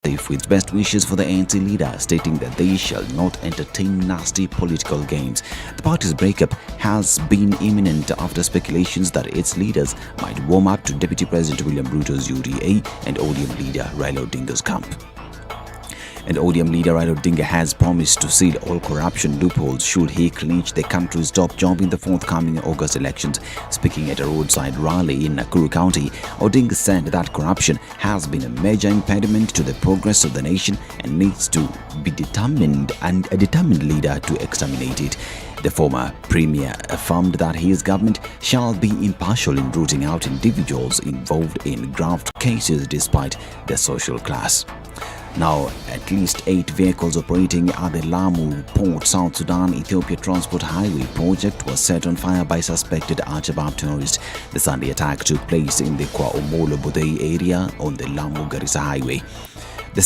with best wishes for the ANC leader, stating that they shall not entertain nasty political games. The party's breakup has been imminent after speculations that its leaders might warm up to Deputy President William Ruto's UDA and ODM leader Raila Odinga's camp. And ODM leader Raila Odinga has promised to seal all corruption loopholes should he clinch the country's top job in the forthcoming August elections. Speaking at a roadside rally in Nakuru County, Odinga said that corruption has been a major impediment to the progress of the nation and needs to be determined and a determined leader to exterminate it. The former premier affirmed that his government shall be impartial in rooting out individuals involved in graft cases despite their social class. Now, at least 8 vehicles operating at the Lamu Port, South Sudan Ethiopia Transport Highway project was set on fire by suspected Al-Shabaab terrorists. The Sunday attack took place in the Kwa Omolo Bodei area on the Lamu-Garissa Highway. The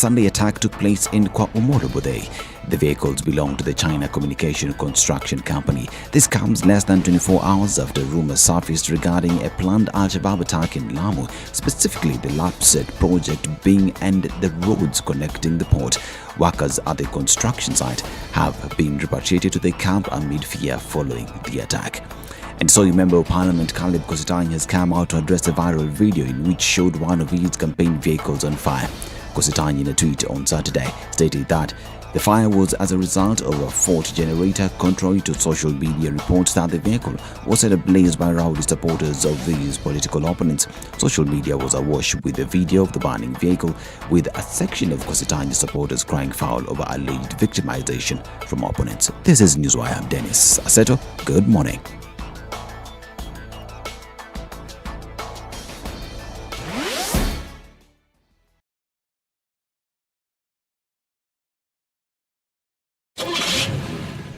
vehicles belong to the China Communication Construction Company. This comes less than 24 hours after rumors surfaced regarding a planned Al-Shabaab attack in Lamu, specifically the Lapset project being and the roads connecting the port. Workers at the construction site have been repatriated to the camp amid fear following the attack. And so, Member of Parliament Caleb Kositany has come out to address a viral video in which showed one of his campaign vehicles on fire. Kositany, in a tweet on Saturday, stated that the fire was as a result of a fault generator, contrary to social media reports that the vehicle was set ablaze by rowdy supporters of these political opponents. Social media was awash with a video of the burning vehicle, with a section of Kositany's supporters crying foul over alleged victimization from opponents. This is Newswire. I'm Dennis Aseto. Good morning.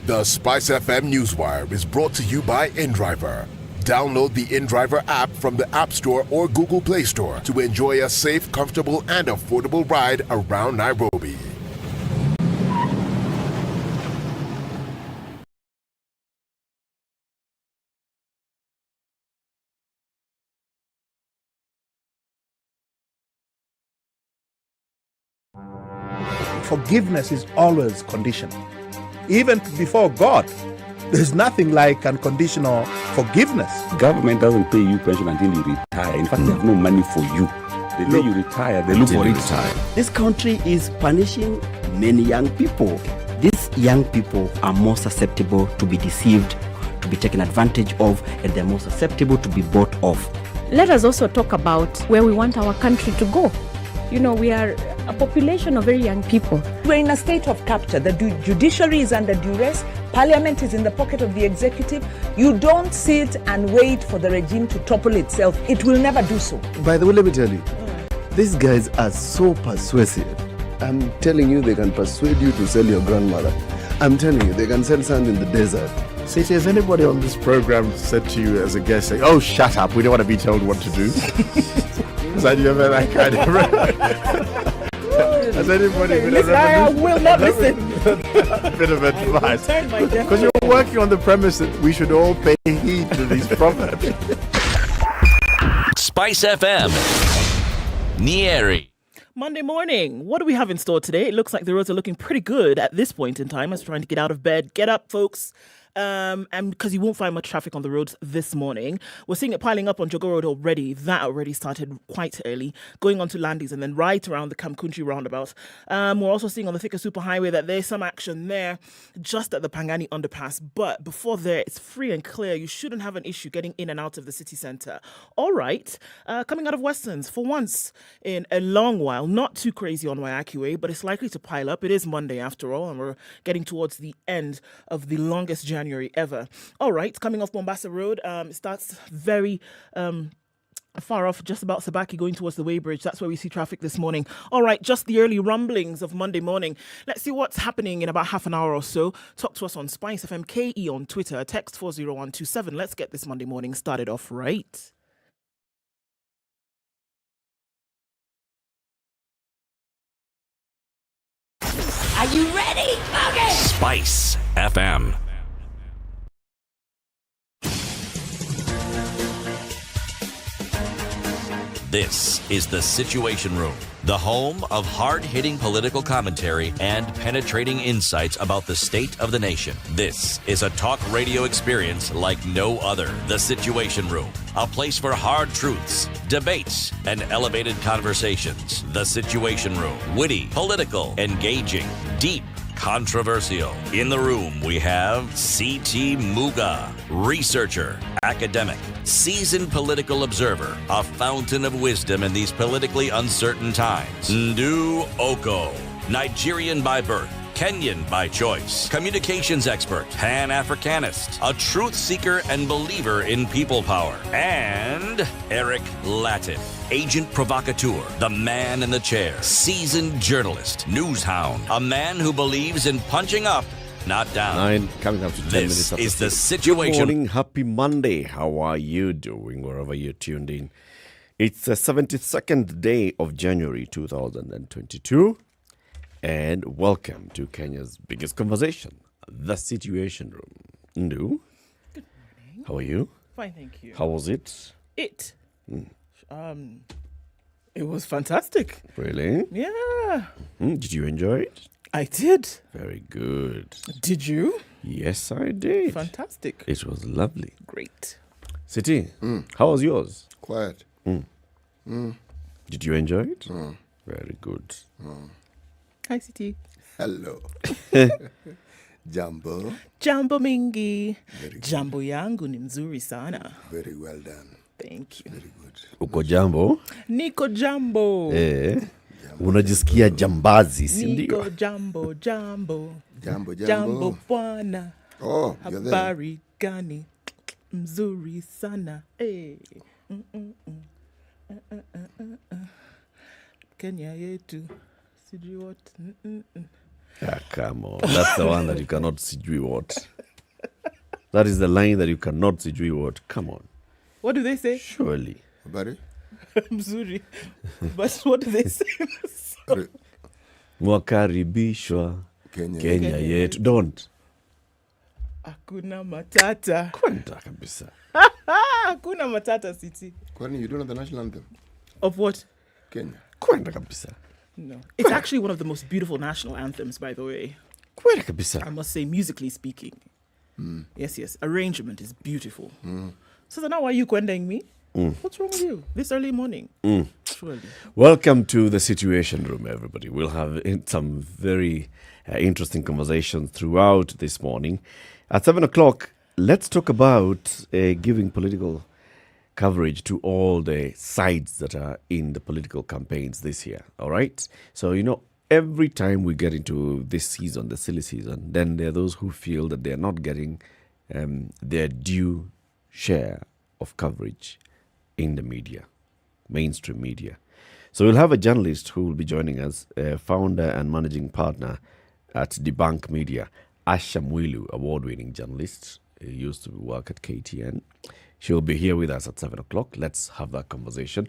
The SpiceFM Newswire is brought to you by InDriver. Download the InDriver app from the App Store or Google Play Store to enjoy a safe, comfortable, and affordable ride around Nairobi. Forgiveness is always conditional. Even before God, there's nothing like unconditional forgiveness. Government doesn't pay you pension until you retire. In fact, they have no money for you. The day you retire, they look for it. This country is punishing many young people. These young people are more susceptible to be deceived, to be taken advantage of, and they're more susceptible to be bought off. Let us also talk about where we want our country to go. You know, we are a population of very young people. We're in a state of capture. The judiciary is under duress. Parliament is in the pocket of the executive. You don't sit and wait for the regime to topple itself. It will never do so. By the way, let me tell you, these guys are so persuasive. I'm telling you, they can persuade you to sell your grandmother. I'm telling you, they can sell sand in the desert. Cece, has anybody on this program said to you as a guest, saying, "Oh, shut up, we don't want to be told what to do"? Has ever that kind of... Has anybody been I will not listen. A bit of advice? Because you're working on the premise that we should all pay heed to these proverbs. SpiceFM, Nyeri. Monday morning. What do we have in store today? It looks like the roads are looking pretty good at this point in time. I was trying to get out of bed. Get up, folks. And because you won't find much traffic on the roads this morning. We're seeing it piling up on Jogo Road already. That already started quite early, going on to Landis and then right around the Kamkunji roundabout. We're also seeing on the Thika Superhighway that there's some action there just at the Pangani underpass. But before there, it's free and clear. You shouldn't have an issue getting in and out of the city centre. All right. Coming out of Westlands, for once in a long while, not too crazy on Waiaki Way, but it's likely to pile up. It is Monday after all, and we're getting towards the end of the longest January ever. All right, coming off Mombasa Road, it starts very far off, just about Sabaki going towards the Weybridge. That's where we see traffic this morning. All right, just the early rumblings of Monday morning. Let's see what's happening in about half an hour or so. Talk to us on SpiceFM KE on Twitter, text 40127. Let's get this Monday morning started off right. Are you ready? Okay. Spice FM. This is The Situation Room, the home of hard-hitting political commentary and penetrating insights about the state of the nation. This is a talk radio experience like no other. The Situation Room, a place for hard truths, debates, and elevated conversations. The Situation Room, witty, political, engaging, deep, controversial. In the room, we have C.T. Muga, researcher, academic, seasoned political observer, a fountain of wisdom in these politically uncertain times. Ndu Okoh, Nigerian by birth, Kenyan by choice, communications expert, Pan-Africanist, a truth seeker and believer in people power, and Eric Latiff, agent provocateur, the man in the chair, seasoned journalist, news hound, a man who believes in punching up, not down. 9 coming up to 10 minutes This after is The 6. Situation. Good morning, happy Monday. How are you doing wherever you're tuned in? It's the 72nd day of January 2022. And welcome to Kenya's biggest conversation, The Situation Room. Ndu, Good morning. how are you? Fine, thank you. How was it? It was fantastic. Really? Yeah, Did you enjoy it? I did. Very good. Did you? Yes, I did. Fantastic. It was lovely. Great. City, how was yours? Quiet. Did you enjoy it? Very good. Hi, City. Hello. Jambo. Jambo mingi. Very good. Jambo yangu ni mzuri sana. Very well done. Thank you. Very good. Uko jambo? Niko jambo. Unajisikia jambazi, si Niko ndio? jambo, jambo. Jambo, jambo. Jambo bwana. Oh, you're there. Habari gani? Mzuri sana. Hey. Kenya yetu. Sijui what. Ah, come on. That's the one that you cannot sijui what. That is the line that you cannot sijui what. Come on. What do they say? Surely. Habari? Mzuri. But what do they say? Re- Mwakaribishwa Kenya. Kenya yetu. Don't. Hakuna matata. Kwenda kabisa. Hakuna matata, City. Kwani, you don't know the national anthem? Of what? Kenya. Kwenda kabisa. No. It's actually one of the most beautiful national anthems, by the way. Kwenda kabisa. I must say, musically speaking. Yes. Arrangement is beautiful. So now why are you questioning me? What's wrong with you this early morning? Surely. Welcome to The Situation Room, everybody. We'll have some very interesting conversations throughout this morning. At 7 o'clock, let's talk about giving political coverage to all the sides that are in the political campaigns this year. All right? So, every time we get into this season, the silly season, then there are those who feel that they're not getting their due share of coverage in the media, mainstream media. So we'll have a journalist who will be joining us, founder and managing partner at Debunk Media, Asha Mwilu, award-winning journalist. He used to work at KTN. She'll be here with us at 7 o'clock. Let's have that conversation.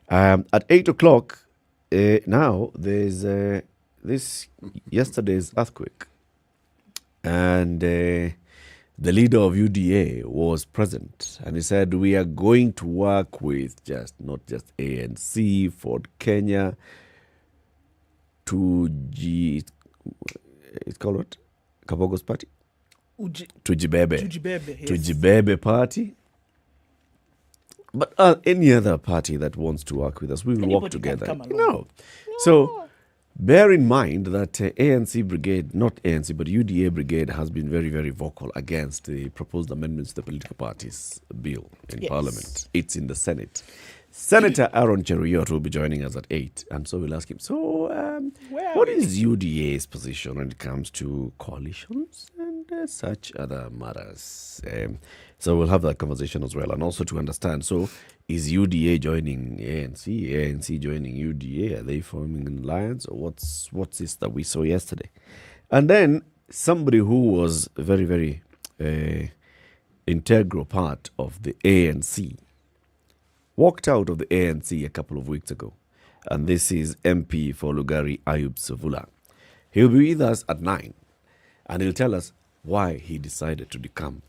At 8 o'clock, now there's this yesterday's earthquake. And the leader of UDA was present. And he said, we are going to work with not just ANC, Ford Kenya, it's called what? Kabogo's party? Tujibebe. Yes. Tujibebe party. But any other party that wants to work with us, we will work Anybody can together. come along. No. So bear in mind that ANC Brigade, not ANC, but UDA Brigade has been very, very vocal against the proposed amendments to the political parties bill in Parliament. It's in the Senate. Senator Aaron Cheruiyot will be joining us at 8, and so we'll ask him, what is UDA's position when it comes to coalitions and such other matters? So we'll have that conversation as well, and also to understand, so is UDA joining ANC, ANC joining UDA? Are they forming an alliance, or what's this that we saw yesterday? And then somebody who was a very, very integral part of the ANC walked out of the ANC a couple of weeks ago. And this is MP for Lugari Ayub Savula. He'll be with us at 9. And he'll tell us why he decided to decamp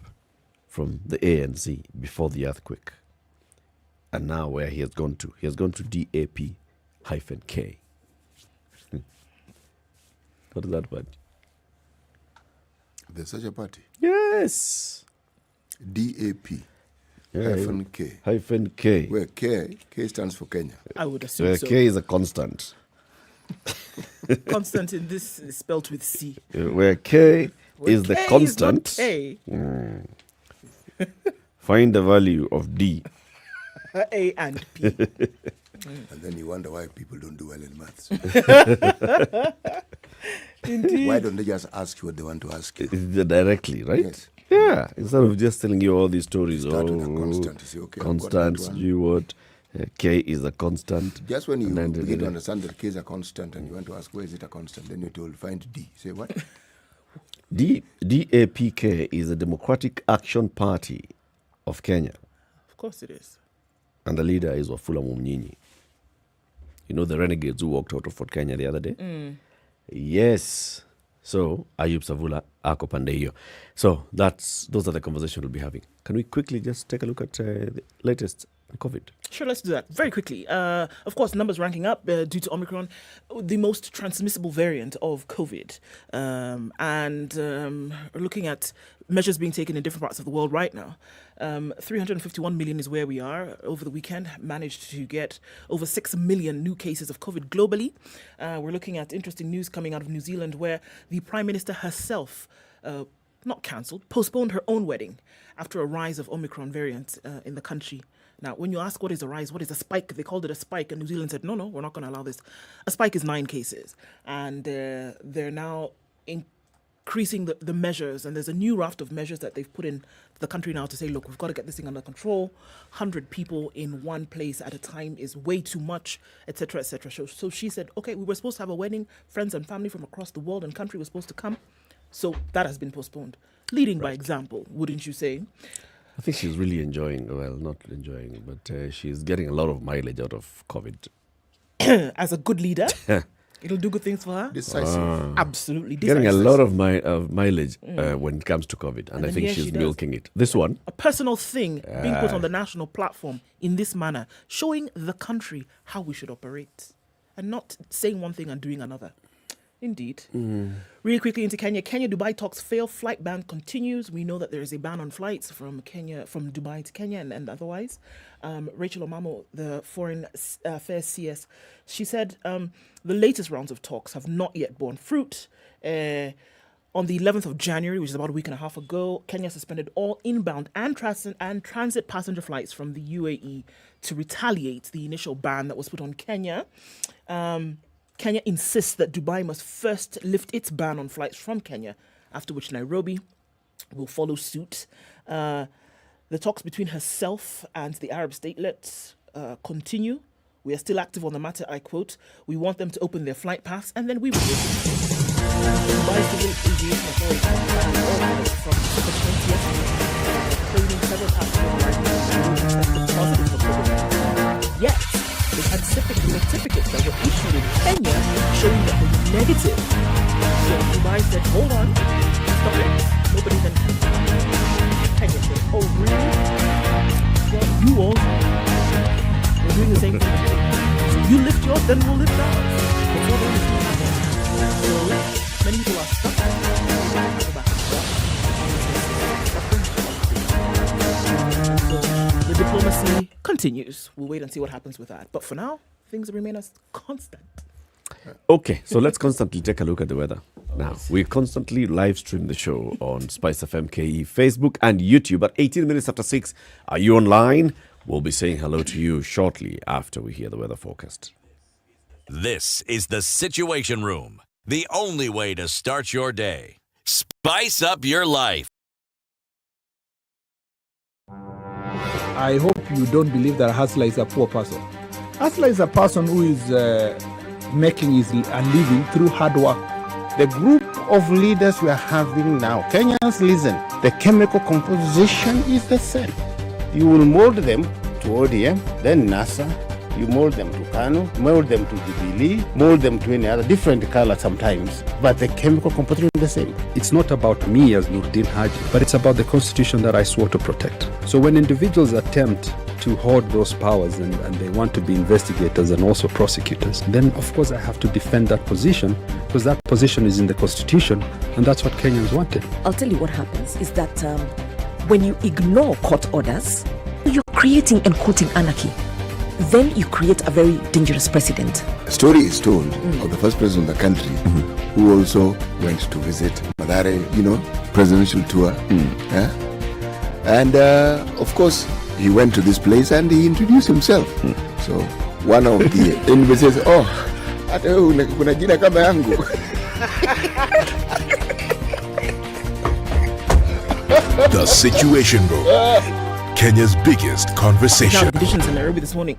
from the ANC before the earthquake. And now where he has gone to? He has gone to DAP-K. What is that party? There's such a party? Yes. DAP. K. Hyphen K. Where K stands for Kenya. I would assume Where so. K is a constant. Constant in this is spelled with C. Where K is the K constant. Is not K. Find the value of D. A and P. And then you wonder why people don't do well in maths. Indeed. Why don't they just ask you what they want to ask you? Directly, right? Yes. Yeah. Instead of just telling you all these stories. Start with a constant. You say, okay, constant, you what? K is a constant. Just when you begin to understand that K is a constant and you want to ask where is it a constant, then you will find D. Say what? DAP-K is the Democratic Action Party of Kenya. Of course it is. And the leader is Wafula Mumnyinyi. You know the renegades who walked out of Fort Kenya the other day? Yes. So, Ayub Savula, ako pande hiyo. So, those are the conversations we'll be having. Can we quickly just take a look at the latest COVID? Sure, let's do that very quickly. Of course, numbers ranking up due to Omicron, the most transmissible variant of COVID. We're looking at measures being taken in different parts of the world right now. 351 million is where we are. Over the weekend, managed to get over 6 million new cases of COVID globally. We're looking at interesting news coming out of New Zealand where the Prime Minister herself postponed her own wedding after a rise of Omicron variant in the country. Now, when you ask what is a rise, what is a spike, they called it a spike, and New Zealand said, no, we're not going to allow this. A spike is 9 cases, and they're now increasing the measures, and there's a new raft of measures that they've put in the country now to say, look, we've got to get this thing under control. 100 people in one place at a time is way too much, etc., etc. So she said, okay, we were supposed to have a wedding, friends and family from across the world and country were supposed to come, so that has been postponed. Leading by example, wouldn't you say? I think she's really enjoying, well, not enjoying, but she's getting a lot of mileage out of COVID. As a good leader, it'll do good things for her. Decisive. Absolutely decisive. Getting a lot of mileage when it comes to COVID, and I think she's milking it. This one. A personal thing being put on the national platform in this manner, showing the country how we should operate, and not saying one thing and doing another. Indeed. Really quickly into Kenya. Kenya-Dubai talks fail. Flight ban continues. We know that there is a ban on flights from Dubai to Kenya and otherwise. Rachel Omamo, the Foreign Affairs CS, she said the latest rounds of talks have not yet borne fruit. On the 11th of January, which is about a week and a half ago, Kenya suspended all inbound and transit passenger flights from the UAE to retaliate the initial ban that was put on Kenya. Kenya insists that Dubai must first lift its ban on flights from Kenya, after which Nairobi will follow suit. The talks between herself and the Arab statelets continue. We are still active on the matter, I quote. We want them to open their flight paths and then we will. Dubai Civil Aviation Authority from the 20th, claiming several passengers tested positive for COVID. Yet, they had certificates that were issued in Kenya showing that they were negative. So Dubai said, hold on, stop it, nobody then can. Kenya said, oh really? Well, you also. We're doing the same thing. So you lift yours, then we'll lift ours. That's what we're doing. So many people are stuck. So the diplomacy continues. We'll wait and see what happens with that. But for now, things remain as constant. Okay, so let's constantly take a look at the weather. Now, we constantly live stream the show on SpiceFM KE, Facebook and YouTube at 18 minutes after 6. Are you online? We'll be saying hello to you shortly after we hear the weather forecast. This is the Situation Room, the only way to start your day. Spice up your life. I hope you don't believe that a hustler is a poor person. Hustler is a person who is making his living through hard work. The group of leaders we are having now, Kenyans, listen, the chemical composition is the same. You will mold them to ODM, then NASA, you mold them to Kano, mold them to Jubilee, mold them to any other different color sometimes, but the chemical composition is the same. It's not about me as Nurdin Haji, but it's about the constitution that I swore to protect. So when individuals attempt to hoard those powers and they want to be investigators and also prosecutors, then of course I have to defend that position because that position is in the Constitution and that's what Kenyans wanted. I'll tell you what happens is that when you ignore court orders, you're creating and quoting anarchy. Then you create a very dangerous precedent. A story is told of the first president of the country who also went to visit Mathare, presidential tour. Yeah? And of course, he went to this place and he introduced himself. So one of the enemies says, hata wewe kuna jina kama yangu. The Situation Room. Kenya's biggest conversation. Now, conditions in Nairobi this morning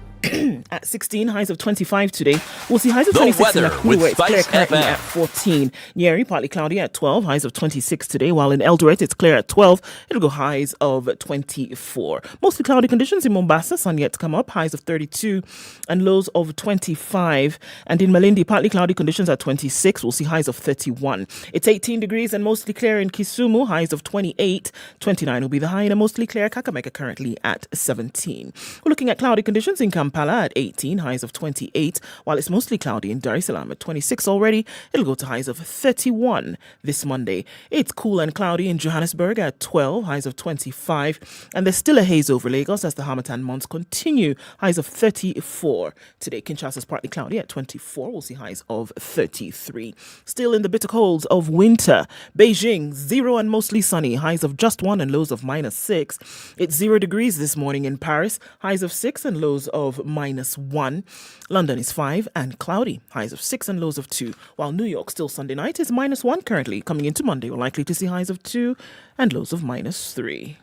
at 16, highs of 25 today. We'll see highs of 26 in Nakuru, where it's clear currently at 14. Nyeri, partly cloudy at 12, highs of 26 today, while in Eldoret, it's clear at 12. It'll go highs of 24. Mostly cloudy conditions in Mombasa, sun yet to come up, highs of 32 and lows of 25. And in Malindi, partly cloudy conditions at 26. We'll see highs of 31. It's 18 degrees and mostly clear in Kisumu, highs of 28. 29 will be the high in a mostly clear Kakamega, currently at 17. We're looking at cloudy conditions in Kampala at 18, highs of 28, while it's mostly cloudy in Dar es Salaam at 26 already. It'll go to highs of 31 this Monday. It's cool and cloudy in Johannesburg at 12, highs of 25, and there's still a haze over Lagos as the Harmattan months continue, highs of 34. Today, Kinshasa's partly cloudy at 24. We'll see highs of 33. Still in the bitter colds of winter. Beijing, 0 and mostly sunny, highs of just 1 and lows of -6. It's 0 degrees this morning in Paris, highs of 6 and lows of -1. London is 5 and cloudy, highs of 6 and lows of 2, while New York, still Sunday night, is -1 currently. Coming into Monday, we're likely to see highs of 2 and lows of -3.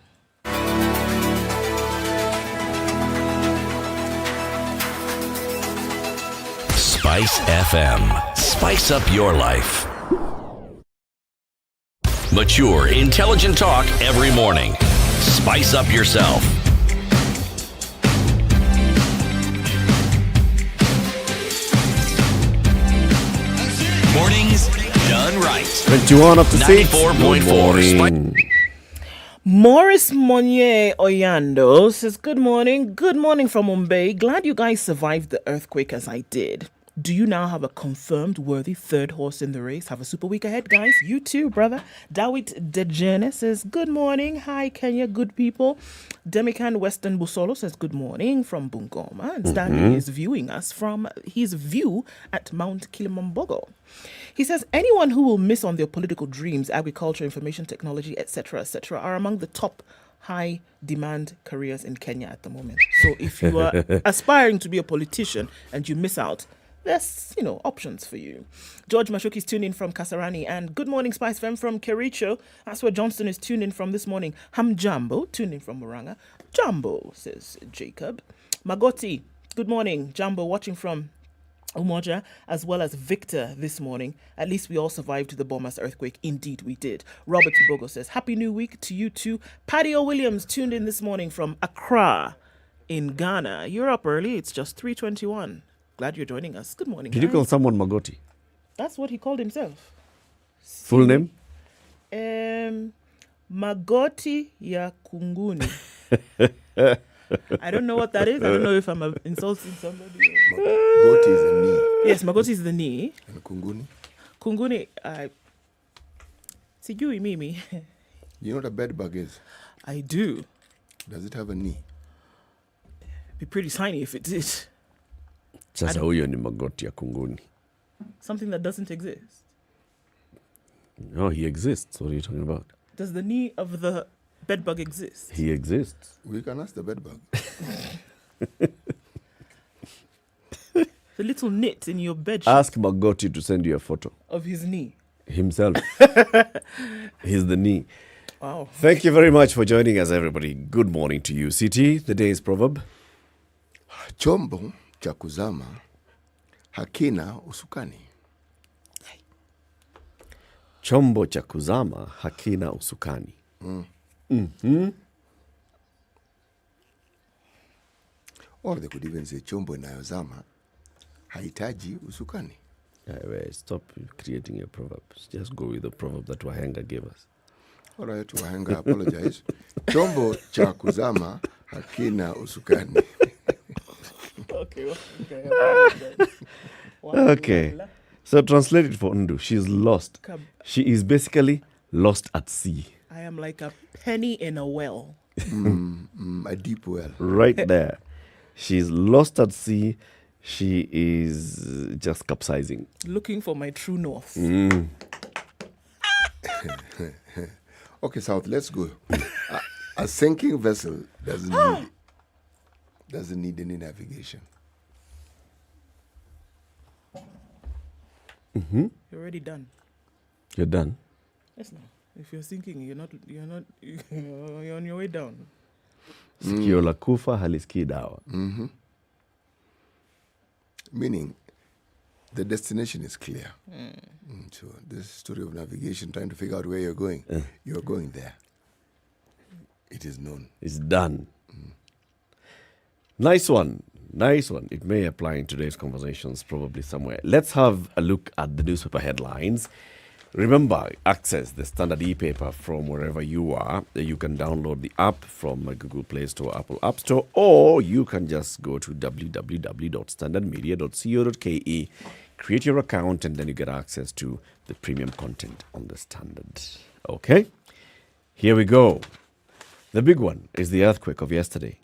Spice FM. Spice up your life. Mature, intelligent talk every morning. Spice up yourself. Mornings done right. 21 up to 6. 94.4. Morris Monye Oyando says, good morning from Mumbai. Glad you guys survived the earthquake as I did. Do you now have a confirmed worthy third horse in the race? Have a super week ahead, guys. You too, brother. Dawit Dejene says, good morning. Hi, Kenya, good people. Demican Western Busolo says, good morning from Bungoma. And Stanley is viewing us from his view at Mount Kilimambogo. He says, anyone who will miss on their political dreams, agriculture, information technology, etc., are among the top high demand careers in Kenya at the moment. So if you are aspiring to be a politician and you miss out, there's, options for you. George Mashoki's tuned in from Kasarani. And good morning, SpiceFM from Kericho. That's where Johnston is tuned in from this morning. Jambo, tuned in from Muranga. Jambo, says Jacob. Magoti, good morning. Jambo, watching from Umoja, as well as Victor this morning. At least we all survived the Bomas earthquake. Indeed, we did. Robert Bogo says, Happy New Week to you too. Paddy O. Williams tuned in this morning from Accra in Ghana. You're up early. It's just 3:21. Glad you're joining us. Good morning. Did you call someone Magoti? That's what he called himself. Full name? Magoti ya Kunguni. I don't know what that is. I don't know if I'm insulting somebody. Magoti is the knee. Yes, Magoti is the knee. And Kunguni? Kunguni, sijui mimi. You know what a bed bug is? I do. Does it have a knee? It'd be pretty tiny if it did. Sasa huyo ni Magoti ya Kunguni. Something that doesn't exist. No, he exists. What are you talking about? Does the knee of the bedbug exist? He exists. We can ask the bedbug. The little knit in your bed sheet. Ask Magoti to send you a photo. Of his knee. Himself. He's the knee. Wow. Thank you very much for joining us, everybody. Good morning to you. CT, the day's proverb. Chombo cha kuzama hakina usukani. Chombo cha kuzama hakina usukani. Or they could even say chombo inayozama haitaji usukani. Stop creating a proverb. Just go with the proverb that Wahenga gave us. All right, Wahenga, apologize. Chombo cha kuzama Hakina usukani. Okay. So translate it for Ndu. She's lost. She is basically lost at sea. I am like a penny in a well. A deep well. Right there. She's lost at sea. She is just capsizing. Looking for my true north. Okay, South, let's go. A sinking vessel doesn't need any navigation. You're already done. You're done? Yes, no. If you're sinking, you're on your way down. Sikio la kufa halisikii dawa. Meaning, the destination is clear. So this story of navigation, trying to figure out where you're going, you're going there. It is known. It's done. Nice one. Nice one. It may apply in today's conversations probably somewhere. Let's have a look at the newspaper headlines. Remember, access the Standard e-paper from wherever you are. You can download the app from Google Play Store, Apple App Store, or you can just go to www.standardmedia.co.ke, create your account, and then you get access to the premium content on the Standard. Okay? Here we go. The big one is the earthquake of yesterday.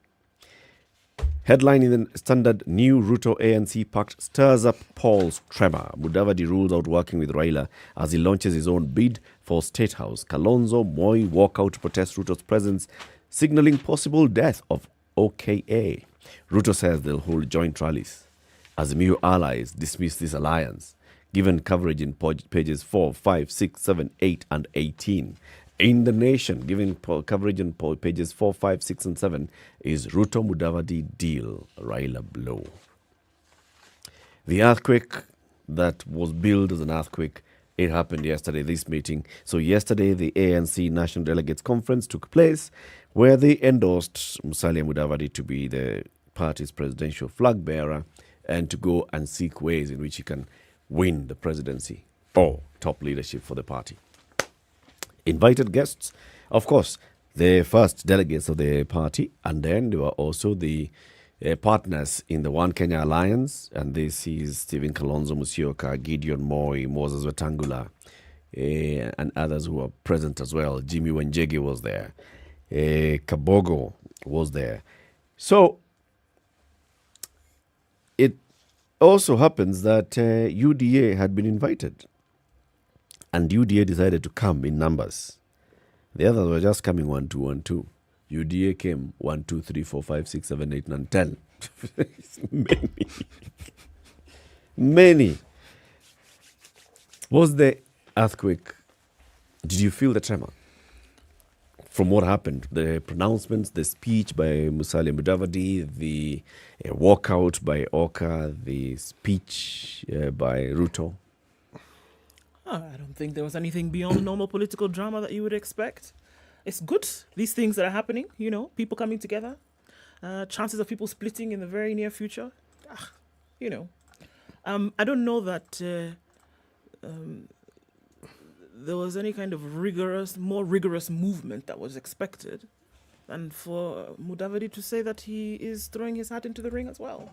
Headline in the Standard: New Ruto ANC pact stirs up polls tremor. Mudavadi rules out working with Raila as he launches his own bid for State House. Kalonzo Moi walk out to protest Ruto's presence, signaling possible death of OKA. Ruto says they'll hold joint rallies. Azimio allies dismiss this alliance. Given coverage in pages 4, 5, 6, 7, 8, and 18. In the Nation, giving coverage on pages 4, 5, 6, and 7, is Ruto Mudavadi deal, Raila blow. The earthquake that was billed as an earthquake, it happened yesterday, this meeting. So yesterday, the ANC National Delegates Conference took place, where they endorsed Musalia Mudavadi to be the party's presidential flag bearer and to go and seek ways in which he can win the presidency or top leadership for the party. Invited guests, of course, the first delegates of the party, and then there were also the partners in the One Kenya Alliance, and this is Stephen Kalonzo Musyoka, Gideon Moi, Moses Wetangula, and others who were present as well. Jimmy Wanjigi was there. Kabogo was there. So it also happens that UDA had been invited. And UDA decided to come in numbers. The others were just coming 1, 2, 1, 2. UDA came 1, 2, 3, 4, 5, 6, 7, 8, 9, 10. Many. Was the earthquake? Did you feel the tremor? From what happened, the pronouncements, the speech by Musalia Mudavadi, the walkout by Oka, the speech by Ruto. I don't think there was anything beyond normal political drama that you would expect. It's good, these things that are happening, people coming together, chances of people splitting in the very near future. I don't know that there was any kind of more rigorous movement that was expected. And for Mudavadi to say that he is throwing his hat into the ring as well.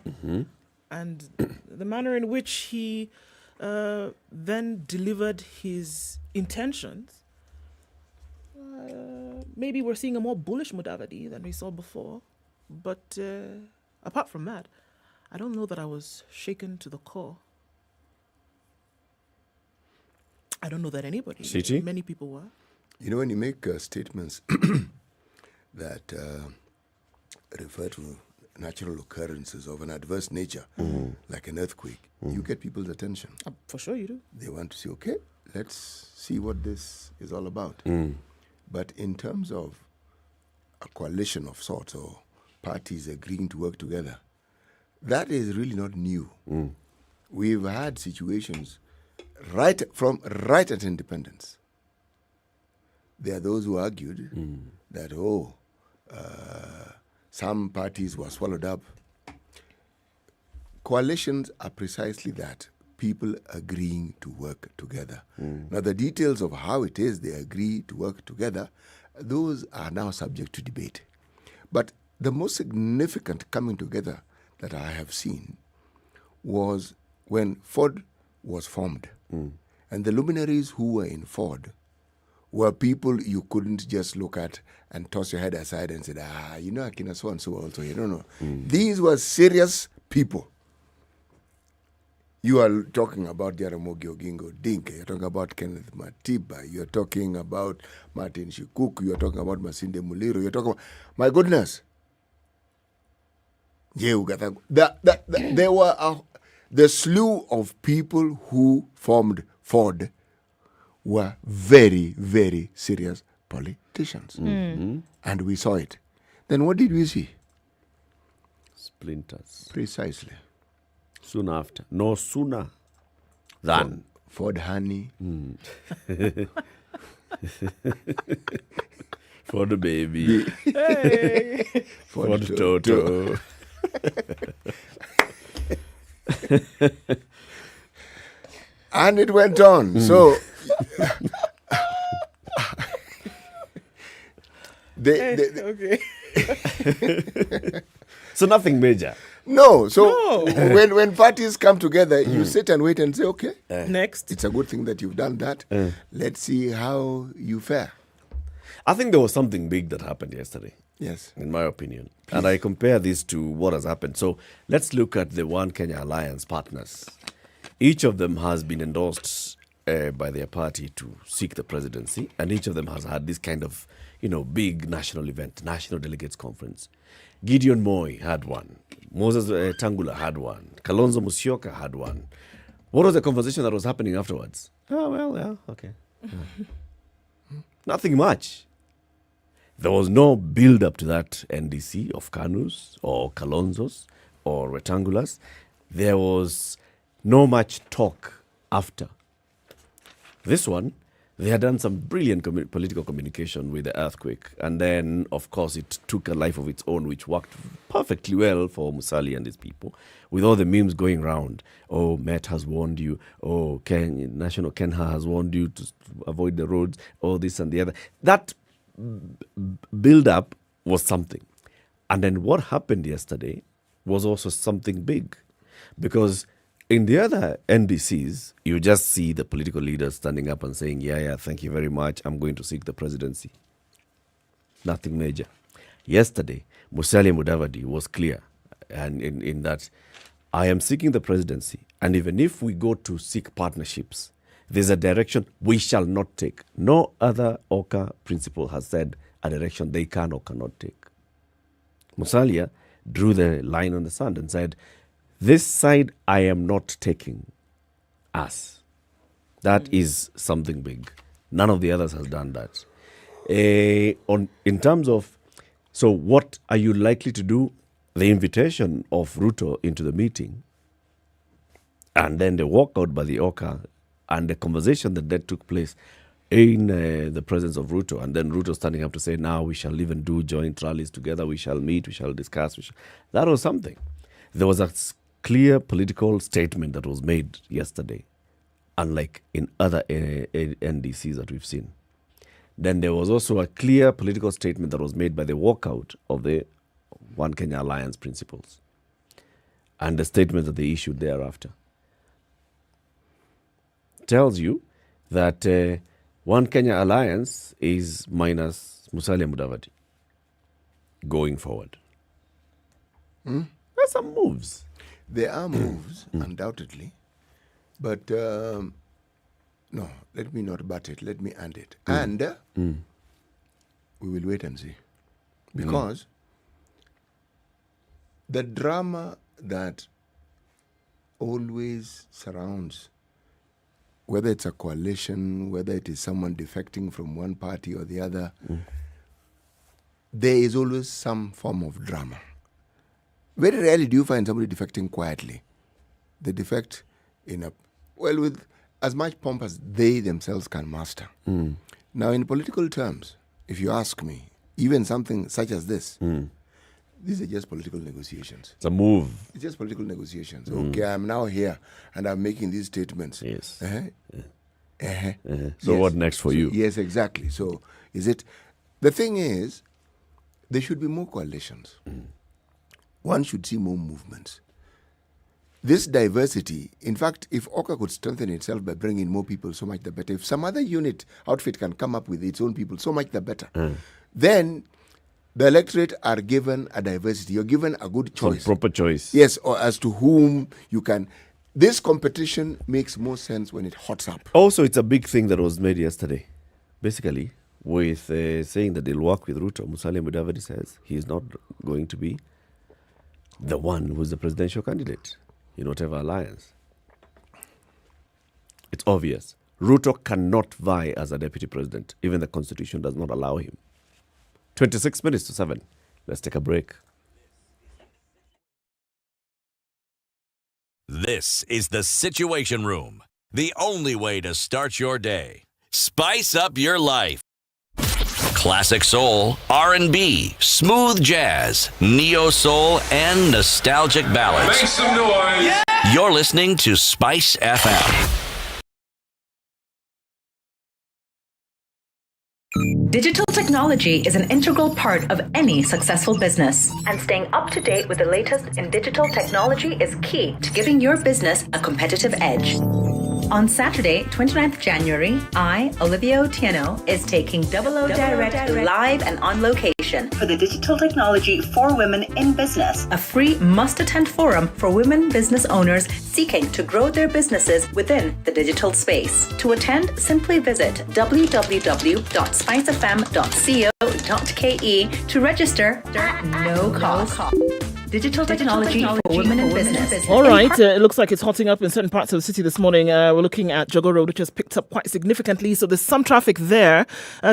And the manner in which he then delivered his intentions, maybe we're seeing a more bullish Mudavadi than we saw before. But apart from that, I don't know that I was shaken to the core. I don't know that anybody, many people were. When you make statements that refer to natural occurrences of an adverse nature, like an earthquake, you get people's attention. For sure you do. They want to say, okay, let's see what this is all about. But in terms of a coalition of sorts or parties agreeing to work together, that is really not new. We've had situations right at independence. There are those who argued that, some parties were swallowed up. Coalitions are precisely that, people agreeing to work together. Now, the details of how it is they agree to work together, those are now subject to debate. But the most significant coming together that I have seen was when Ford was formed. And the luminaries who were in Ford were people you couldn't just look at and toss your head aside and say, Akina so and so also. No. These were serious people. You are talking about Jaramogi Oginga Odinga, you're talking about Kenneth Matiba, you're talking about Martin Shikuku, you're talking about Masinde Muliro, you're talking about, my goodness. There were the slew of people who formed Ford were very, very serious politicians. And we saw it. Then what did we see? Splinters. Precisely. Soon after. No sooner than. Ford Honey. Ford Baby. Hey. Ford Toto. And it went on. So Okay. So nothing major. No. So when parties come together, you sit and wait and say, okay, next. It's a good thing that you've done that. Let's see how you fare. I think there was something big that happened yesterday. Yes. In my opinion. Please. And I compare this to what has happened. So let's look at the One Kenya Alliance partners. Each of them has been endorsed by their party to seek the presidency. And each of them has had this kind of, big national event, National Delegates Conference. Gideon Moi had one. Moses Tangula had one. Kalonzo Musyoka had one. What was the conversation that was happening afterwards? Oh, well, yeah, okay. Nothing much. There was no build-up to that NDC of Kanus or Kalonzos or Retangulas. There was no much talk after. This one, they had done some brilliant political communication with the earthquake. And then, of course, it took a life of its own, which worked perfectly well for Musalia and his people, with all the memes going around. Oh, Met has warned you. Oh, National Kenha has warned you to avoid the roads. Oh, this and the other. That build-up was something. And then what happened yesterday was also something big. Because in the other NDCs, you just see the political leaders standing up and saying, yeah, thank you very much, I'm going to seek the presidency. Nothing major. Yesterday, Musalia Mudavadi was clear and in that I am seeking the presidency, and even if we go to seek partnerships, there's a direction we shall not take. No other Oka principle has said a direction they can or cannot take. Musalia drew the line on the sand and said, this side I am not taking us. That is something big. None of the others has done that. In terms of, so what are you likely to do? The invitation of Ruto into the meeting and then the walkout by the Oka and the conversation that took place in the presence of Ruto, and then Ruto standing up to say, now we shall live and do joint rallies together, we shall meet, we shall discuss. That was something. There was a clear political statement that was made yesterday, unlike in other NDCs that we've seen. Then there was also a clear political statement that was made by the walkout of the One Kenya Alliance principles and the statement that they issued thereafter. Tells you that One Kenya Alliance is minus Musalia Mudavadi going forward. There's some moves. There are moves, undoubtedly. But, no, let me not bat it. Let me end it. And we will wait and see. Because the drama that always surrounds, whether it's a coalition, whether it is someone defecting from one party or the other, there is always some form of drama. Very rarely do you find somebody defecting quietly. They defect with as much pomp as they themselves can master. Now, in political terms, if you ask me, even something such as this, these are just political negotiations. It's a move. It's just political negotiations. Okay, I'm now here and I'm making these statements. Yes. So what next for you? Yes, exactly. So is it... The thing is, there should be more coalitions. One should see more movements. This diversity, in fact, if Oka could strengthen itself by bringing more people, so much the better. If some other outfit can come up with its own people, so much the better. Then the electorate are given a diversity. You're given a good choice. Proper choice. Yes, or as to whom you can. This competition makes more sense when it hots up. Also, it's a big thing that was made yesterday, basically, with saying that they'll work with Ruto. Musalia Mudavadi says he's not going to be the one who's the presidential candidate in whatever alliance. It's obvious. Ruto cannot vie as a deputy president. Even the constitution does not allow him. 26 minutes to 7. Let's take a break. This is the Situation Room, the only way to start your day. Spice up your life. Classic soul, R&B, smooth jazz, neo soul, and nostalgic ballads. Make some noise. Yeah! You're listening to Spice FM. Digital technology is an integral part of any successful business, and staying up to date with the latest in digital technology is key to giving your business a competitive edge. On Saturday, 29th January, I, Olivia Otieno, is taking 00 Direct live and on location for the Digital Technology for Women in Business, a free must-attend forum for women business owners seeking to grow their businesses within the digital space. To attend, simply visit www.spicefm.co.ke to register at no cost. Digital technology for women in business. All right, it looks like it's hotting up in certain parts of the city this morning. We're looking at Jogo Road, which has picked up quite significantly. So there's some traffic there.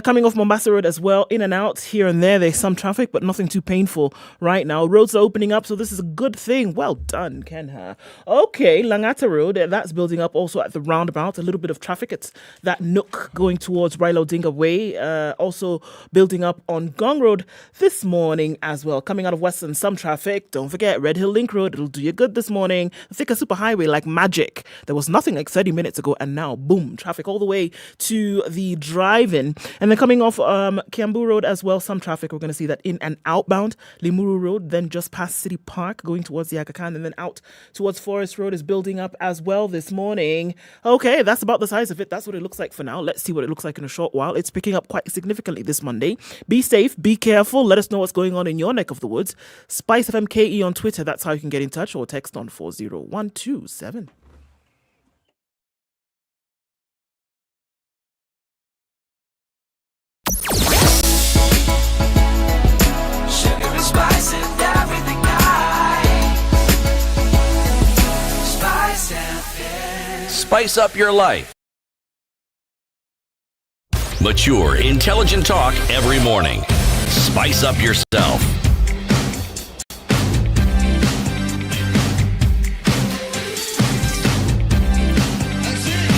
Coming off Mombasa Road as well, in and out here and there. There's some traffic, but nothing too painful right now. Roads are opening up, so this is a good thing. Well done, Kenha. Okay, Langata Road, that's building up also at the roundabout. A little bit of traffic. It's that nook going towards Raila Odinga Way. Also building up on Gong Road this morning as well. Coming out of Western, some traffic. Don't forget Red Hill Link Road. It'll do you good this morning. Thika Superhighway like magic. There was nothing like 30 minutes ago, and now boom, traffic all the way to the drive-in. And then coming off Kiambu Road as well, some traffic. We're going to see that in and outbound. Limuru Road, then just past City Park, going towards the Aga Khan, and then out towards Forest Road is building up as well this morning. Okay, that's about the size of it. That's what it looks like for now. Let's see what it looks like in a short while. It's picking up quite significantly this Monday. Be safe, be careful. Let us know what's going on in your neck of the woods. SpiceFM KE on Twitter, that's how you can get in touch, or text on 40127. Sugar and spice and everything nice. Spice FM. Spice up your life. Mature, intelligent talk every morning. Spice up yourself.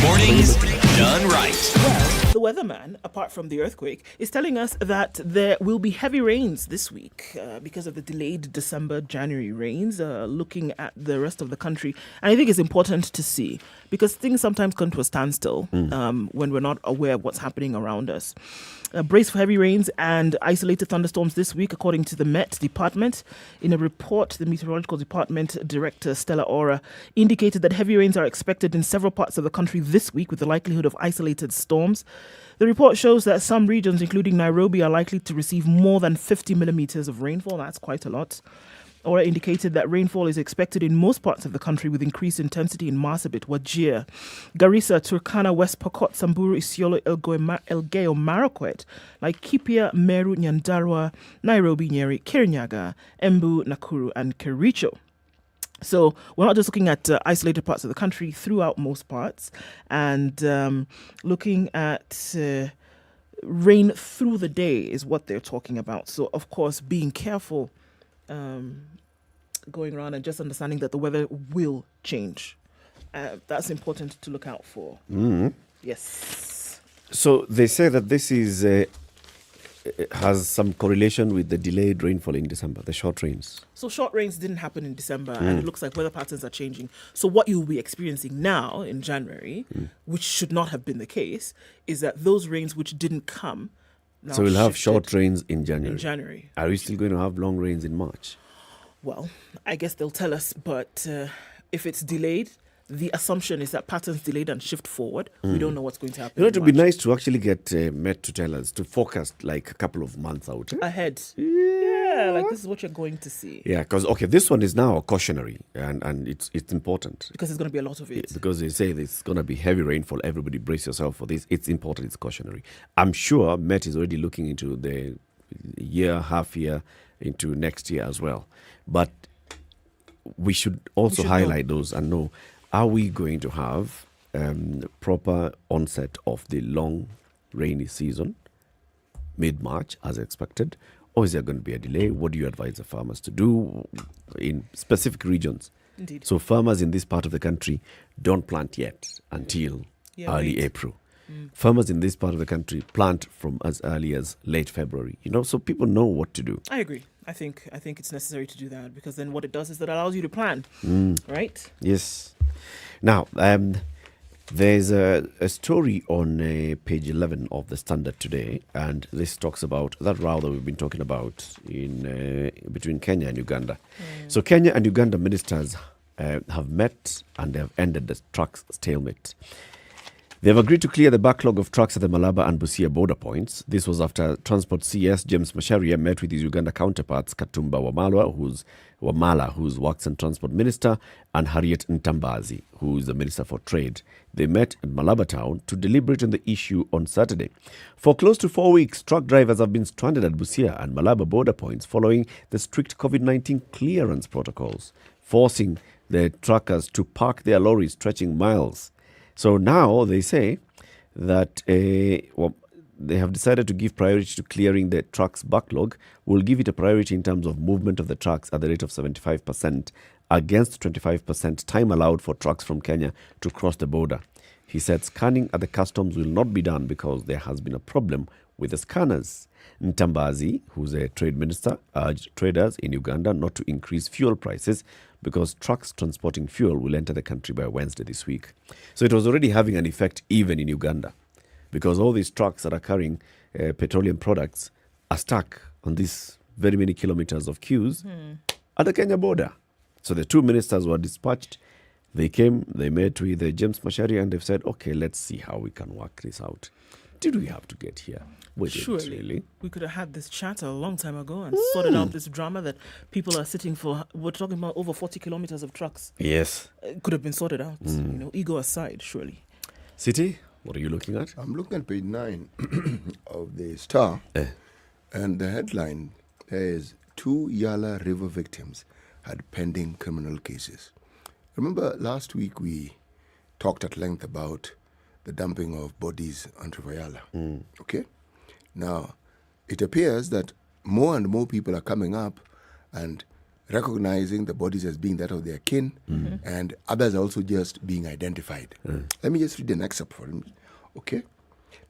Mornings done right. Well, the weatherman, apart from the earthquake, is telling us that there will be heavy rains this week because of the delayed December-January rains. Looking at the rest of the country, and I think it's important to see because things sometimes come to a standstill when we're not aware of what's happening around us. Brace for heavy rains and isolated thunderstorms this week, according to the Met Department. In a report, the Meteorological Department Director Stella Ora indicated that heavy rains are expected in several parts of the country this week with the likelihood of isolated storms. The report shows that some regions, including Nairobi, are likely to receive more than 50 millimeters of rainfall. That's quite a lot. Ora indicated that rainfall is expected in most parts of the country with increased intensity in Marsabit, Wajir, Garissa, Turkana, West Pokot, Samburu, Isiolo, Elgeyo Marakwet, Laikipia, Meru, Nyandarua, Nairobi, Nyeri, Kirinyaga, Embu, Nakuru, and Kericho. So we're not just looking at isolated parts of the country, throughout most parts, and looking at rain through the day is what they're talking about. So, of course, being careful going around and just understanding that the weather will change. That's important to look out for. Yes. So they say that this is has some correlation with the delayed rainfall in December, the short rains. So short rains didn't happen in December, and it looks like weather patterns are changing. So what you'll be experiencing now in January, which should not have been the case, is that those rains which didn't come, So we'll have short rains in January. In January. Are we still going to have long rains in March? Well, I guess they'll tell us, but if it's delayed, the assumption is that patterns delayed and shift forward. We don't know what's going to happen. You know, it in would be March. nice to actually get Met to tell us, to forecast like a couple of months out. Ahead. Yeah, like this is what you're going to see. Yeah, because, okay, this one is now cautionary, and it's important. Because there's going to be a lot of it. Because they say there's going to be heavy rainfall. Everybody brace yourself for this. It's important. It's cautionary. I'm sure Met is already looking into the year, half year, into next year as well. But we should also highlight those and know, are we going to have proper onset of the long rainy season mid-March as expected? Or is there going to be a delay? What do you advise the farmers to do in specific regions? Indeed. So farmers in this part of the country don't plant yet until early April. Farmers in this part of the country plant from as early as late February. You know, so people know what to do. I agree. I think it's necessary to do that, because then what it does is that allows you to plan, right? Yes. Now, there's a story on page 11 of the Standard today, and this talks about that row that we've been talking about in between Kenya and Uganda. So Kenya and Uganda ministers have met and they have ended the truck stalemate. They have agreed to clear the backlog of trucks at the Malaba and Busia border points. This was after Transport CS James Macharia met with his Uganda counterparts Katumba Wamala, who's Works and Transport Minister, and Harriet Ntambazi, who is the Minister for Trade. They met at Malaba town to deliberate on the issue on Saturday. For close to 4 weeks, truck drivers have been stranded at Busia and Malaba border points following the strict COVID-19 clearance protocols, forcing the truckers to park their lorries stretching miles. So now they say that they have decided to give priority to clearing the trucks backlog. We'll give it a priority in terms of movement of the trucks at the rate of 75% against 25% time allowed for trucks from Kenya to cross the border. He said scanning at the customs will not be done because there has been a problem with the scanners. Ntambazi, who's a trade minister, urged traders in Uganda not to increase fuel prices because trucks transporting fuel will enter the country by Wednesday this week. So it was already having an effect even in Uganda, because all these trucks that are carrying petroleum products are stuck on these very many kilometers of queues at the Kenya border. So the two ministers were dispatched. They came, they met with James Macharia, and they've said, okay, let's see how we can work this out. Did we have to get here? Surely, really? We could have had this chat a long time ago and sorted out this drama that people are sitting for. We're talking about over 40 kilometers of trucks. Yes. It could have been sorted out, ego aside, surely. City, what are you looking at? I'm looking at page 9 of the Star, and the headline is 2 Yala River victims had pending criminal cases. Remember last week we talked at length about the dumping of bodies on River Yala. Okay? Now, it appears that more and more people are coming up and recognizing the bodies as being that of their kin, and others are also just being identified. Let me just read an excerpt for him. Okay?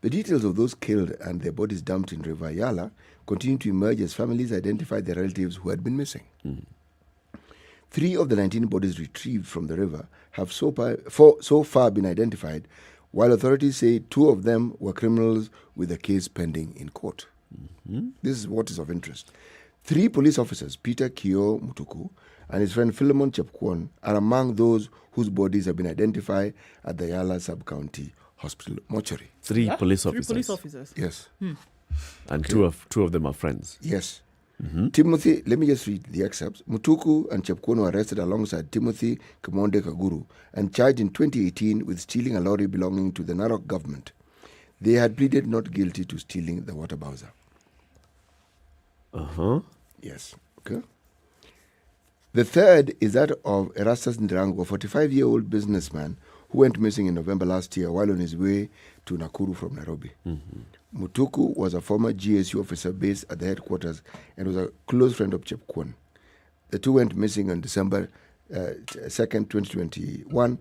The details of those killed and their bodies dumped in River Yala continue to emerge as families identify their relatives who had been missing. 3 of the 19 bodies retrieved from the river have so far been identified, while authorities say 2 of them were criminals with a case pending in court. This is what is of interest. 3 police officers, Peter Kio Mutuku and his friend Philemon Chepkwon, are among those whose bodies have been identified at the Yala Sub-County Hospital mortuary. 3 police officers? 3 police officers. Yes. And two of them are friends? Yes. Timothy, let me just read the excerpts. Mutuku and Chepkwon were arrested alongside Timothy Kimonde Kaguru and charged in 2018 with stealing a lorry belonging to the Narok government. They had pleaded not guilty to stealing the water bowser. Yes. Okay. The third is that of Erastus Ndirango, a 45-year-old businessman who went missing in November last year while on his way to Nakuru from Nairobi. Mutuku was a former GSU officer based at the headquarters and was a close friend of Chepkwon. The two went missing on December 2nd, 2021,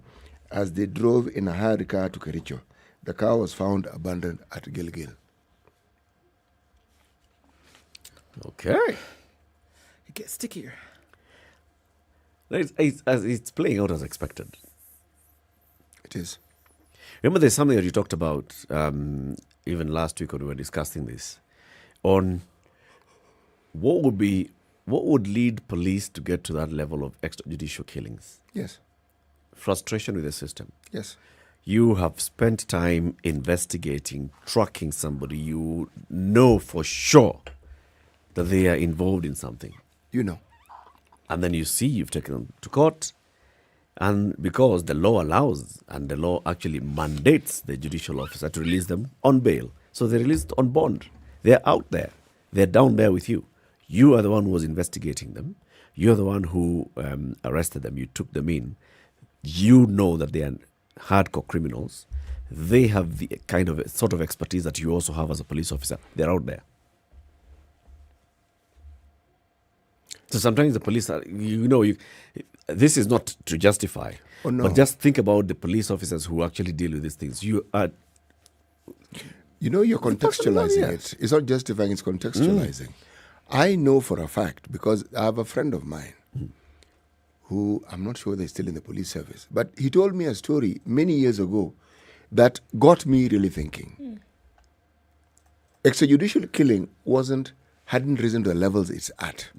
as they drove in a hired car to Kericho. The car was found abandoned at Gilgil. Okay. It gets stickier. It's playing out as expected. It is. Remember, there's something that you talked about even last week when we were discussing this. on what would lead police to get to that level of extrajudicial killings. Yes. Frustration with the system. Yes. You have spent time investigating, tracking somebody. You know for sure that they are involved in something. You know. And then you see you've taken them to court. And because the law allows and the law actually mandates the judicial officer to release them on bail. So they're released on bond. They're out there. They're down there with you. You are the one who was investigating them. You're the one who arrested them. You took them in. You know that they are hardcore criminals. They have the kind of sort of expertise that you also have as a police officer. They're out there. So sometimes the police are, this is not to justify, but just think about the police officers who actually deal with these things. You're contextualizing it. It's not justifying, it's contextualizing. I know for a fact, because I have a friend of mine who, I'm not sure they're still in the police service, but he told me a story many years ago that got me really thinking. Extrajudicial killing hadn't risen to the levels it's at.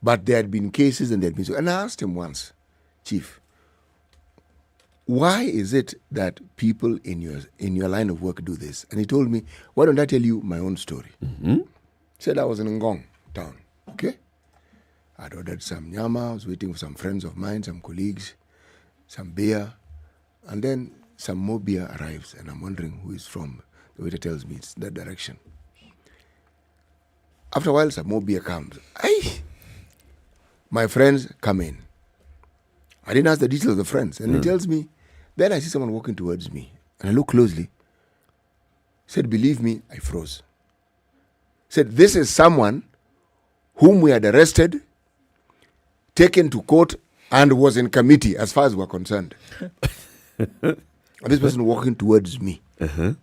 But there had been cases and there had been... And I asked him once, Chief, why is it that people in your line of work do this? And he told me, why don't I tell you my own story? He said I was in Ngong town, okay? I'd ordered some nyama, I was waiting for some friends of mine, some colleagues, some beer, and then some more beer arrives, and I'm wondering who is from. The waiter tells me it's that direction. After a while, some more beer comes. My friends come in. I didn't ask the details of the friends. And he tells me, then I see someone walking towards me. And I look closely. He said, believe me, I froze. He said, this is someone whom we had arrested, taken to court, and was in committee as far as we're concerned. And this person walking towards me. Like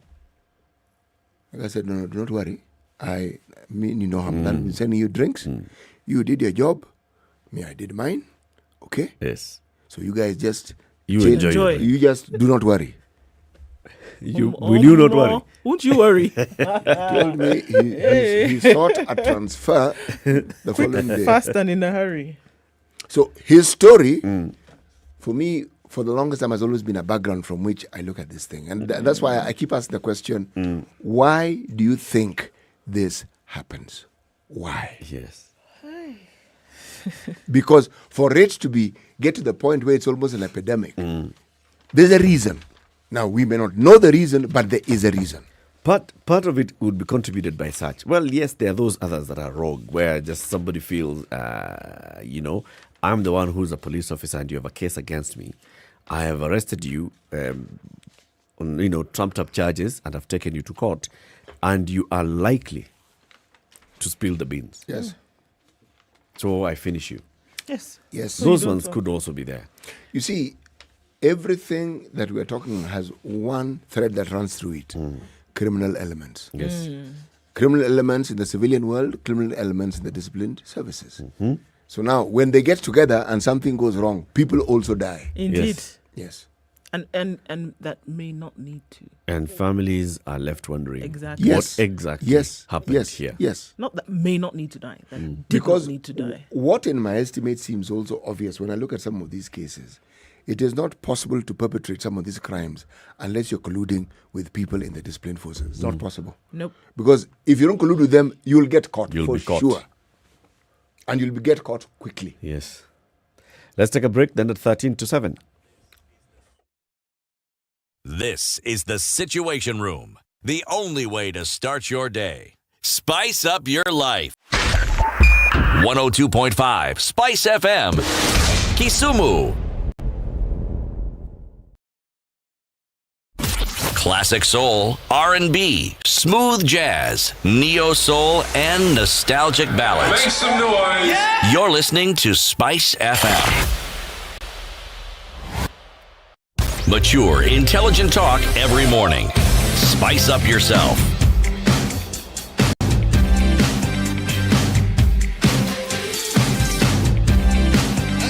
I said, no, do not worry. I'm sending you drinks. You did your job. Me, I did mine. Okay? Yes. So you guys just... enjoy. You just do not worry. Will you not worry? Won't you worry? Told me he sought a transfer the following day. Fast and in a hurry. So his story, for me, for the longest time, has always been a background from which I look at this thing. And that's why I keep asking the question, why do you think this happens? Why? Yes. Because for it to get to the point where it's almost an epidemic, there's a reason. Now, we may not know the reason, but there is a reason. Part of it would be contributed by such. Well, yes, there are those others that are rogue, where just somebody feels, I'm the one who's a police officer and you have a case against me. I have arrested you on, trumped up charges and have taken you to court. And you are likely to spill the beans. Yes. So I finish you. Yes. Yes. Those ones could also be there. You see, everything that we're talking has one thread that runs through it. Criminal elements. Yes. Criminal elements in the civilian world, criminal elements in the disciplined services. So now, when they get together and something goes wrong, people also die. Indeed. Yes. And that may not need to. And families are left wondering what exactly happened here. Yes. Not that may not need to die. That did because not need to die. What in my estimate seems also obvious when I look at some of these cases, it is not possible to perpetrate some of these crimes unless you're colluding with people in the disciplined forces. It's not possible. Nope. Because if you don't collude with them, you'll get caught You'll for be caught. sure. And you'll get caught quickly. Yes. Let's take a break then at 13 to 7. This is the Situation Room, the only way to start your day. Spice up your life. 102.5 Spice FM, Kisumu. Classic soul, R&B, smooth jazz, neo soul, and nostalgic ballads. Make some noise. Yeah. You're listening to Spice FM. Mature, intelligent talk every morning. Spice up yourself.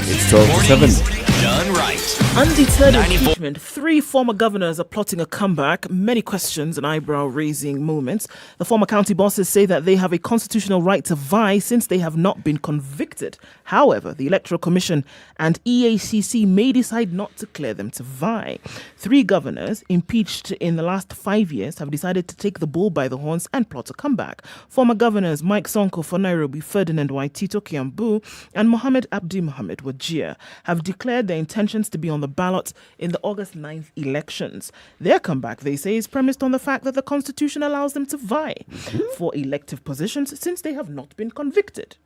It's 12 to 7. Done right. Undeterred 94 impeachment. 3 former governors are plotting a comeback. Many questions and eyebrow-raising moments. The former county bosses say that they have a constitutional right to vie since they have not been convicted. However, the Electoral Commission and EACC may decide not to clear them to vie. 3 governors impeached in the last 5 years have decided to take the bull by the horns and plot a comeback. Former governors Mike Sonko for Nairobi, Ferdinand Waitito Kiambu, and Mohamed Abdi Mohamed Wajir have declared their intentions to be on the ballot in the August 9th elections. Their comeback, they say, is premised on the fact that the Constitution allows them to vie for elective positions since they have not been convicted.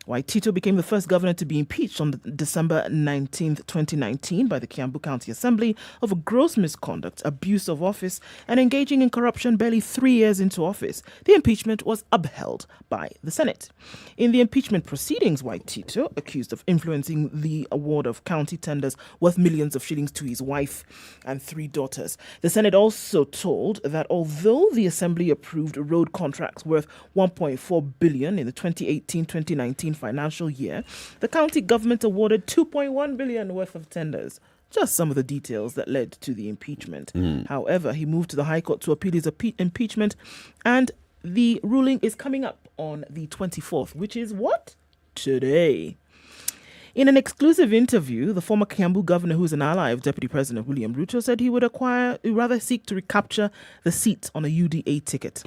Waitito became the first governor to be impeached on December 19th, 2019 by the Kiambu County Assembly of gross misconduct, abuse of office, and engaging in corruption barely 3 years into office. The impeachment was upheld by the Senate. In the impeachment proceedings, Waitito, accused of influencing the award of county tenders worth millions of shillings to his wife and 3 daughters. The Senate also told that although the Assembly approved road contracts worth 1.4 billion in the 2018-2019 financial year, the county government awarded 2.1 billion worth of tenders. Just some of the details that led to the impeachment. However, he moved to the High Court to appeal his impeachment, and the ruling is coming up on the 24th, which is what? Today. In an exclusive interview, the former Kiambu governor, who is an ally of Deputy President William Ruto, said he would rather seek to recapture the seat on a UDA ticket.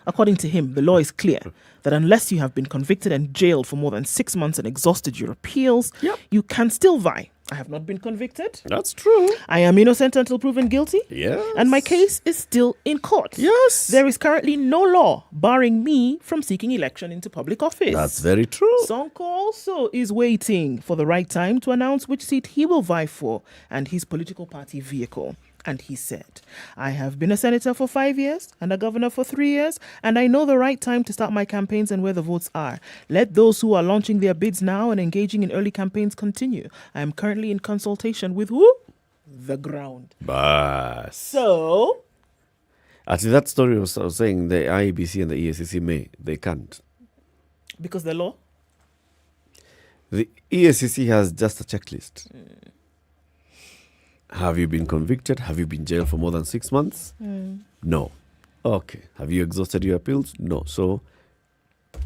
According to him, the law is clear that unless you have been convicted and jailed for more than 6 months and exhausted your appeals, you can still vie. I have not been convicted. That's true. I am innocent until proven guilty. Yes. And my case is still in court. Yes. There is currently no law barring me from seeking election into public office. That's very true. Sonko also is waiting for the right time to announce which seat he will vie for and his political party vehicle. And he said, I have been a senator for 5 years and a governor for 3 years, and I know the right time to start my campaigns and where the votes are. Let those who are launching their bids now and engaging in early campaigns continue. I am currently in consultation with who? The ground. Bas. So? Actually, that story was saying the IEBC and the EACC they can't. Because the law? The EACC has just a checklist. Have you been convicted? Have you been jailed for more than 6 months? No. Okay. Have you exhausted your appeals? No. So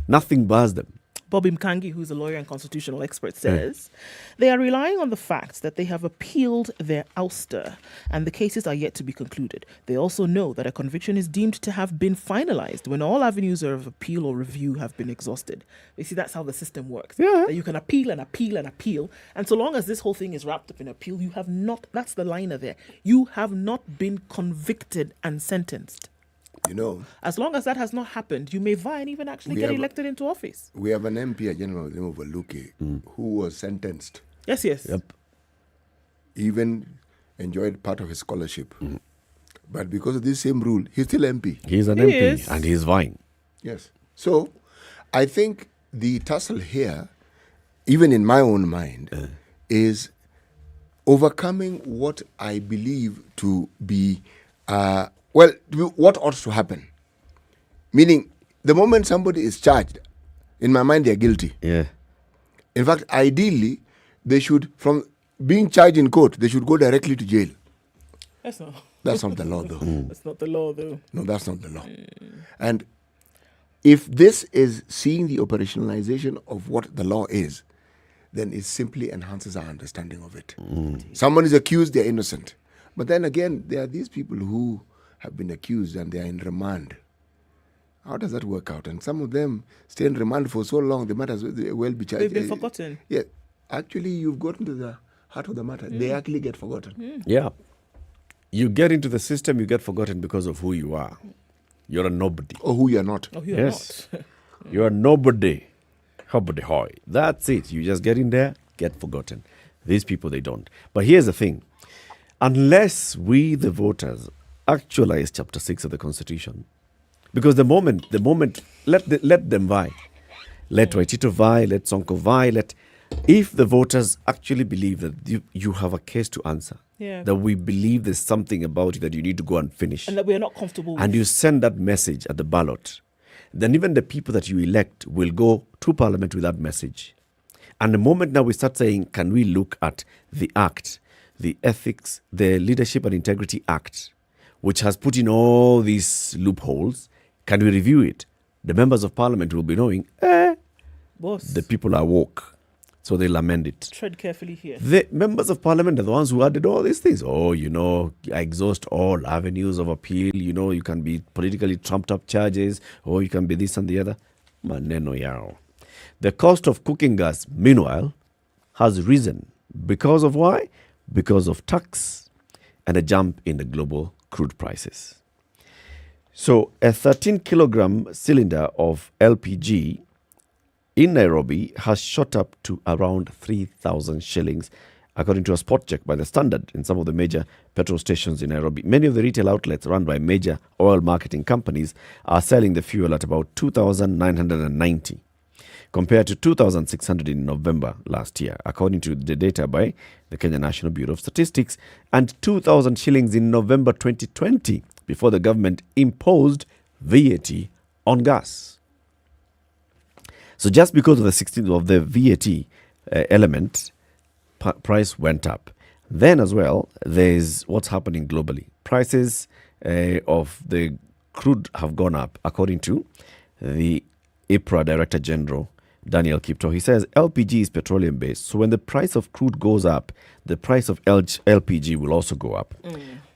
nothing bars them. Bobby Mkangi, who's a lawyer and constitutional expert, says they are relying on the fact that they have appealed their ouster and the cases are yet to be concluded. They also know that a conviction is deemed to have been finalized when all avenues of appeal or review have been exhausted. You see, that's how the system works. Yeah. That you can appeal and appeal and appeal. And so long as this whole thing is wrapped up in appeal, you have not, that's the liner there, you have not been convicted and sentenced. You know, as long as that has not happened, you may vie and even actually get elected into office. We have an MP, a general by the name of Aluke, who was sentenced. Yes. Yep. Even enjoyed part of his scholarship. But because of this same rule, he's still MP. He's an MP and he's vying. Yes. So I think the tussle here, even in my own mind, is overcoming what I believe to be what ought to happen. Meaning, the moment somebody is charged, in my mind, they're guilty. Yeah. In fact, ideally, they should, from being charged in court, they should go directly to jail. That's not the law, though. That's not the law, though. No, that's not the law. And if this is seeing the operationalization of what the law is, then it simply enhances our understanding of it. Someone is accused, they're innocent. But then again, there are these people who have been accused and they are in remand. How does that work out? And some of them stay in remand for so long, they might as well be charged. They've been forgotten. Yeah. Actually, you've gotten to the heart of the matter. They actually get forgotten. Yeah. You get into the system, you get forgotten because of who you are. You're a nobody. Or who you're not. Oh, you're not. You're a nobody. Nobody hoy. That's it. You just get in there, get forgotten. These people, they don't. But here's the thing. Unless we, the voters, actualize Chapter 6 of the Constitution, because the moment, let them vie. Let Waitito vie, let Sonko vie, if the voters actually believe that you have a case to answer, that we believe there's something about it that you need to go and finish, and that we are not comfortable with, and you send that message at the ballot, then even the people that you elect will go to Parliament with that message. And the moment now we start saying, can we look at the Act, the Ethics, the Leadership and Integrity Act, which has put in all these loopholes, can we review it? The members of parliament will be knowing, Boss, the people are woke, so they'll amend it. tread carefully here. The members of parliament are the ones who added all these things. Oh, exhaust all avenues of appeal. You can be politically trumped up charges, or you can be this and the other. Maneno yao. The cost of cooking gas, meanwhile, has risen. Because of why? Because of tax and a jump in the global crude prices. So a 13-kilogram cylinder of LPG in Nairobi has shot up to around 3,000 shillings, according to a spot check by the Standard in some of the major petrol stations in Nairobi. Many of the retail outlets run by major oil marketing companies are selling the fuel at about 2,990, compared to 2,600 in November last year, according to the data by the Kenya National Bureau of Statistics, and 2,000 shillings in November 2020, before the government imposed VAT on gas. So just because of the 16th of the VAT element, price went up. Then as well, there's what's happening globally. Prices of the crude have gone up, according to the IPRA Director General, Daniel Kipto. He says LPG is petroleum based. So when the price of crude goes up, the price of LPG will also go up.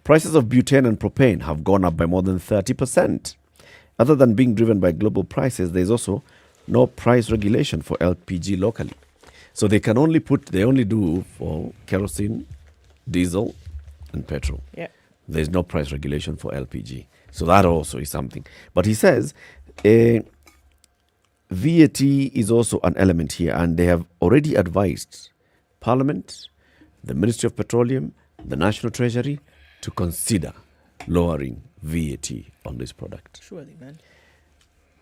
Prices of butane and propane have gone up by more than 30%. Other than being driven by global prices, there's also no price regulation for LPG locally. So they only do for kerosene, diesel, and petrol. Yeah. There's no price regulation for LPG. So that also is something. But he says VAT is also an element here, and they have already advised Parliament, the Ministry of Petroleum, the National Treasury to consider lowering VAT on this product. Surely, man.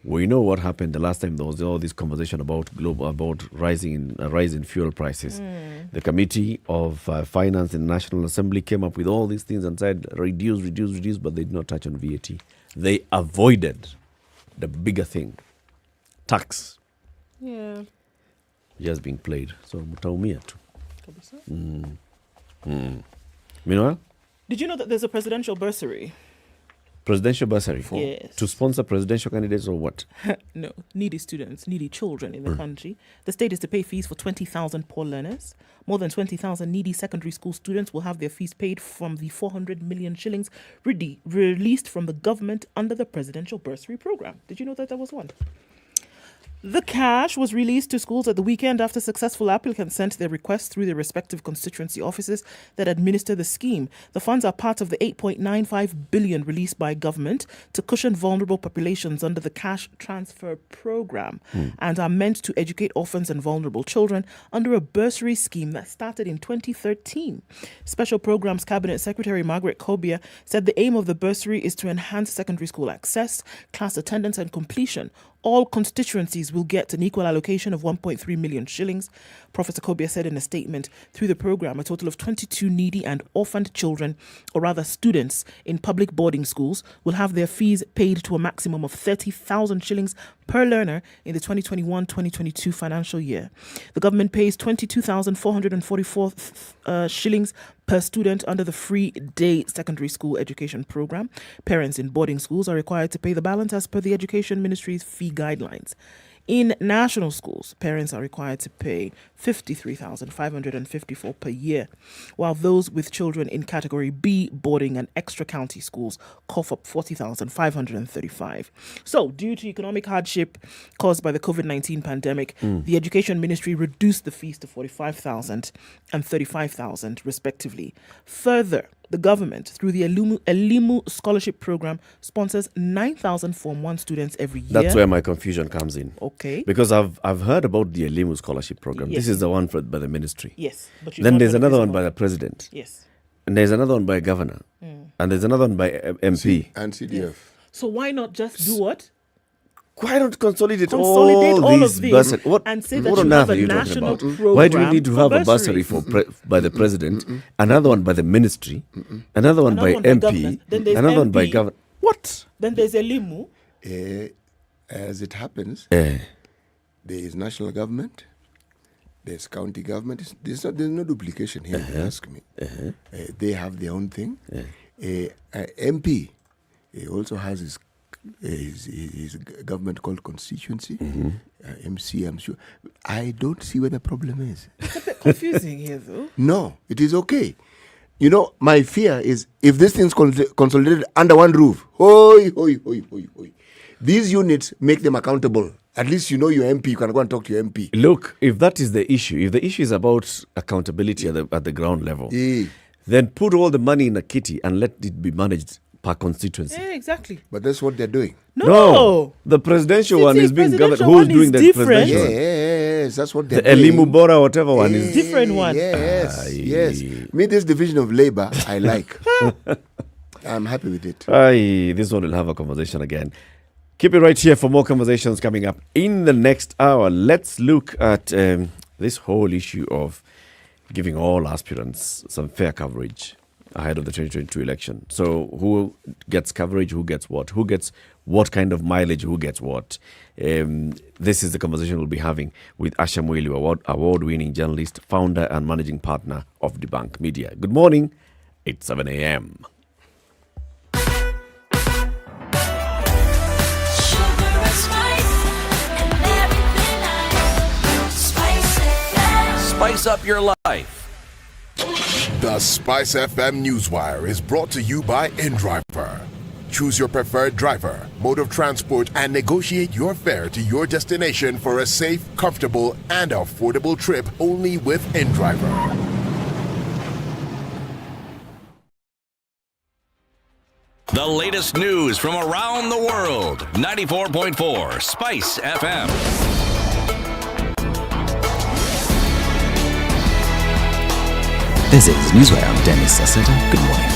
We know what happened the last time there was all this conversation about rise in fuel prices. The Committee of Finance in the National Assembly came up with all these things and said reduce, but they did not touch on VAT. They avoided the bigger thing, tax. Yeah. Just being played. So mutaumia tu. Meanwhile, Did you know that there's a presidential bursary? Presidential bursary for Yes. to sponsor presidential candidates or what? No, needy students, needy children in the country. The state is to pay fees for 20,000 poor learners. More than 20,000 needy secondary school students will have their fees paid from the 400 million shillings released from the government under the presidential bursary program. Did you know that there was one? The cash was released to schools at the weekend after successful applicants sent their requests through their respective constituency offices that administer the scheme. The funds are part of the 8.95 billion released by government to cushion vulnerable populations under the cash transfer program and are meant to educate orphans and vulnerable children under a bursary scheme that started in 2013. Special Programs Cabinet Secretary Margaret Kobia said the aim of the bursary is to enhance secondary school access, class attendance and completion. All constituencies will get an equal allocation of 1.3 million shillings. Professor Kobia said in a statement, through the program, a total of 22 needy and orphaned children, or rather students, in public boarding schools will have their fees paid to a maximum of 30,000 shillings per learner in the 2021-2022 financial year. The government pays 22,444 shillings per student under the free day secondary school education program. Parents in boarding schools are required to pay the balance as per the Education Ministry's fee guidelines. In national schools, parents are required to pay 53,554 per year, while those with children in Category B boarding and extra county schools cough up 40,535. So, due to economic hardship caused by the COVID-19 pandemic, the Education Ministry reduced the fees to 45,000 and 35,000 respectively. Further, the government, through the Elimu Scholarship Program, sponsors 9,000 Form 1 students every year. That's where my confusion comes in. Okay. Because I've heard about the Elimu Scholarship Program. Yes. This is the one by the ministry. Yes. But Then there's another one by the president. Yes. And there's another one by a governor. And there's another one by MP. And CDF. So why not just do what? Why don't consolidate all these of these bursary? and say that what you on have earth a are you talking national about? program? Why do you need to for have a bursary by the president, another one by the ministry, another one by MP, another one by governor? What? Then there's Elimu. As it happens, there is national government, There's county government. There's no duplication here, if you ask me. They have their own thing. MP also has his government called constituency. MC, I'm sure. I don't see where the problem is. It's a bit confusing here, though. No, it is okay. You know, my fear is if this thing's consolidated under one roof, these units make them accountable. At least you know your MP, you can go and talk to your MP. Look, if that is the issue, if the issue is about accountability at the ground level, then put all the money in a kitty and let it be managed per constituency. Yeah, exactly. But that's what they're doing. No, the presidential one is being governed. Who's doing the presidential one? Yes, that's what they're doing. The doing. Elimu Bora, whatever one is. Different one. Yes. Me, this division of labor, I like. I'm happy with it. This one will have a conversation again. Keep it right here for more conversations coming up in the next hour. Let's look at this whole issue of giving all aspirants some fair coverage ahead of the 2022 election. So who gets coverage, who gets what kind of mileage, who gets what. This is the conversation we'll be having with Asha Mwili, award-winning journalist, founder and managing partner of Debunk Media. Good morning. It's 7 a.m. Spice up your life. The SpiceFM Newswire is brought to you by InDriver. Choose your preferred driver, mode of transport, and negotiate your fare to your destination for a safe, comfortable, and affordable trip only with InDriver. The latest news from around the world. 94.4 Spice FM. This is Newswire. I'm Dennis Aseta. Good morning.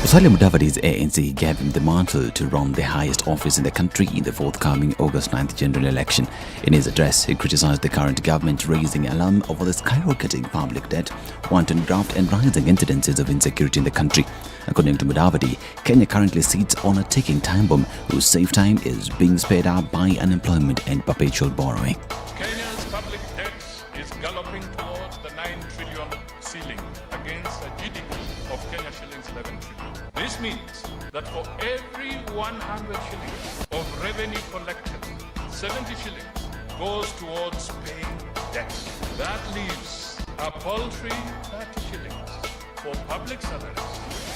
Musalia Mudavadi's ANC gave him the mantle to run the highest office in the country in the forthcoming August 9th general election. In his address, he criticized the current government, raising alarm over the skyrocketing public debt, wanton graft and rising incidences of insecurity in the country. According to Mudavadi, Kenya currently sits on a ticking time bomb whose safe time is being sped up by unemployment and perpetual borrowing. Kenya's public debt is galloping towards the 9 trillion ceiling against a GDP of Kenya shillings 11 trillion. This means that for every 100 shillings of revenue collected, 70 shillings goes towards paying debt. That leaves a paltry 30 shillings for public salaries,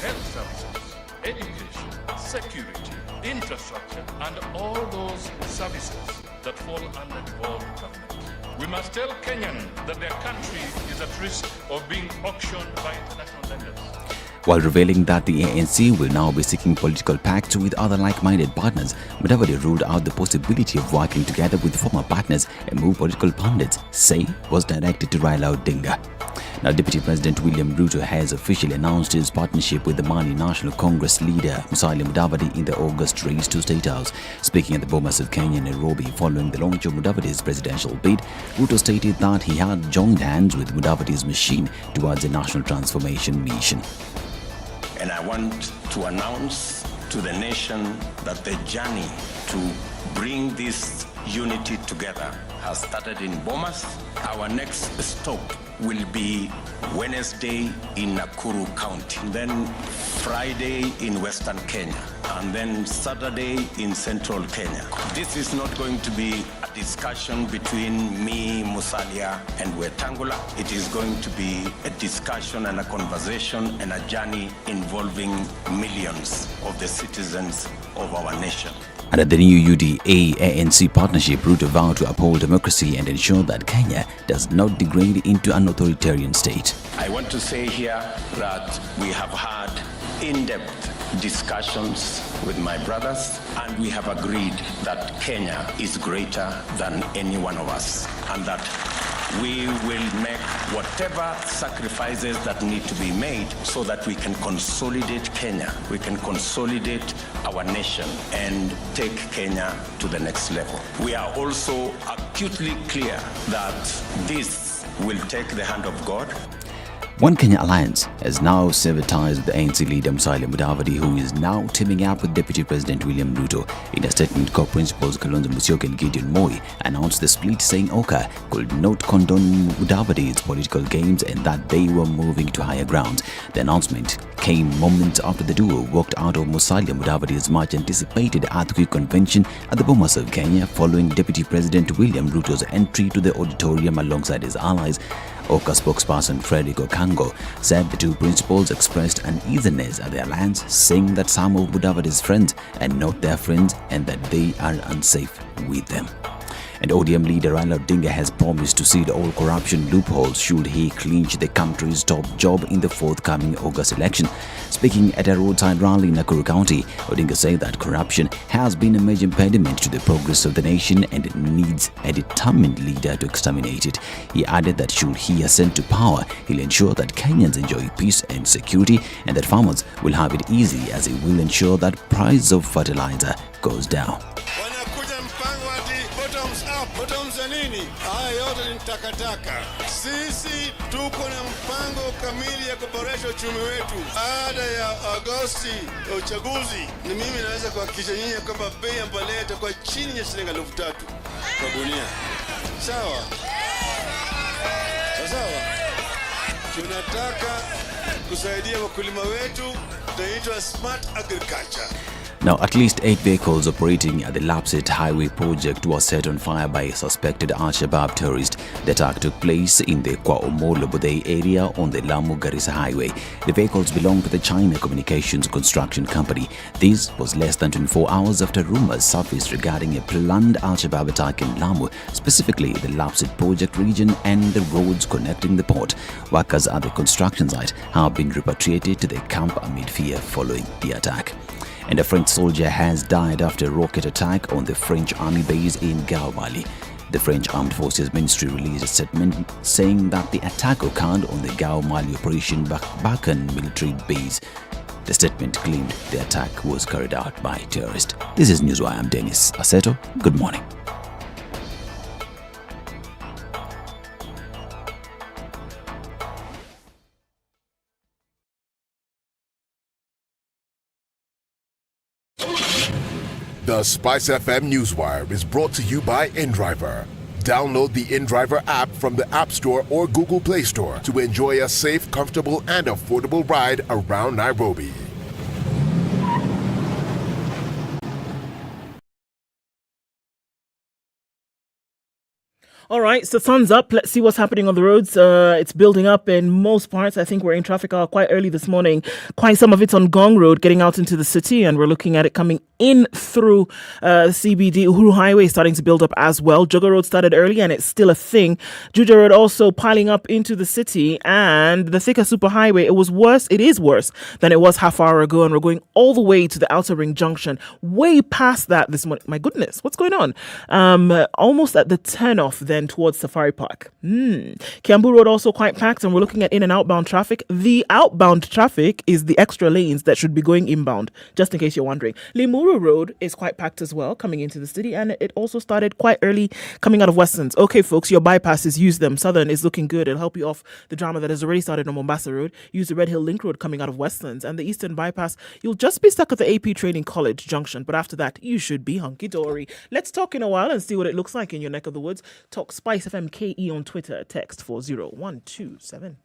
health services, education, security, infrastructure, and all those services that fall under devolved government. We must tell Kenyans that their country is at risk of being auctioned by international lenders. While revealing that the ANC will now be seeking political pacts with other like-minded partners, Mudavadi ruled out the possibility of working together with former partners, a move political pundits say was directed to Raila Odinga. Now, Deputy President William Ruto has officially announced his partnership with the Mali National Congress leader Musalia Mudavadi in the August race to State House. Speaking at the Bomas of Kenya, Nairobi, following the launch of Mudavadi's presidential bid, Ruto stated that he had joined hands with Mudavadi's machine towards a national transformation mission. And I want to announce to the nation that the journey to bring this unity together has started in Bomas. Our next stop will be Wednesday in Nakuru County, and then Friday in Western Kenya, and then Saturday in Central Kenya. This is not going to be a discussion between me, Musalia, and Wetangula. It is going to be a discussion and a conversation and a journey involving millions of the citizens of our nation. Under the new UDA-ANC partnership, Ruto vowed to uphold democracy and ensure that Kenya does not degrade into an authoritarian state. I want to say here that we have had in-depth discussions with my brothers, and we have agreed that Kenya is greater than any one of us, and that we will make whatever sacrifices that need to be made so that we can consolidate Kenya, we can consolidate our nation and take Kenya to the next level. We are also acutely clear that this will take the hand of God. One Kenya Alliance has now severed ties with the ANC leader Musalia Mudavadi, who is now teaming up with Deputy President William Ruto. In a statement, core principals Kalonzo Musyoka and Gideon Moi announced the split, saying Okoh could not condone Mudavadi's political games and that they were moving to higher ground. The announcement came moments after the duo walked out of Musalia Mudavadi's much anticipated earthquake convention at the Bomas of Kenya following Deputy President William Ruto's entry to the auditorium alongside his allies. Okoh spokesperson Frederick Okango said the two principals expressed uneasiness at the alliance, saying that some of Mudavadi's friends are not their friends and that they are unsafe with them. And ODM leader Raila Odinga has promised to seal all corruption loopholes should he clinch the country's top job in the forthcoming August election. Speaking at a roadside rally in Nakuru County, Odinga said that corruption has been a major impediment to the progress of the nation and it needs a determined leader to exterminate it. He added that should he ascend to power, he'll ensure that Kenyans enjoy peace and security and that farmers will have it easy, as he will ensure that price of fertilizer goes down. Bottoms ya nini? Haya yote ni takataka. Sisi tuko na mpango kamili ya kuboresha uchumi wetu. Baada ya Agosti ya uchaguzi, ni mimi naweza kuhakikisha nyinyi kwamba bei ya mbolea itakuwa chini ya shilingi 3,000 kwa gunia. Sawa? Sawa? Tunataka kusaidia wakulima wetu, tunaitwa smart agriculture. Now, at least 8 vehicles operating at the Lapsset Highway project were set on fire by a suspected Al-Shabaab terrorist. The attack took place in the Kwa-Omolo-Budei area on the Lamu-Garissa Highway. The vehicles belong to the China Communications Construction Company. This was less than 24 hours after rumors surfaced regarding a planned Al-Shabaab attack in Lamu, specifically the Lapsset project region and the roads connecting the port. Workers at the construction site have been repatriated to the camp amid fear following the attack. And a French soldier has died after a rocket attack on the French army base in Gao, Mali. The French Armed Forces Ministry released a statement saying that the attack occurred on the Gao, Mali Operation Bakan military base. The statement claimed the attack was carried out by terrorists. This is Newswire. I'm Dennis Aseto. Good morning. The SpiceFM Newswire is brought to you by InDriver. Download the InDriver app from the App Store or Google Play Store to enjoy a safe, comfortable, and affordable ride around Nairobi. All right, so sun's up. Let's see what's happening on the roads. It's building up in most parts. I think we're in traffic hour quite early this morning. Quite some of it's on Gong Road, getting out into the city, and we're looking at it coming in through CBD. Uhuru Highway starting to build up as well. Jogo Road started early, and it's still a thing. Juja Road also piling up into the city, and the Thika Superhighway. It is worse than it was half hour ago, and we're going all the way to the Outer Ring Junction, way past that this morning. My goodness, what's going on? Almost at the turn-off then towards Safari Park. Kiambu Road also quite packed, and we're looking at in and outbound traffic. The outbound traffic is the extra lanes that should be going inbound, just in case you're wondering. Limuru Road is quite packed as well, coming into the city, and it also started quite early coming out of Westlands. Okay, folks, your bypasses, use them. Southern is looking good. It'll help you off the drama that has already started on Mombasa Road. Use the Red Hill Link Road coming out of Westlands, and the Eastern Bypass, you'll just be stuck at the AP Training College Junction, but after that, you should be hunky-dory. Let's talk in a while and see what it looks like in your neck of the woods. Talk SpiceFM KE on Twitter. Text 40127.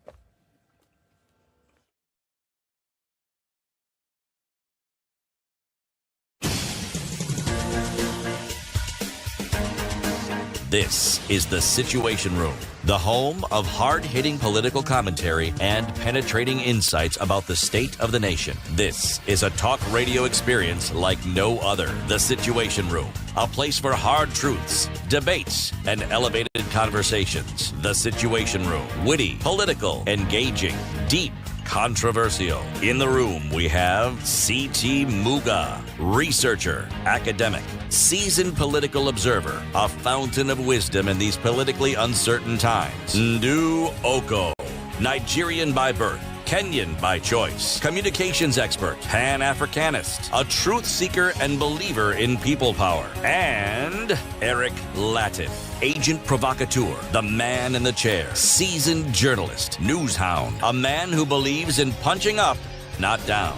This is The Situation Room, the home of hard-hitting political commentary and penetrating insights about the state of the nation. This is a talk radio experience like no other. The Situation Room, a place for hard truths, debates, and elevated conversations. The Situation Room, witty, political, engaging, deep, controversial. In the room, we have C.T. Muga, researcher, academic, seasoned political observer, a fountain of wisdom in these politically uncertain times. Ndu Okoh, Nigerian by birth, Kenyan by choice, communications expert, Pan-Africanist, a truth seeker and believer in people power, and Eric Latiff, agent provocateur, the man in the chair, seasoned journalist, news hound, a man who believes in punching up, not down.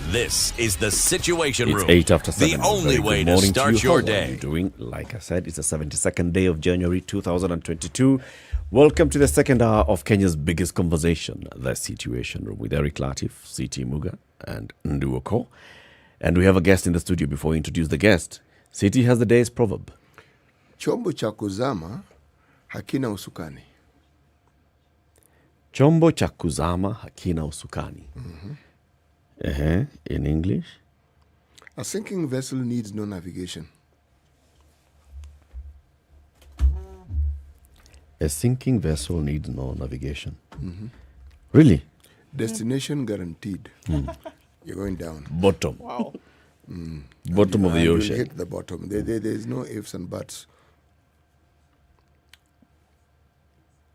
This is the Situation Room. It's 8 after 7. The only way to start your day. How are you doing? Like I said, it's the 72nd day of January 2022. Welcome to the second hour of Kenya's biggest conversation, The Situation Room, with Eric Latiff, CT Muga, and Ndu Okoh. And we have a guest in the studio. Before we introduce the guest, CT has the day's proverb. Chombo cha kuzama hakina usukani. Chombo cha kuzama hakina usukani. In English? A sinking vessel needs no navigation. A sinking vessel needs no navigation. Really? Destination guaranteed. You're going down. Bottom. Wow. Bottom of the You'll ocean. hit the bottom. There's no ifs and buts.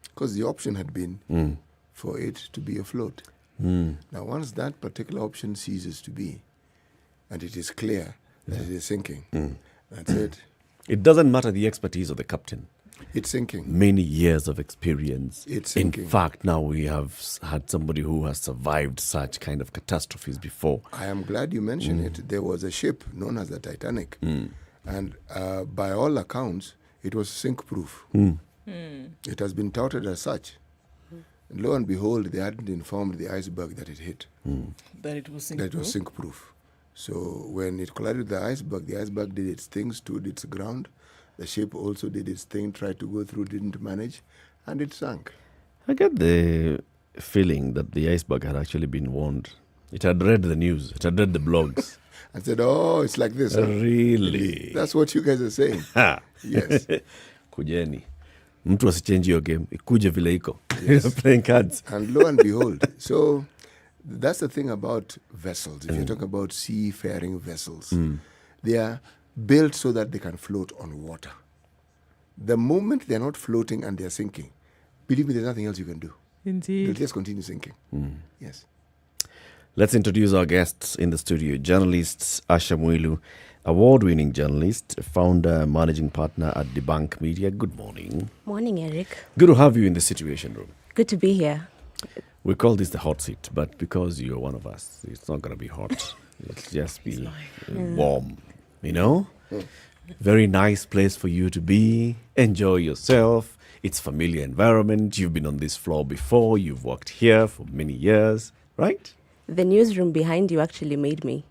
Because the option had been for it to be afloat. Now, once that particular option ceases to be, and it is clear that it is sinking, that's it. It doesn't matter the expertise of the captain. It's sinking. Many years of experience. It's sinking. In fact, now we have had somebody who has survived such kind of catastrophes before. I am glad you mentioned it. There was a ship known as the Titanic. And by all accounts, it was sink-proof. It has been touted as such. And lo and behold, they hadn't informed the iceberg that it hit. That it was That it was sink-proof. So when it collided with the iceberg did its thing, stood its ground. The ship also did its thing, tried to go through, didn't manage, and it sank. I get the feeling that the iceberg had actually been warned. It had read the news. It had read the blogs. And said, oh, it's like this. Huh? Really? That's what you guys are saying. Yes. Kujeni. Mtu asichange your game. Ikuje vile iko. Playing cards. And lo and behold. So that's the thing about vessels. If you're talking about seafaring vessels, they are built so that they can float on water. The moment they're not floating and they're sinking, believe me, there's nothing else you can do. Indeed. They'll just continue sinking. Yes. Let's introduce our guests in the studio. Journalist Asha Mwilu, award-winning journalist, founder, managing partner at Debunk Media. Good morning. Morning, Eric. Good to have you in the Situation Room. Good to be here. We call this the hot seat, but because you're one of us, it's not going to be hot. It'll just be warm, you know? Very nice place for you to be. Enjoy yourself. It's familiar environment. You've been on this floor before. You've worked here for many years, right? The newsroom behind you actually made me.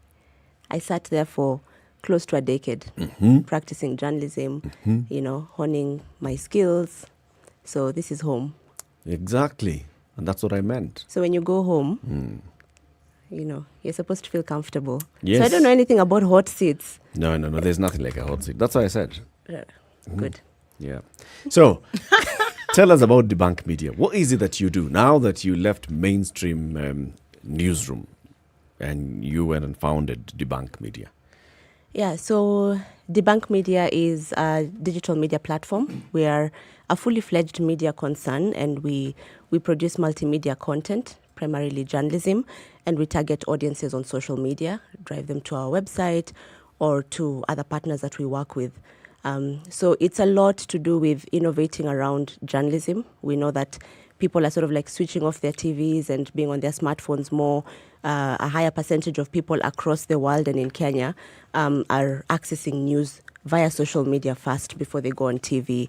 I sat there for close to a decade, practicing journalism, honing my skills. So this is home. Exactly. And that's what I meant. So when you go home, you're supposed to feel comfortable. Yes. So I don't know anything about hot seats. No. There's nothing like a hot seat. That's what I said. Good. Yeah. So, tell us about Debunk Media. What is it that you do now that you left mainstream newsroom and you went and founded Debunk Media? Yeah, so Debunk Media is a digital media platform. We are a fully fledged media concern, and we produce multimedia content, primarily journalism, and we target audiences on social media, drive them to our website or to other partners that we work with. So it's a lot to do with innovating around journalism. We know that people are sort of like switching off their TVs and being on their smartphones more. A higher percentage of people across the world and in Kenya are accessing news via social media first before they go on TV.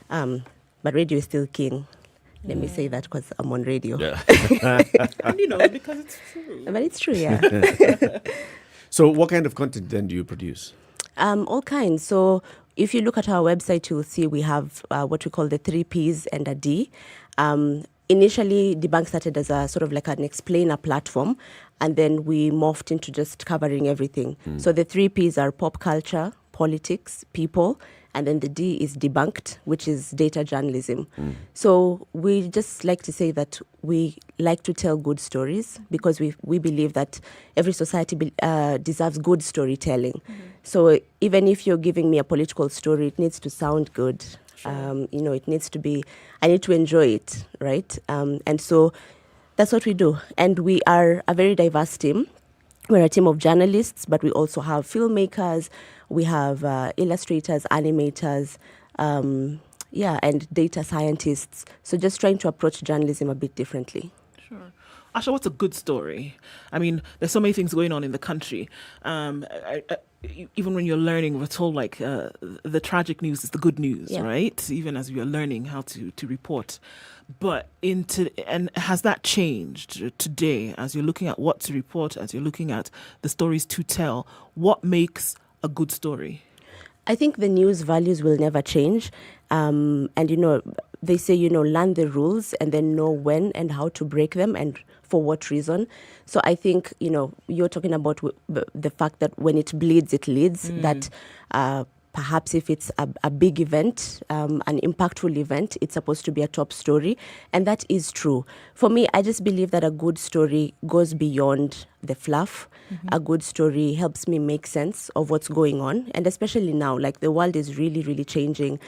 But radio is still king. Let me say that because I'm on radio. Yeah. And because it's true. But it's true, yeah. So what kind of content then do you produce? All kinds. So if you look at our website, you'll see we have what we call the 3 Ps and a D. Initially, Debunk started as a sort of like an explainer platform, and then we morphed into just covering everything. So the 3 Ps are pop culture, politics, people, and then the D is debunked, which is data journalism. So we just like to say that we like to tell good stories because we believe that every society deserves good storytelling. So even if you're giving me a political story, it needs to sound good. It needs to be, I need to enjoy it, right? And so That's what we do. And we are a very diverse team. We're a team of journalists, but we also have filmmakers, we have illustrators, animators, and data scientists. So just trying to approach journalism a bit differently. Sure. Asha, what's a good story? I mean, there's so many things going on in the country. Even when you're learning, we're told like the tragic news is the good news, right? Even as we are learning how to report. But and has that changed today as you're looking at what to report, as you're looking at the stories to tell? What makes a good story? I think the news values will never change. And, they say, learn the rules and then know when and how to break them and for what reason. So I think, you're talking about the fact that when it bleeds, it leads, that perhaps if it's a big event, an impactful event, it's supposed to be a top story. And that is true. For me, I just believe that a good story goes beyond the fluff. Mm-hmm. A good story helps me make sense of what's going on. And especially now, like the world is really, really changing.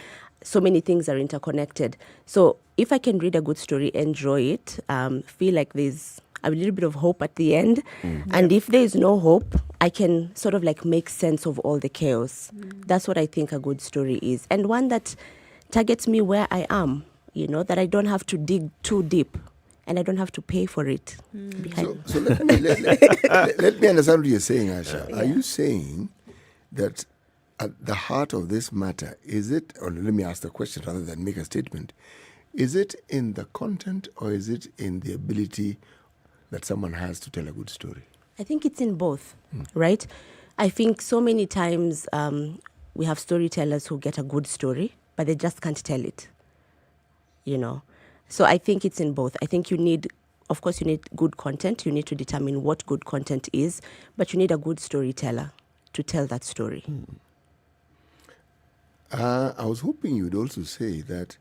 So many things are interconnected. So if I can read a good story, enjoy it, feel like there's a little bit of hope at the end. And if there is no hope, I can sort of like make sense of all the chaos. That's what I think a good story is. And one that targets me where I am, that I don't have to dig too deep and I don't have to pay for it. So let me understand what you're saying, Asha. Are you saying that at the heart of this matter, is it, or let me ask the question rather than make a statement, is it in the content or is it in the ability that someone has to tell a good story? I think it's in both, right? I think so many times we have storytellers who get a good story, but they just can't tell it, So I think it's in both. I think you need good content. You need to determine what good content is, but you need a good storyteller to tell that story. I was hoping you'd also say that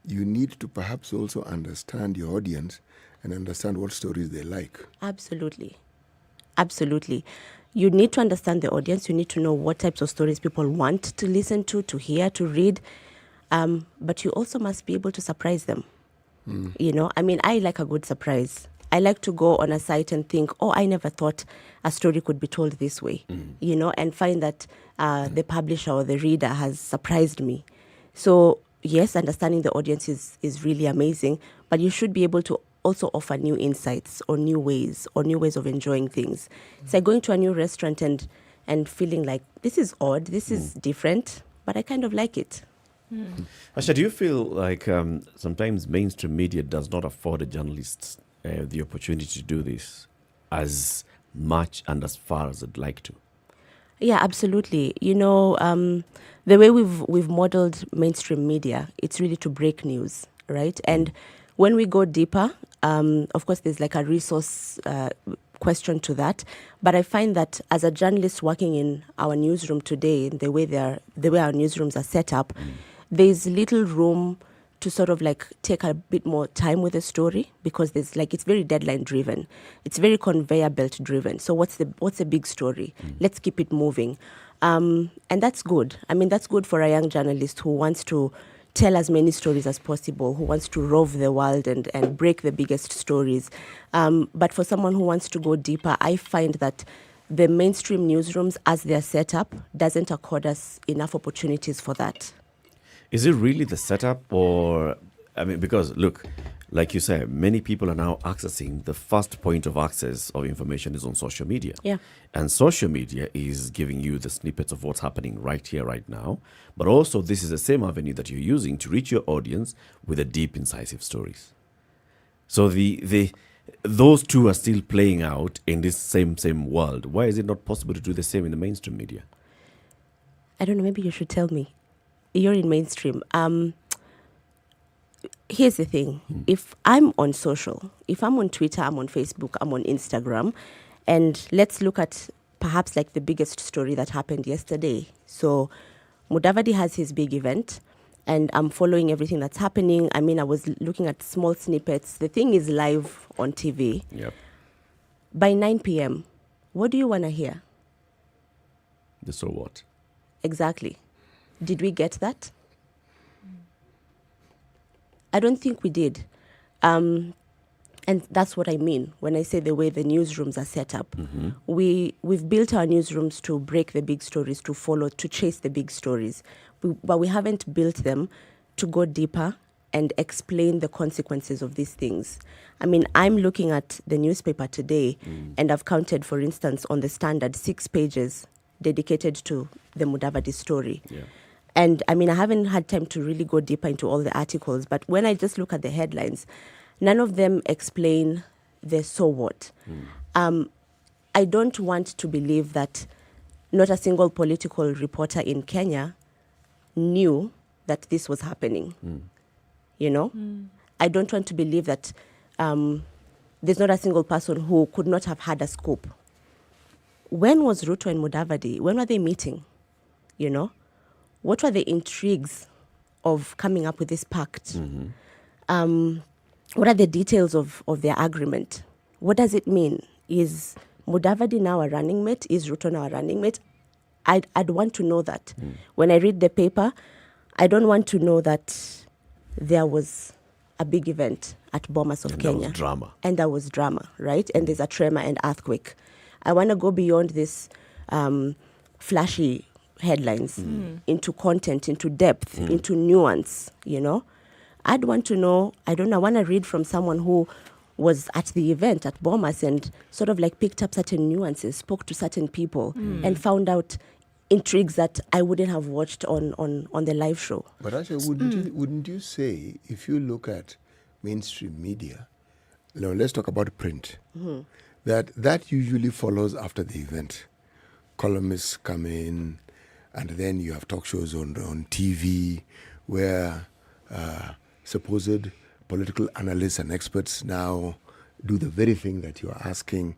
you need to perhaps also understand your audience and understand what stories they like. Absolutely. You need to understand the audience. You need to know what types of stories people want to listen to hear, to read. But you also must be able to surprise them. I like a good surprise. I like to go on a site and think, I never thought a story could be told this way, and find that the publisher or the reader has surprised me. So, yes, understanding the audience is really amazing, but you should be able to also offer new insights or new ways of enjoying things. It's like going to a new restaurant and feeling like, this is odd, this is different, but I kind of like it. Asha, do you feel like sometimes mainstream media does not afford a journalist the opportunity to do this as much and as far as I'd like to? Yeah, absolutely. The way we've modeled mainstream media, it's really to break news, right? And when we go deeper, of course, there's like a resource question to that. But I find that as a journalist working in our newsroom today, the way our newsrooms are set up, there's little room to sort of like take a bit more time with the story because it's very deadline driven. It's very conveyor belt driven. So what's the big story? Let's keep it moving. And that's good. I mean, that's good for a young journalist who wants to tell as many stories as possible, who wants to rove the world and break the biggest stories. But for someone who wants to go deeper, I find that the mainstream newsrooms, as they're set up, doesn't accord us enough opportunities for that. Is it really the setup because look, like you said, many people are now accessing the first point of access of information is on social media. Yeah. And social media is giving you the snippets of what's happening right here, right now. But also this is the same avenue that you're using to reach your audience with the deep, incisive stories. So those two are still playing out in this same world. Why is it not possible to do the same in the mainstream media? I don't know, maybe you should tell me. You're in mainstream. Here's the thing. If I'm on social, if I'm on Twitter, I'm on Facebook, I'm on Instagram, and let's look at perhaps like the biggest story that happened yesterday. So Mudavadi has his big event, and I'm following everything that's happening. I mean, I was looking at small snippets. The thing is live on TV. Yep. By 9 p.m., what do you want to hear? The so what? Exactly. Did we get that? I don't think we did. And that's what I mean when I say the way the newsrooms are set up. We've built our newsrooms to break the big stories, to follow, to chase the big stories. But we haven't built them to go deeper and explain the consequences of these things. I mean, I'm looking at the newspaper today, and I've counted, for instance, on the Standard, 6 pages dedicated to the Mudavadi story. Yeah. And I mean, I haven't had time to really go deeper into all the articles, but when I just look at the headlines, none of them explain the so what. I don't want to believe that not a single political reporter in Kenya knew that this was happening. You know? I don't want to believe that there's not a single person who could not have had a scoop. When was Ruto and Mudavadi, when were they meeting? You know? What were the intrigues of coming up with this pact? What are the details of their agreement? What does it mean? Is Mudavadi now a running mate? Is Ruto now a running mate? I'd want to know that. When I read the paper, I don't want to know that there was a big event at Bomas of Kenya. There was drama. And there was drama, right? And there's a tremor and earthquake. I want to go beyond this flashy headlines into content, into depth, into nuance, you know? I'd want to know, I want to read from someone who was at the event at Bomas and sort of like picked up certain nuances, spoke to certain people, and found out intrigues that I wouldn't have watched on the live show. But actually, wouldn't you say, if you look at mainstream media, let's talk about print, that usually follows after the event. Columnists come in, and then you have talk shows on TV where supposed political analysts and experts now do the very thing that you're asking.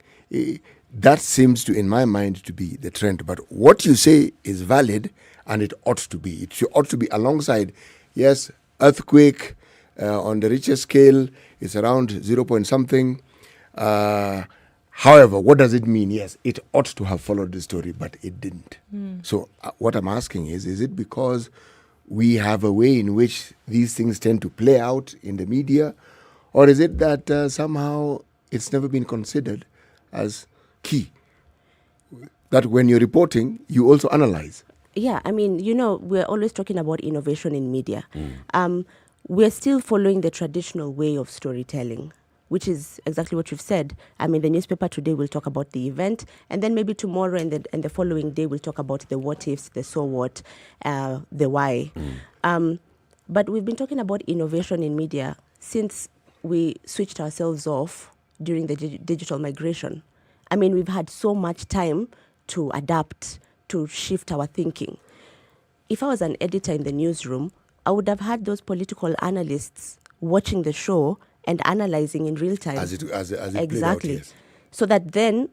That seems to, in my mind, to be the trend. But what you say is valid, and it ought to be. It ought to be alongside, yes, earthquake on the Richter scale is around 0 point something. However, what does it mean? Yes, it ought to have followed the story, but it didn't. So what I'm asking is it because we have a way in which these things tend to play out in the media, or is it that somehow it's never been considered as key? That when you're reporting, you also analyze. Yeah, I mean, you know, we're always talking about innovation in media. We're still following the traditional way of storytelling, which is exactly what you've said. I mean, the newspaper today will talk about the event, and then maybe tomorrow and the following day we'll talk about the what ifs, the so what, the why. But we've been talking about innovation in media since we switched ourselves off during the digital migration. I mean, we've had so much time to adapt, to shift our thinking. If I was an editor in the newsroom, I would have had those political analysts watching the show and analyzing in real time. As it exactly. played out, yes. So that then,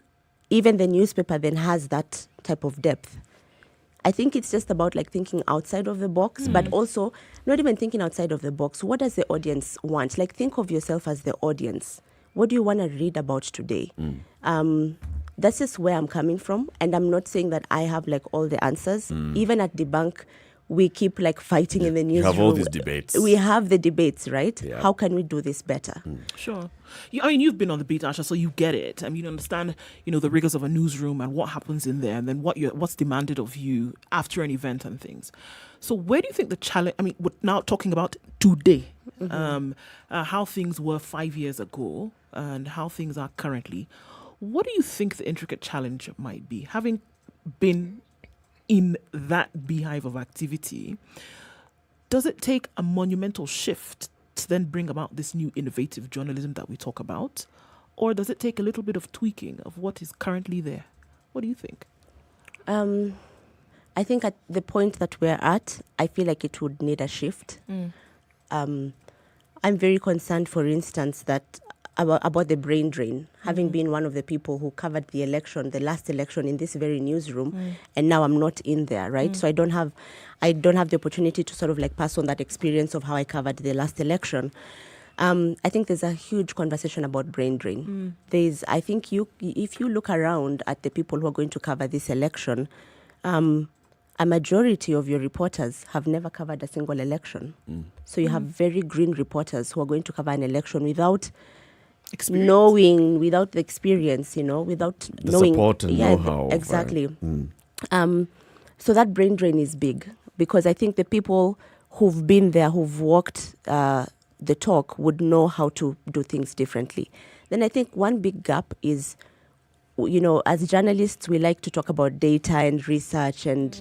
even the newspaper then has that type of depth. I think it's just about like thinking outside of the box, but also not even thinking outside of the box. What does the audience want? Like, think of yourself as the audience. What do you want to read about today? That's just where I'm coming from. And I'm not saying that I have like all the answers. Even at Debunk, we keep like fighting in the newsroom. You have all these debates. We have the debates, right? Yeah. How can we do this better? Sure. I mean, you've been on the beat, Asha, so you get it. I mean, you understand, the rigors of a newsroom and what happens in there, and then what's demanded of you after an event and things. So where do you think the challenge, I mean, we're now talking about today, how things were 5 years ago and how things are currently. What do you think the intricate challenge might be? Having been in that beehive of activity, does it take a monumental shift to then bring about this new innovative journalism that we talk about? Or does it take a little bit of tweaking of what is currently there? What do you think? I think at the point that we're at, I feel like it would need a shift. I'm very concerned, for instance, that about the brain drain, having been one of the people who covered the election, the last election in this very newsroom, and now I'm not in there, right? So I don't have the opportunity to sort of like pass on that experience of how I covered the last election. I think there's a huge conversation about brain drain. I think if you look around at the people who are going to cover this election, a majority of your reporters have never covered a single election. So you have very green reporters who are going to cover an election without knowing, without the experience, without The knowing support and know-how of, exactly. So that brain drain is big, because I think the people who've been there, who've walked the talk, would know how to do things differently. Then I think one big gap is, as journalists, we like to talk about data and research and,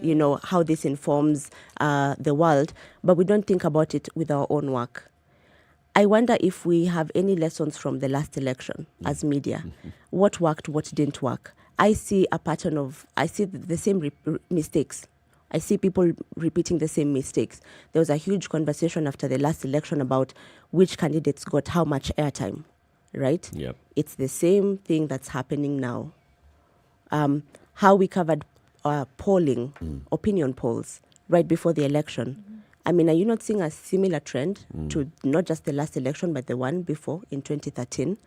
how this informs the world, but we don't think about it with our own work. I wonder if we have any lessons from the last election as media. What worked, what didn't work. I see a pattern I see the same mistakes. I see people repeating the same mistakes. There was a huge conversation after the last election about which candidates got how much airtime, right? Yep. It's the same thing that's happening now. How we covered polling, opinion polls, right before the election. I mean, are you not seeing a similar trend to not just the last election, but the one before in 2013?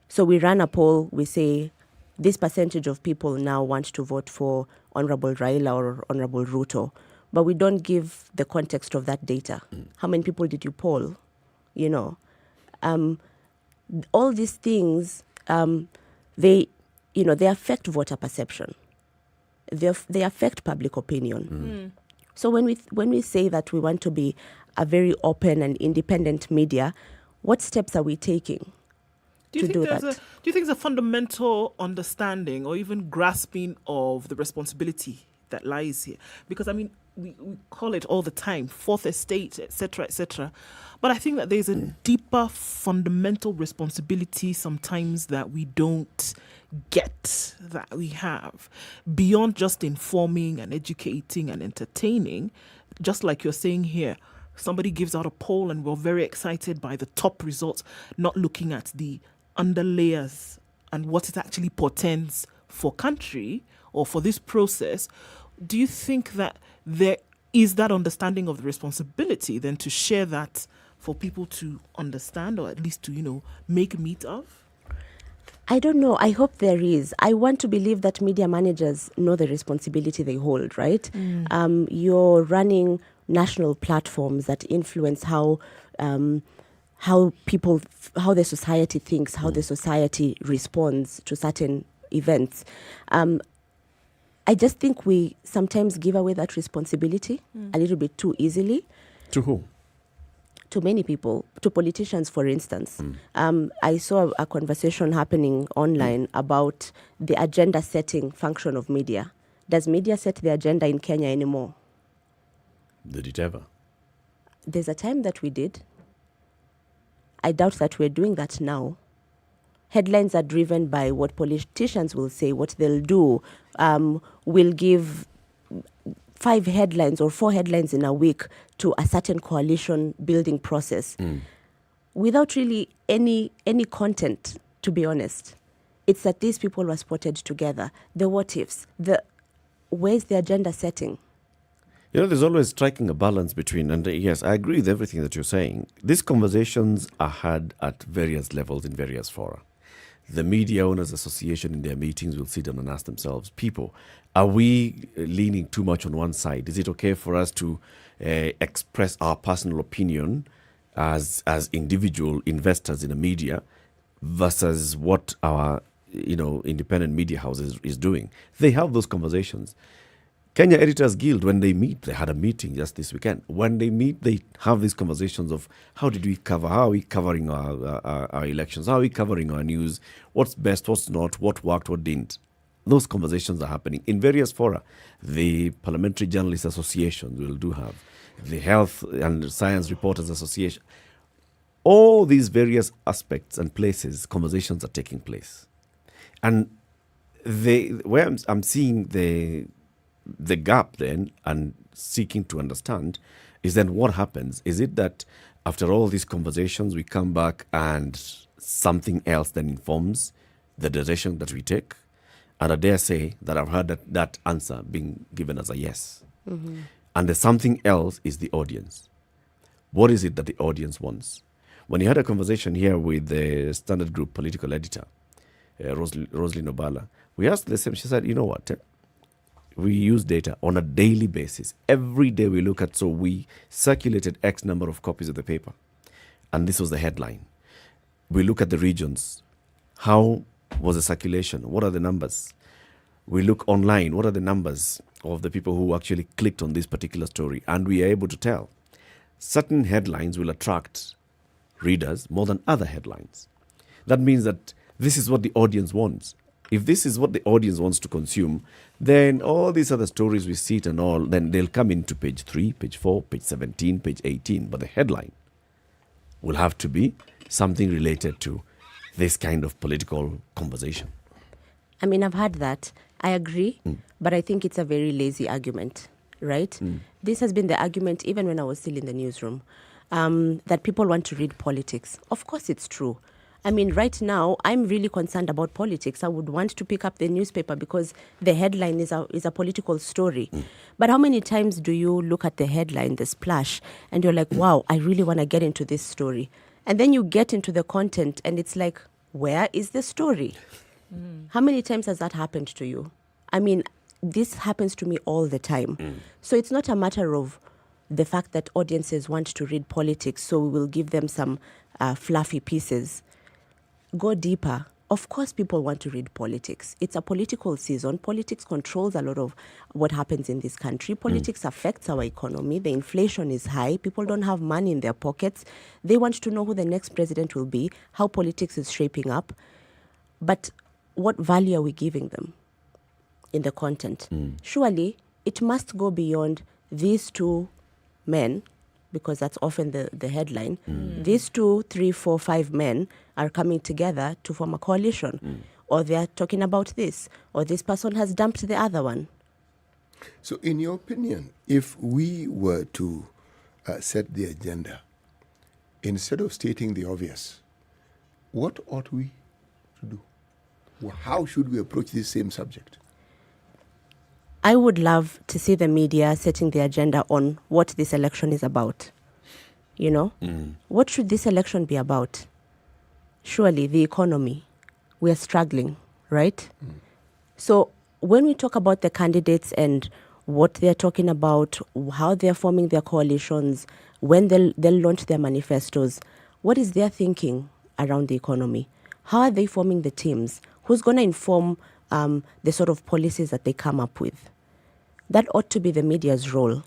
So we ran a poll, we say this percentage of people now want to vote for Honorable Raila or Honorable Ruto, but we don't give the context of that data. How many people did you poll? All these things, they affect voter perception. They affect public opinion. So when we say that we want to be a very open and independent media, what steps are we taking to do that? Do you think there's a fundamental understanding or even grasping of the responsibility that lies here? Because, I mean, we call it all the time, fourth estate, etc., etc. But I think that there's a deeper fundamental responsibility sometimes that we don't get, that we have, beyond just informing and educating and entertaining. Just like you're saying here, somebody gives out a poll and we're very excited by the top results, not looking at the underlayers and what it actually portends for country or for this process. Do you think that there is that understanding of the responsibility then to share that for people to understand, or at least to, make meat of? I don't know. I hope there is. I want to believe that media managers know the responsibility they hold, right? You're running national platforms that influence how the society thinks, how the society responds to certain events. I just think we sometimes give away that responsibility a little bit too easily. To who? To many people, to politicians, for instance. I saw a conversation happening online about the agenda-setting function of media. Does media set the agenda in Kenya anymore? Did it ever? There's a time that we did. I doubt that we're doing that now. Headlines are driven by what politicians will say, what they'll do. We'll give 5 headlines or 4 headlines in a week to a certain coalition building process without really any content, to be honest. It's that these people were spotted together. The what ifs, where's the agenda setting? There's always striking a balance between, and yes, I agree with everything that you're saying. These conversations are had at various levels in various fora. The Media Owners Association in their meetings will sit down and ask themselves, people, are we leaning too much on one side? Is it okay for us to express our personal opinion as individual investors in the media versus what our independent media house is doing? They have those conversations. Kenya Editors Guild, when they meet, they had a meeting just this weekend. When they meet, they have these conversations of how are we covering our elections? How are we covering our news? What's best, what's not, what worked, what didn't? Those conversations are happening in various fora. The Parliamentary Journalists Association will have. The Health and Science Reporters Association. All these various aspects and places, conversations are taking place. And where I'm seeing the gap then and seeking to understand is then what happens. Is it that after all these conversations we come back and something else then informs the direction that we take? And I dare say that I've heard that answer being given as a yes. And the something else is the audience. What is it that the audience wants? When you had a conversation here with the Standard Group political editor, Rosalie Nobala, we asked the same. She said, you know what? We use data on a daily basis. Every day we look at, so we circulated X number of copies of the paper. And this was the headline. We look at the regions. How was the circulation? What are the numbers? We look online. What are the numbers of the people who actually clicked on this particular story? And we are able to tell. Certain headlines will attract readers more than other headlines. That means that this is what the audience wants. If this is what the audience wants to consume, then all these other stories we see it and all, then they'll come into page 3, page 4, page 17, page 18. But the headline will have to be something related to this kind of political conversation. I mean, I've had that. I agree, but I think it's a very lazy argument, right? This has been the argument even when I was still in the newsroom, that people want to read politics. Of course it's true. I mean, right now, I'm really concerned about politics. I would want to pick up the newspaper because the headline is a political story. But how many times do you look at the headline, the splash, and you're like, wow, I really want to get into this story. And then you get into the content and it's like, where is the story? How many times has that happened to you? I mean, this happens to me all the time. So it's not a matter of the fact that audiences want to read politics, so we will give them some fluffy pieces. Go deeper. Of course, people want to read politics. It's a political season. Politics controls a lot of what happens in this country. Politics affects our economy. The inflation is high. People don't have money in their pockets. They want to know who the next president will be, how politics is shaping up. But what value are we giving them in the content? Surely, it must go beyond these two men, because that's often the headline. These 2, 3, 4, 5 men are coming together to form a coalition. Or they're talking about this. Or this person has dumped the other one. So in your opinion, if we were to set the agenda, instead of stating the obvious, what ought we to do? How should we approach this same subject? I would love to see the media setting the agenda on what this election is about. You know? What should this election be about? Surely the economy. We are struggling, right? So when we talk about the candidates and what they're talking about, how they're forming their coalitions, when they'll launch their manifestos, what is their thinking around the economy? How are they forming the teams? Who's going to inform the sort of policies that they come up with? That ought to be the media's role.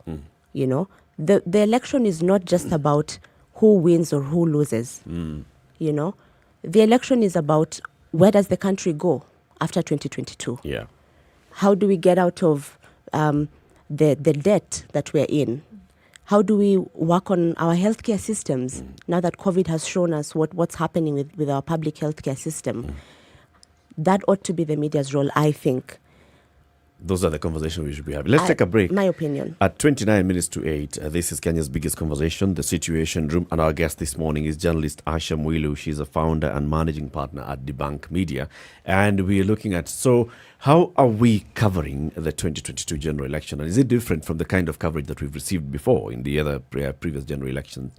You know, the election is not just about who wins or who loses. You know, the election is about where does the country go after 2022? Yeah. How do we get out of the debt that we're in? How do we work on our healthcare systems now that COVID has shown us what's happening with our public healthcare system? That ought to be the media's role, I think. Those are the conversations we should be having. Let's take a break. My opinion. At 29 minutes to 8, this is Kenya's biggest conversation, The Situation Room. And our guest this morning is journalist Asha Mwilu. She's a founder and managing partner at DAP-K Media. And we are looking at, so how are we covering the 2022 general election? And is it different from the kind of coverage that we've received before in the other previous general elections?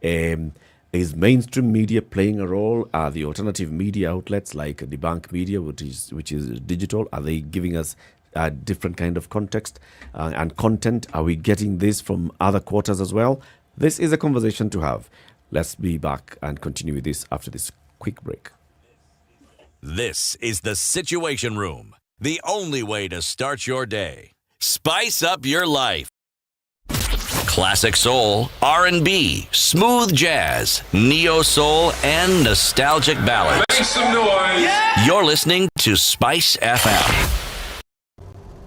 Is mainstream media playing a role? Are the alternative media outlets like DAP-K Media, which is digital, are they giving us a different kind of context and content? Are we getting this from other quarters as well? This is a conversation to have. Let's be back and continue with this after this quick break. This is The Situation Room, the only way to start your day. Spice up your life. Classic soul, R&B, smooth jazz, neo soul, and nostalgic ballads. Make some noise. Yeah. You're listening to SpiceFM.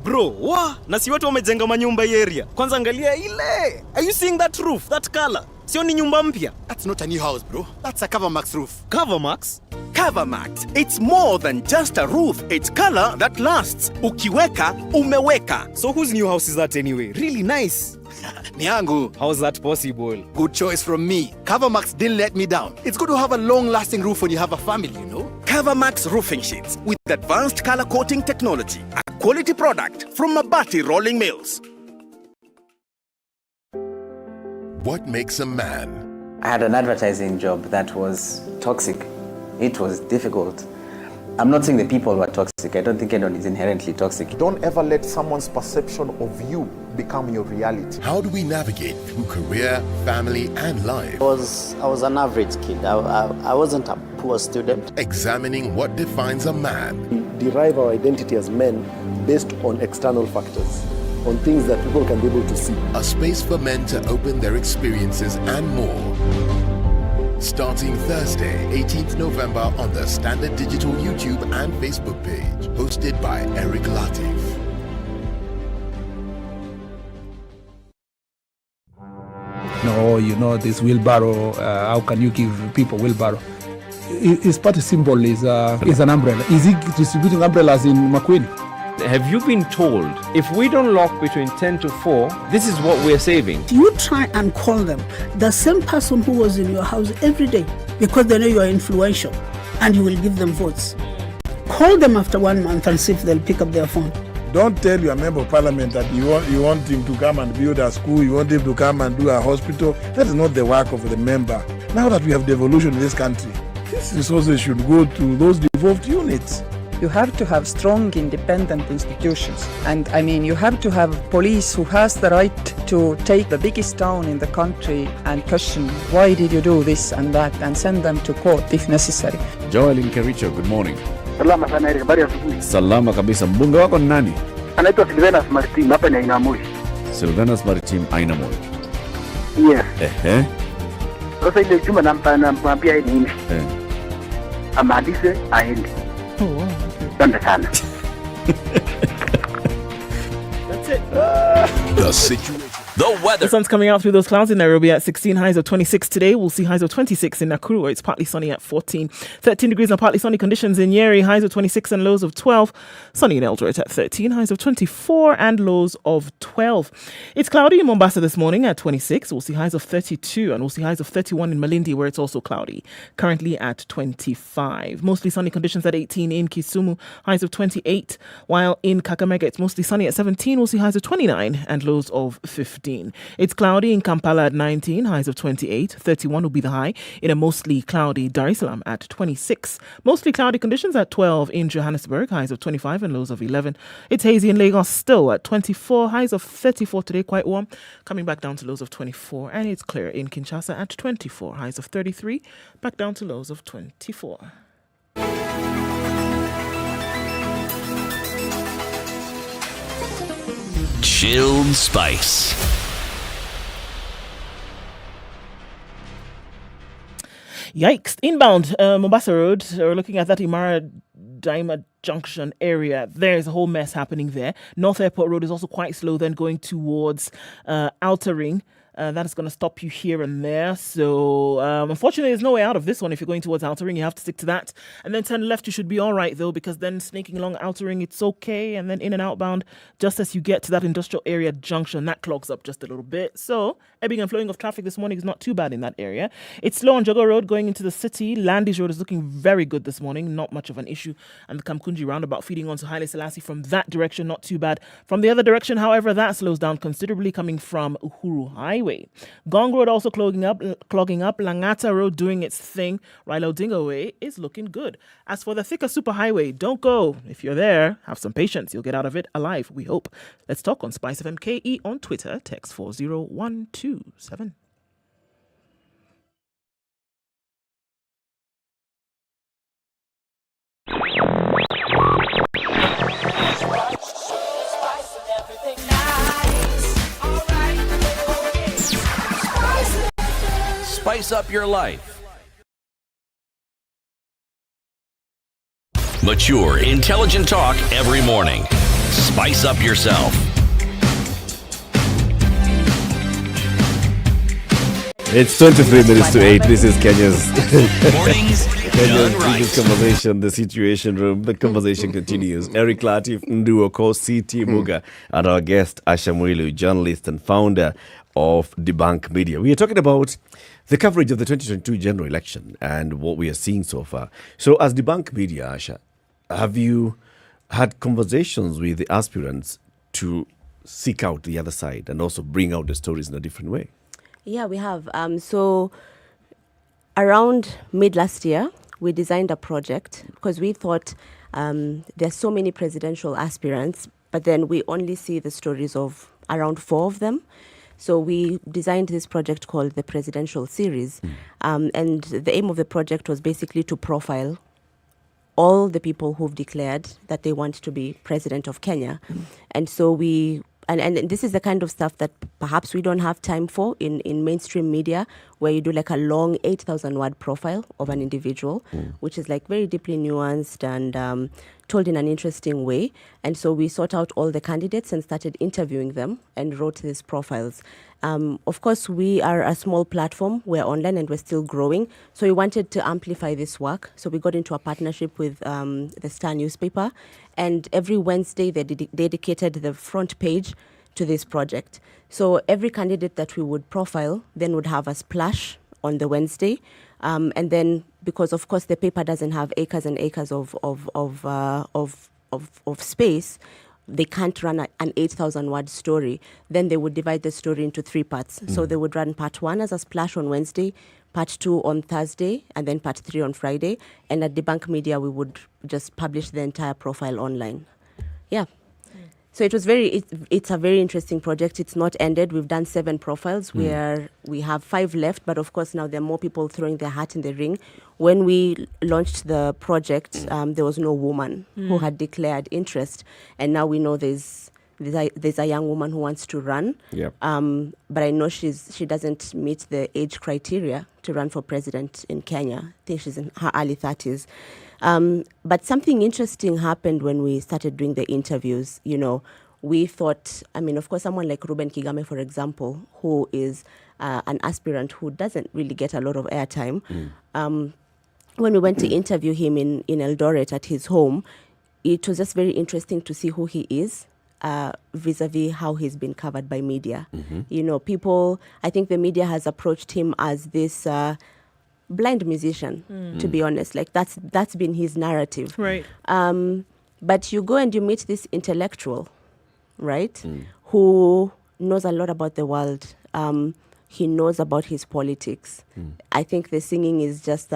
Bro, na si watu wamejenga manyumba area. Kwanza angalia ile. Are you seeing that roof? That color? Sio ni nyumba mpya? That's not a new house, bro. That's a CoverMax roof. CoverMax? CoverMax. It's more than just a roof. It's color that lasts. Ukiweka, umeweka. So whose new house is that anyway? Really nice. Niangu. How's that possible? Good choice from me. CoverMax didn't let me down. It's good to have a long-lasting roof when you have a family, you know? CoverMax roofing sheets with advanced color coating technology. A quality product from Mabati Rolling Mills. What makes a man? I had an advertising job that was toxic. It was difficult. I'm not saying the people were toxic. I don't think anyone is inherently toxic. Don't ever let someone's perception of you become your reality. How do we navigate through career, family, and life? I was an average kid. I wasn't a poor student. Examining what defines a man. We derive our identity as men based on external factors, on things that people can be able to see. A space for men to open their experiences and more. Starting Thursday, 18th November on the Standard Digital YouTube and Facebook page. Hosted by Eric Latiff. No, this wheelbarrow, how can you give people wheelbarrow? His party symbol is an umbrella. Is he distributing umbrellas in Makueni? Have you been told if we don't lock between 10 to 4, this is what we're saving? You try and call them, the same person who was in your house every day, because they know you are influential and you will give them votes. Call them after 1 month and see if they'll pick up their phone. Don't tell your member of parliament that you want him to come and build a school, you want him to come and do a hospital. That is not the work of the member. Now that we have devolution in this country, these resources should go to those devolved units. You have to have strong, independent institutions. And I mean, you have to have police who has the right to take the biggest town in the country and question, why did you do this and that, and send them to court if necessary. Joel Nkericho, good morning. Salama sana Eric, habari ya asubuhi. Salama kabisa. Mbunge wako ni nani? Anaitwa Silvanus Maritim, hapa ni Ainamoi. Silvanus Maritim, Ainamoi. Yes. Sasa ile juma namwambia yeye nini? Amalize aende. Asante sana. That's it. The situation. The weather. The sun's coming out through those clouds in Nairobi at 16, highs of 26 today. We'll see highs of 26 in Nakuru, where it's partly sunny at 14. 13 degrees and partly sunny conditions in Nyeri, highs of 26 and lows of 12. Sunny in Eldoret at 13, highs of 24 and lows of 12. It's cloudy in Mombasa this morning at 26. We'll see highs of 32 and we'll see highs of 31 in Malindi, where it's also cloudy. Currently at 25. Mostly sunny conditions at 18 in Kisumu, highs of 28. While in Kakamega, it's mostly sunny at 17. We'll see highs of 29 and lows of 15. It's cloudy in Kampala at 19, highs of 28. 31 will be the high in a mostly cloudy Dar es Salaam at 26. Mostly cloudy conditions at 12 in Johannesburg, highs of 25 and lows of 11. It's hazy in Lagos still at 24, highs of 34 today, quite warm, coming back down to lows of 24. And it's clear in Kinshasa at 24, highs of 33, back down to lows of 24. Chilled Spice. Yikes. Inbound Mombasa Road, we're looking at that Imara Daima Junction area. There's a whole mess happening there. North Airport Road is also quite slow, then going towards Outer Ring. That is going to stop you here and there. So, unfortunately, there's no way out of this one. If you're going towards Outer Ring, you have to stick to that. And then turn left, you should be all right, though, because then snaking along Outer Ring, it's okay. And then in and outbound, just as you get to that industrial area junction, that clogs up just a little bit. So, ebbing and flowing of traffic this morning is not too bad in that area. It's slow on Jogo Road going into the city. Landis Road is looking very good this morning. Not much of an issue. And the Kamkunji roundabout feeding onto Haile Selassie from that direction, not too bad. From the other direction, however, that slows down considerably coming from Uhuru Highway. Gong Road also clogging up. Langata Road doing its thing. Raila Odinga Way is looking good. As for the Thika Superhighway, don't go. If you're there, have some patience. You'll get out of it alive, we hope. Let's talk on SpiceFM KE on Twitter. Text 40127. Spice up your life. Mature, intelligent talk every morning. Spice up yourself. It's 23 minutes to 8. This is Kenya's Mornings biggest conversation, the Situation Room. The conversation continues. Eric Latiff, Ndu Okoh, CT Muga, and our guest, Asha Mwilu, journalist and founder of Debunk Media. We are talking about the coverage of the 2022 general election and what we are seeing so far. So as Debunk Media, Asha, have you had conversations with the aspirants to seek out the other side and also bring out the stories in a different way? Yeah, we have. So around mid last year, we designed a project because we thought there's so many presidential aspirants, but then we only see the stories of around 4 of them. So we designed this project called the Presidential Series. And the aim of the project was basically to profile all the people who've declared that they want to be president of Kenya. And so and this is the kind of stuff that perhaps we don't have time for in mainstream media, where you do like a long 8,000 word profile of an individual, which is like very deeply nuanced and told in an interesting way. And so we sought out all the candidates and started interviewing them and wrote these profiles. Of course, we are a small platform. We're online and we're still growing. So we wanted to amplify this work. So we got into a partnership with the Star newspaper. And every Wednesday, they dedicated the front page to this project. So every candidate that we would profile then would have a splash on the Wednesday. And then, because of course the paper doesn't have acres and acres of space, they can't run an 8,000 word story. Then they would divide the story into 3 parts. So they would run part 1 as a splash on Wednesday, part 2 on Thursday, and then part 3 on Friday. And at Debunk Media, we would just publish the entire profile online. Yeah. So it was it's a very interesting project. It's not ended. We've done 7 profiles where we have 5 left, but of course now there are more people throwing their hat in the ring. When we launched the project, there was no woman who had declared interest, and now we know there's a young woman who wants to run. Yep. But I know she doesn't meet the age criteria to run for president in Kenya. I think she's in her early 30s. But something interesting happened when we started doing the interviews. You know, we thought, I mean, of course, someone like Reuben Kigame, for example, who is an aspirant who doesn't really get a lot of airtime. When we went to interview him in Eldoret at his home, it was just very interesting to see who he is vis-a-vis how he's been covered by media. You know, I think the media has approached him as this blind musician, to be honest. Like that's been his narrative. Right. But you go and you meet this intellectual, right, who knows a lot about the world. He knows about his politics. I think the singing is just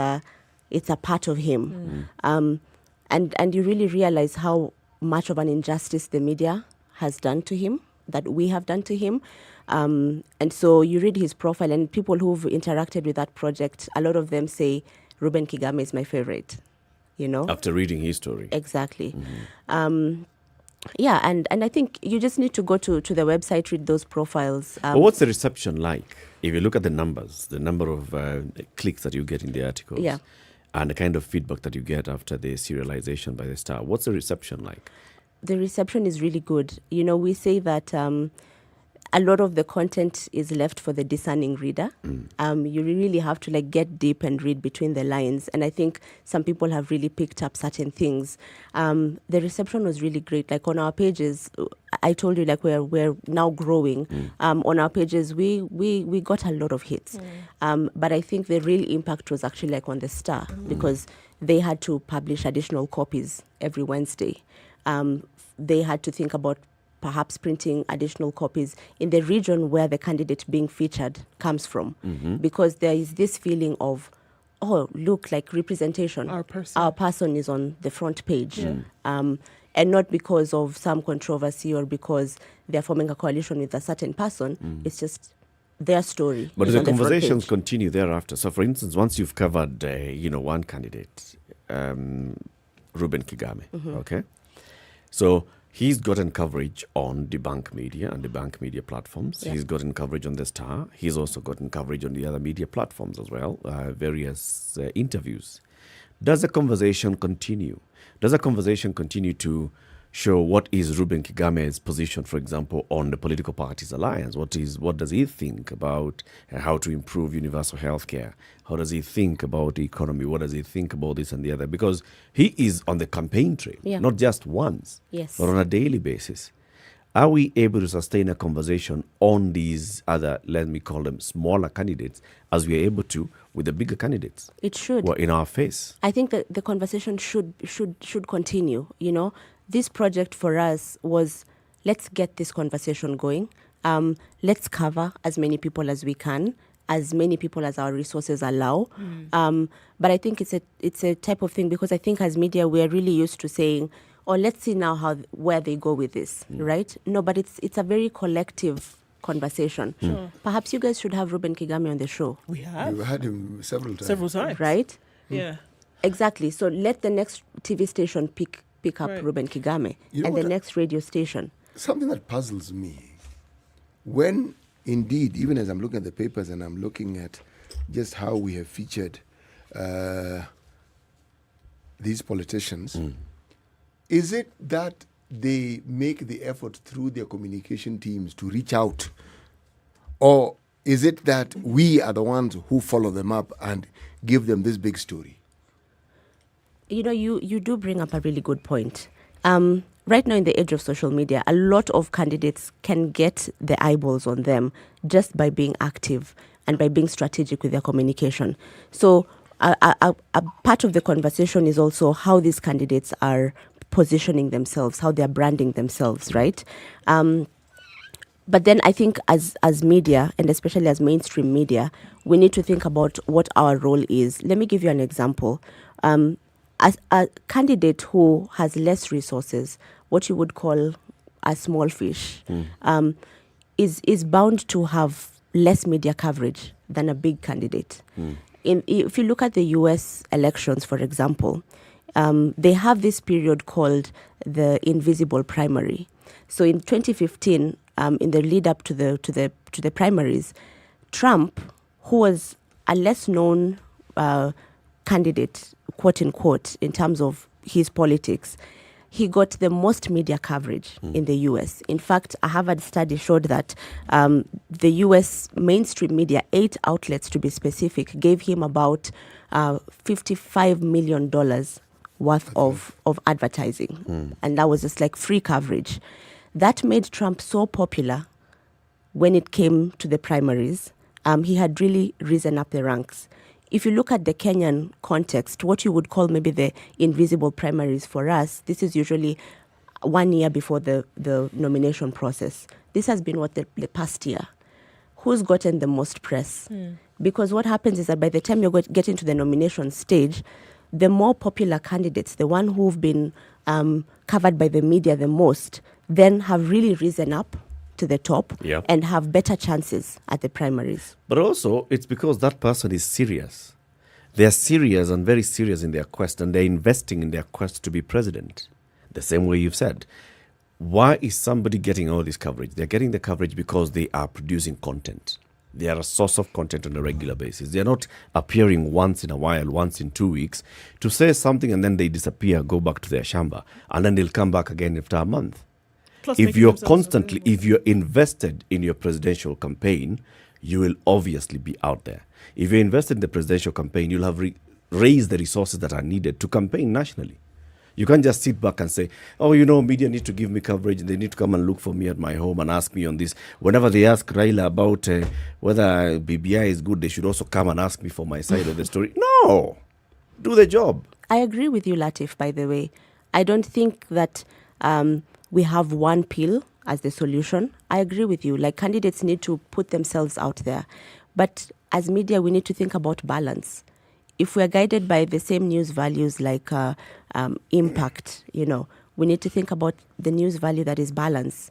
it's a part of him. And you really realize how much of an injustice the media has done to him, that we have done to him. And so you read his profile, and people who've interacted with that project, a lot of them say, Reuben Kigame is my favorite, you know? After reading his story. Exactly. Yeah, and I think you just need to go to the website, read those profiles. But what's the reception like? If you look at the numbers, the number of clicks that you get in the articles, and the kind of feedback that you get after the serialization by the Star, what's the reception like? The reception is really good. You know, we say that a lot of the content is left for the discerning reader. You really have to get deep and read between the lines. And I think some people have really picked up certain things. The reception was really great. Like on our pages, I told you we're now growing. On our pages, we got a lot of hits. But I think the real impact was actually on the Star, because they had to publish additional copies every Wednesday. They had to think about perhaps printing additional copies in the region where the candidate being featured comes from. Because there is this feeling of, oh, look, like representation. Our person is on the front page. And not because of some controversy or because they're forming a coalition with a certain person. It's just their story. But the conversations continue thereafter. So, for instance, once you've covered, one candidate, Reuben Kigame, okay? So he's gotten coverage on Debunk Media and Debunk Media platforms. He's gotten coverage on the Star. He's also gotten coverage on the other media platforms as well, various interviews. Does the conversation continue? Does the conversation continue to show what is Reuben Kigame's position, for example, on the political parties alliance? What does he think about how to improve universal health care? How does he think about the economy? What does he think about this and the other? Because he is on the campaign trail, not just once, but on a daily basis. Are we able to sustain a conversation on these other, let me call them smaller candidates, as we are able to with the bigger candidates? It should. Who are in our face. I think that the conversation should continue. You know, this project for us was, let's get this conversation going. Let's cover as many people as we can. as many people as our resources allow. But I think it's a type of thing, because I think as media we are really used to saying, "Oh, let's see now where they go with this," right? No, but it's a very collective conversation. Sure. Perhaps you guys should have Ruben Kigame on the show. We have. We've had him several times. Several times. Right? Yeah. Exactly. So let the next TV station pick up Right. Ruben Kigame, You know and the what next radio station. Something that puzzles me, when indeed, even as I'm looking at the papers and I'm looking at just how we have featured these politicians, is it that they make the effort through their communication teams to reach out? Or is it that we are the ones who follow them up and give them this big story? You know, you do bring up a really good point. Right now, in the age of social media, a lot of candidates can get the eyeballs on them just by being active and by being strategic with their communication. So a part of the conversation is also how these candidates are positioning themselves, how they're branding themselves, right? But then I think as media, and especially as mainstream media, we need to think about what our role is. Let me give you an example. As a candidate who has less resources, what you would call a small fish, is bound to have less media coverage than a big candidate. If you look at the US elections, for example, they have this period called the invisible primary. So in 2015, in the lead up to the primaries, Trump, who was a less known candidate, quote unquote, in terms of his politics, he got the most media coverage in the US. In fact, a Harvard study showed that the US mainstream media, 8 outlets to be specific, gave him about $55 million worth of advertising. And that was just like free coverage. That made Trump so popular when it came to the primaries. He had really risen up the ranks. If you look at the Kenyan context, what you would call maybe the invisible primaries for us, this is usually 1 year before the nomination process. This has been the past year. Who's gotten the most press? Because what happens is that by the time you get into the nomination stage, the more popular candidates, the one who've been covered by the media the most, then have really risen up to the top and have better chances at the primaries. But also, it's because that person is serious. They are serious and very serious in their quest, and they're investing in their quest to be president. The same way you've said. Why is somebody getting all this coverage? They're getting the coverage because they are producing content. They are a source of content on a regular basis. They're not appearing once in a while, once in 2 weeks, to say something and then they disappear, go back to their shamba, and then they'll come back again after a month. Plus If making you're themselves constantly, if you're invested in your presidential campaign, you will obviously be out there. If you're invested in the presidential campaign, you'll have raised the resources that are needed to campaign nationally. You can't just sit back and say, oh, media need to give me coverage. They need to come and look for me at my home and ask me on this. Whenever they ask Raila about whether BBI is good, they should also come and ask me for my side of the story. No! Do the job. I agree with you, Latiff, by the way. I don't think that we have one pill as the solution. I agree with you. Like, candidates need to put themselves out there. But as media, we need to think about balance. If we are guided by the same news values like impact, we need to think about the news value that is balance.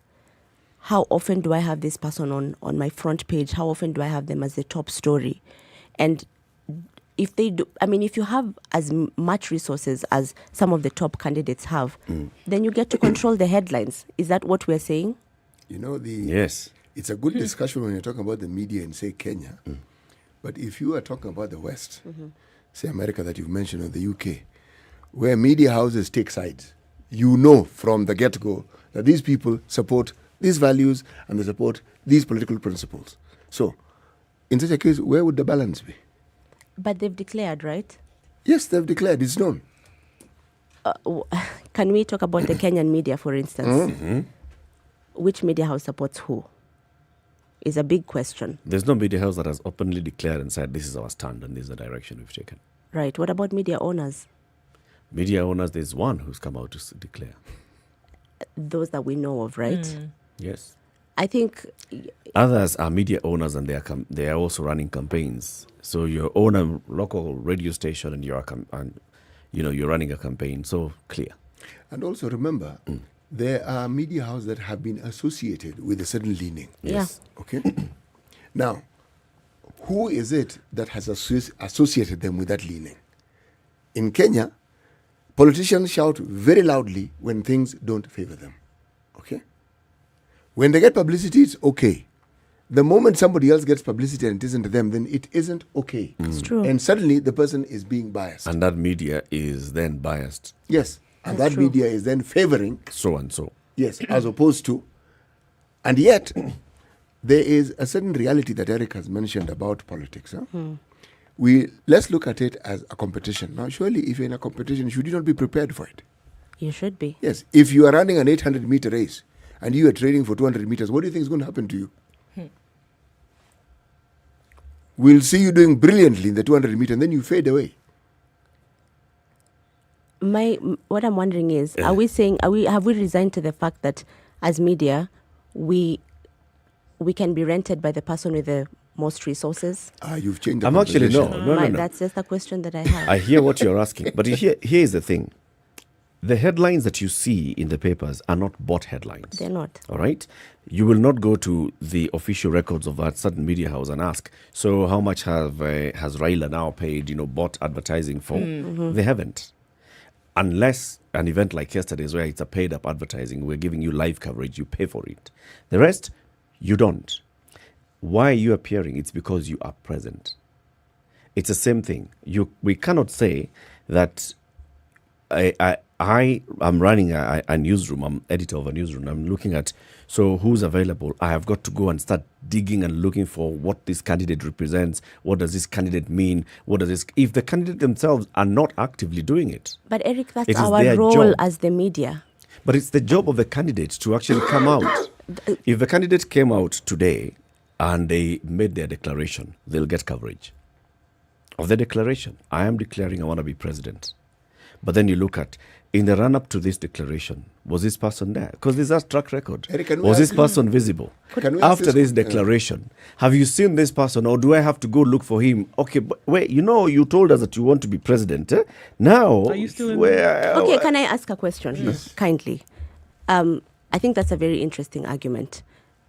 How often do I have this person on my front page? How often do I have them as the top story? And if they do, if you have as much resources as some of the top candidates have, then you get to control the headlines. Is that what we're saying? Yes. It's a good discussion when you're talking about the media in, say, Kenya. But if you are talking about the West, say America that you've mentioned, or the UK, where media houses take sides, you know from the get-go that these people support these values and they support these political principles. So, in such a case, where would the balance be? But they've declared, right? Yes, they've declared. It's known. Can we talk about the Kenyan media, for instance? Which media house supports who? Is a big question. There's no media house that has openly declared and said, this is our stand and this is the direction we've taken. Right. What about media owners? Media owners, there's one who's come out to declare. Those that we know of, right? Yes. I think Others are media owners and they are also running campaigns. So you own a local radio station and you're running a campaign. So clear. And also remember, there are media houses that have been associated with a certain leaning. Yes. Okay. Now, who is it that has associated them with that leaning? In Kenya, politicians shout very loudly when things don't favor them. Okay. When they get publicity, it's okay. The moment somebody else gets publicity and it isn't them, then it isn't okay. It's true. And suddenly the person is being biased. And that media is then biased. Yes. And That's that true. media is then favoring. So and so. Yes, as opposed to. And yet, there is a certain reality that Eric has mentioned about politics. Huh? Let's look at it as a competition. Now, surely, if you're in a competition, should you not be prepared for it? You should be. Yes. If you are running an 800-meter race and you are training for 200 meters, what do you think is going to happen to you? We'll see you doing brilliantly in the 200 meter and then you fade away. What I'm wondering is, have we resigned to the fact that as media, we can be rented by the person with the most resources? You've changed the I'm actually conversation. no. That's just a question that I have. I hear what you're asking, but here's the thing. The headlines that you see in the papers are not bought headlines. They're not. All right? You will not go to the official records of that certain media house and ask, so how much has Raila now paid, bought advertising for? They haven't. Unless an event like yesterday's where it's a paid up advertising, we're giving you live coverage, you pay for it. The rest, you don't. Why are you appearing? It's because you are present. It's the same thing. We cannot say that I am running a newsroom. I'm editor of a newsroom. I'm looking at, so who's available? I have got to go and start digging and looking for what this candidate represents. What does this candidate mean? If the candidate themselves are not actively doing it. But Eric, that's it is our their role job. as the media. But it's the job of the candidate to actually come out. If the candidate came out today and they made their declaration, they'll get coverage of the declaration. I am declaring I want to be president. But then you look at, in the run-up to this declaration, was this person there? Because there's a track record. Eric, was this person visible? After this declaration, have you seen this person, or do I have to go look for him? Okay, but wait, you told us that you want to be president. Now, Are you still in Okay, can I ask a question, kindly? I think that's a very interesting argument.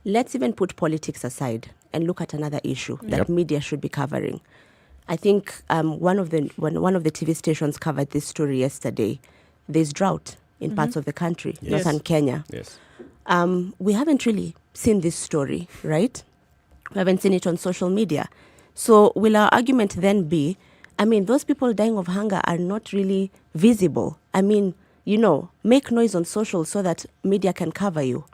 Let's even put politics aside and look at another issue that media should be covering. I think one of the TV stations covered this story yesterday. There's drought in parts of the country, northern Kenya. Yes. We haven't really seen this story, right? We haven't seen it on social media. So will our argument then be, those people dying of hunger are not really visible. Make noise on social so that media can cover you.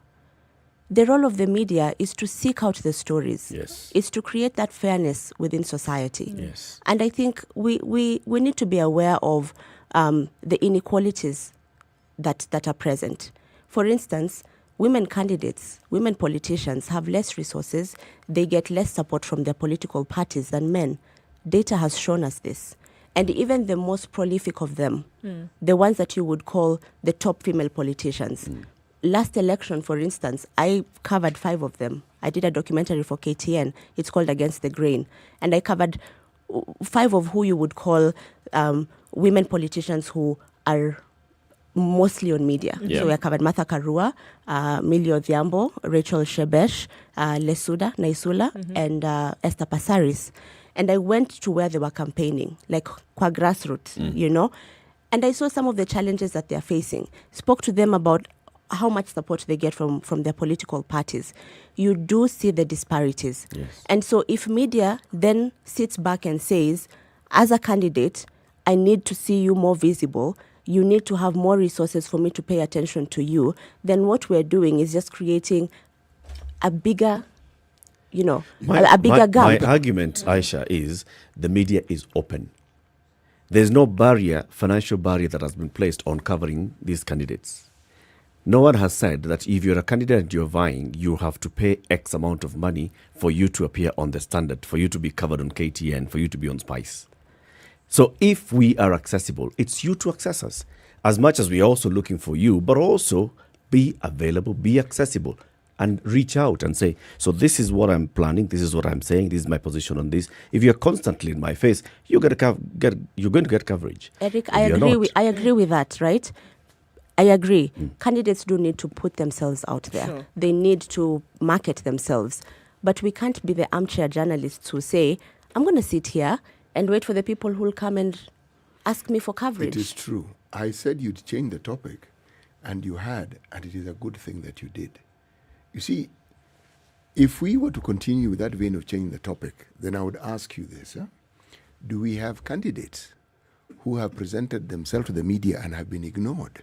The role of the media is to seek out the stories. Yes. It's to create that fairness within society. Yes. And I think we need to be aware of the inequalities that are present. For instance, women candidates, women politicians have less resources. They get less support from their political parties than men. Data has shown us this. And even the most prolific of them, the ones that you would call the top female politicians, last election, for instance, I covered 5 of them. I did a documentary for KTN. It's called Against the Grain. And I covered 5 of who you would call women politicians who are mostly on media. Yeah. So I covered Martha Karua, Millie Odhiambo, Rachel Shebesh, Lesuda Naisula, and Esther Passaris. And I went to where they were campaigning, like kwa grassroots, And I saw some of the challenges that they're facing. Spoke to them about how much support they get from their political parties. You do see the disparities. Yes. And so if media then sits back and says, as a candidate, I need to see you more visible, you need to have more resources for me to pay attention to you, then what we're doing is just creating a bigger, a bigger gap. My argument, Aisha, is the media is open. There's no financial barrier that has been placed on covering these candidates. No one has said that if you're a candidate and you're vying, you have to pay X amount of money for you to appear on the Standard, for you to be covered on KTN, for you to be on Spice. So if we are accessible, it's you to access us. As much as we're also looking for you, but also be available, be accessible. and reach out and say, so this is what I'm planning, this is what I'm saying, this is my position on this. If you're constantly in my face, you're going to get coverage. Eric, I agree with that, right? I agree. Candidates do need to put themselves out there. Sure. They need to market themselves. But we can't be the armchair journalists who say, I'm going to sit here and wait for the people who will come and ask me for coverage. It is true. I said you'd change the topic, and you had, and it is a good thing that you did. You see, if we were to continue with that vein of changing the topic, then I would ask you this. Do we have candidates who have presented themselves to the media and have been ignored?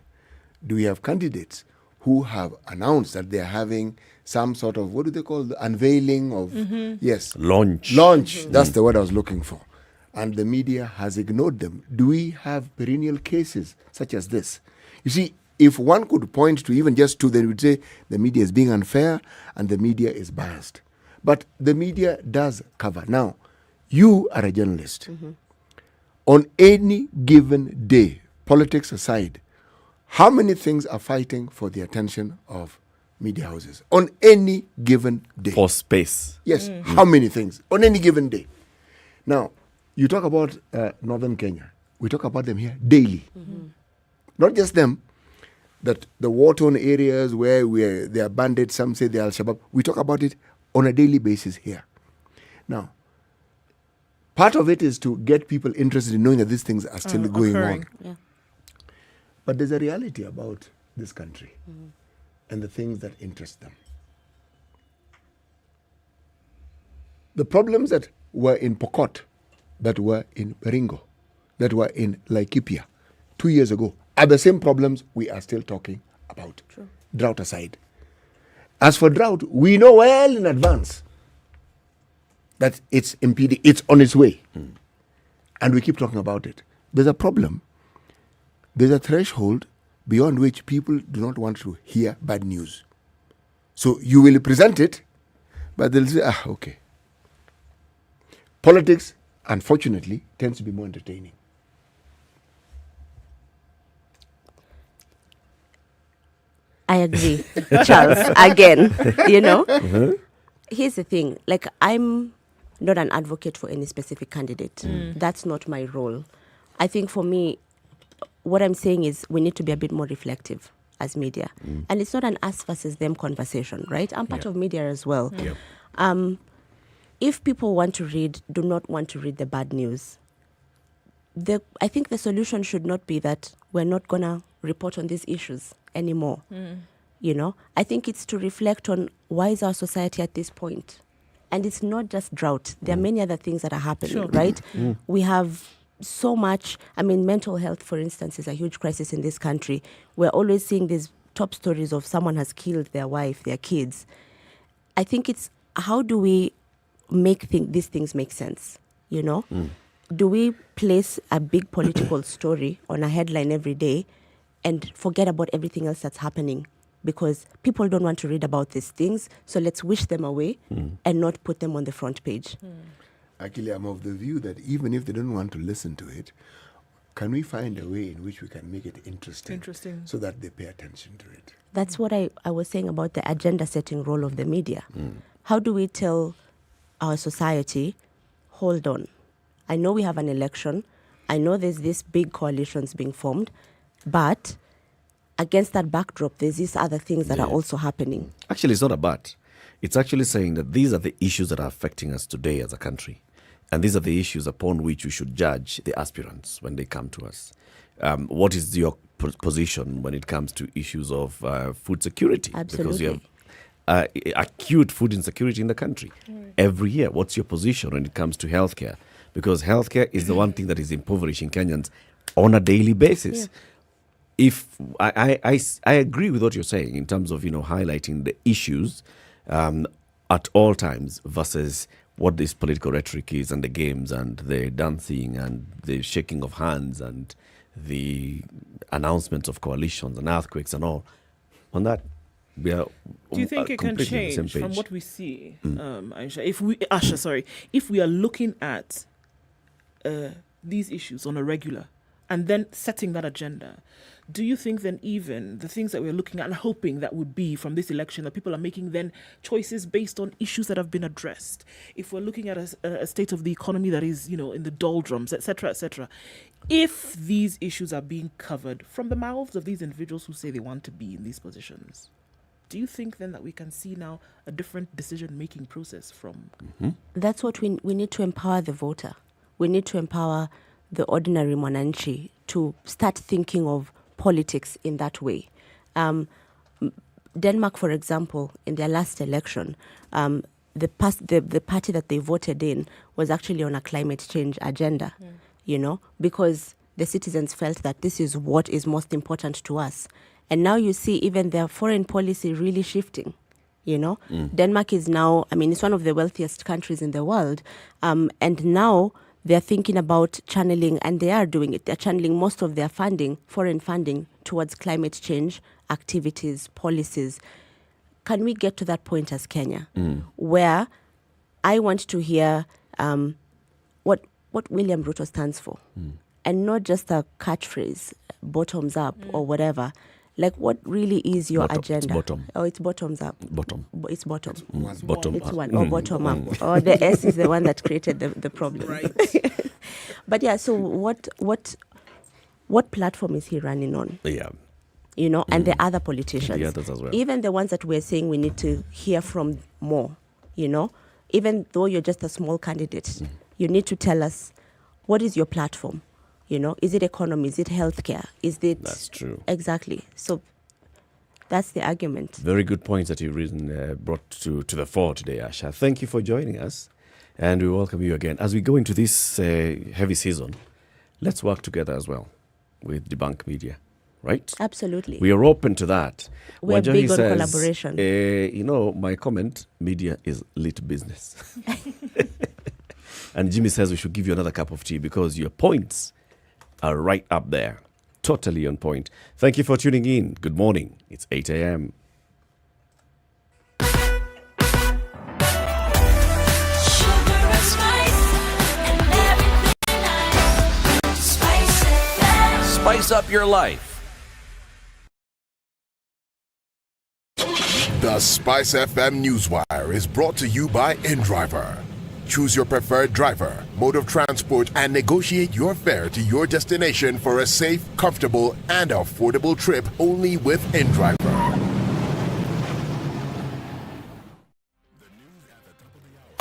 Do we have candidates who have announced that they're having some sort of, what do they call, the unveiling of, yes. Launch. That's the word I was looking for. And the media has ignored them. Do we have perennial cases such as this? You see, if one could point to even just two, then we'd say the media is being unfair and the media is biased. But the media does cover. Now, you are a journalist. On any given day, politics aside, how many things are fighting for the attention of media houses on any given day? For space. Yes, how many things on any given day? Now, you talk about northern Kenya. We talk about them here daily. Not just them, that the war-torn areas where they are bandits, some say they are Al-Shabaab. We talk about it on a daily basis here. Now, part of it is to get people interested in knowing that these things are still going on. Yeah. But there's a reality about this country and the things that interest them. The problems that were in Pokot, that were in Baringo, that were in Laikipia 2 years ago are the same problems we are still talking about. True. Drought aside. As for drought, we know well in advance that it's impeding, it's on its way. And we keep talking about it. There's a problem. There's a threshold beyond which people do not want to hear bad news. So you will present it, but they'll say, okay. Politics, unfortunately, tends to be more entertaining. I agree, Charles. Again, here's the thing. Like, I'm not an advocate for any specific candidate. That's not my role. I think for me, what I'm saying is we need to be a bit more reflective as media. And it's not an us versus them conversation, right? I'm part of media as well. If people do not want to read the bad news, I think the solution should not be that we're not going to report on these issues anymore. I think it's to reflect on why is our society at this point. And it's not just drought. There are many other things that are happening, right? We have so much. Mental health, for instance, is a huge crisis in this country. We're always seeing these top stories of someone has killed their wife, their kids. I think it's how do we make these things make sense, Do we place a big political story on a headline every day and forget about everything else that's happening? Because people don't want to read about these things, so let's wish them away and not put them on the front page. Actually, I'm of the view that even if they don't want to listen to it, can we find a way in which we can make it interesting so that they pay attention to it? That's what I was saying about the agenda-setting role of the media. How do we tell our society, hold on, I know we have an election, I know there's these big coalitions being formed, but against that backdrop, there's these other things that are also happening. Actually, it's not a but. It's actually saying that these are the issues that are affecting us today as a country. And these are the issues upon which we should judge the aspirants when they come to us. What is your position when it comes to issues of food security? Absolutely. Because you have acute food insecurity in the country every year. What's your position when it comes to healthcare? Because healthcare is the one thing that is impoverishing Kenyans on a daily basis. If I agree with what you're saying in terms of highlighting the issues at all times versus what this political rhetoric is and the games and the dancing and the shaking of hands and the announcements of coalitions and earthquakes and all. On that, we are. Do you think it can change from what we see, Aisha? If we are looking at these issues on a regular and then setting that agenda, do you think then even the things that we're looking at and hoping that would be from this election, that people are making then choices based on issues that have been addressed? If we're looking at a state of the economy that is, in the doldrums, etc., if these issues are being covered from the mouths of these individuals who say they want to be in these positions, do you think then that we can see now a different decision-making process from? That's what we need to empower the voter. We need to empower the ordinary mwananchi to start thinking of politics in that way. Denmark, for example, in their last election, the party that they voted in was actually on a climate change agenda, because the citizens felt that this is what is most important to us. And now you see even their foreign policy really shifting, Denmark is now, it's one of the wealthiest countries in the world. And now they're thinking about channeling, and they are doing it. They're channeling most of their funding, foreign funding, towards climate change activities, policies. Can we get to that point as Kenya, where I want to hear what William Ruto stands for, and not just a catchphrase, bottoms up or whatever. Like, what really is your agenda? It's bottom. Oh, it's bottoms up. Bottom. It's bottom. Bottom It's up. one. Or bottom up. Or the S is the one that created the problem. Right. But yeah, so what platform is he running on? Yeah. And the other politicians. The others as well. Even the ones that we're saying we need to hear from more, even though you're just a small candidate, you need to tell us, what is your platform? Is it economy? Is it healthcare? Is it... That's true. Exactly. So that's the argument. Very good points that you've brought to the fore today, Asha. Thank you for joining us, and we welcome you again. As we go into this heavy season, let's work together as well with Debunk Media, right? Absolutely. We are open to that. We're Wanjiru big on says, collaboration. my comment, media is lit business. And Jimmy says we should give you another cup of tea because your points are right up there. Totally on point. Thank you for tuning in. Good morning. It's 8 a.m. Spice up your life. The SpiceFM Newswire is brought to you by InDriver. Choose your preferred driver, mode of transport, and negotiate your fare to your destination for a safe, comfortable, and affordable trip only with InDriver.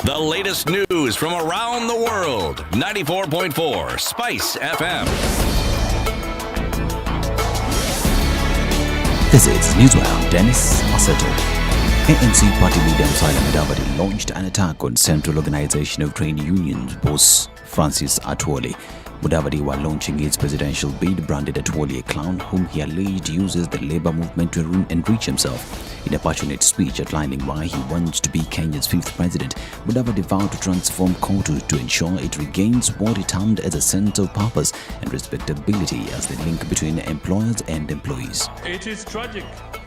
The latest news from around the world. 94.4 Spice FM. This is Newswire. Dennis Masato. ANC party leader Musalia Mudavadi launched an attack on Central Organization of Trade Unions boss Francis Atwoli. Mudavadi, while launching his presidential bid, branded Atwoli a clown whom he alleged uses the labor movement to enrich himself. In a passionate speech outlining why he wants to be Kenya's 5th president, Mudavadi vowed to transform KOTU to ensure it regains what he termed as a sense of purpose and respectability as the link between employers and employees. It is tragic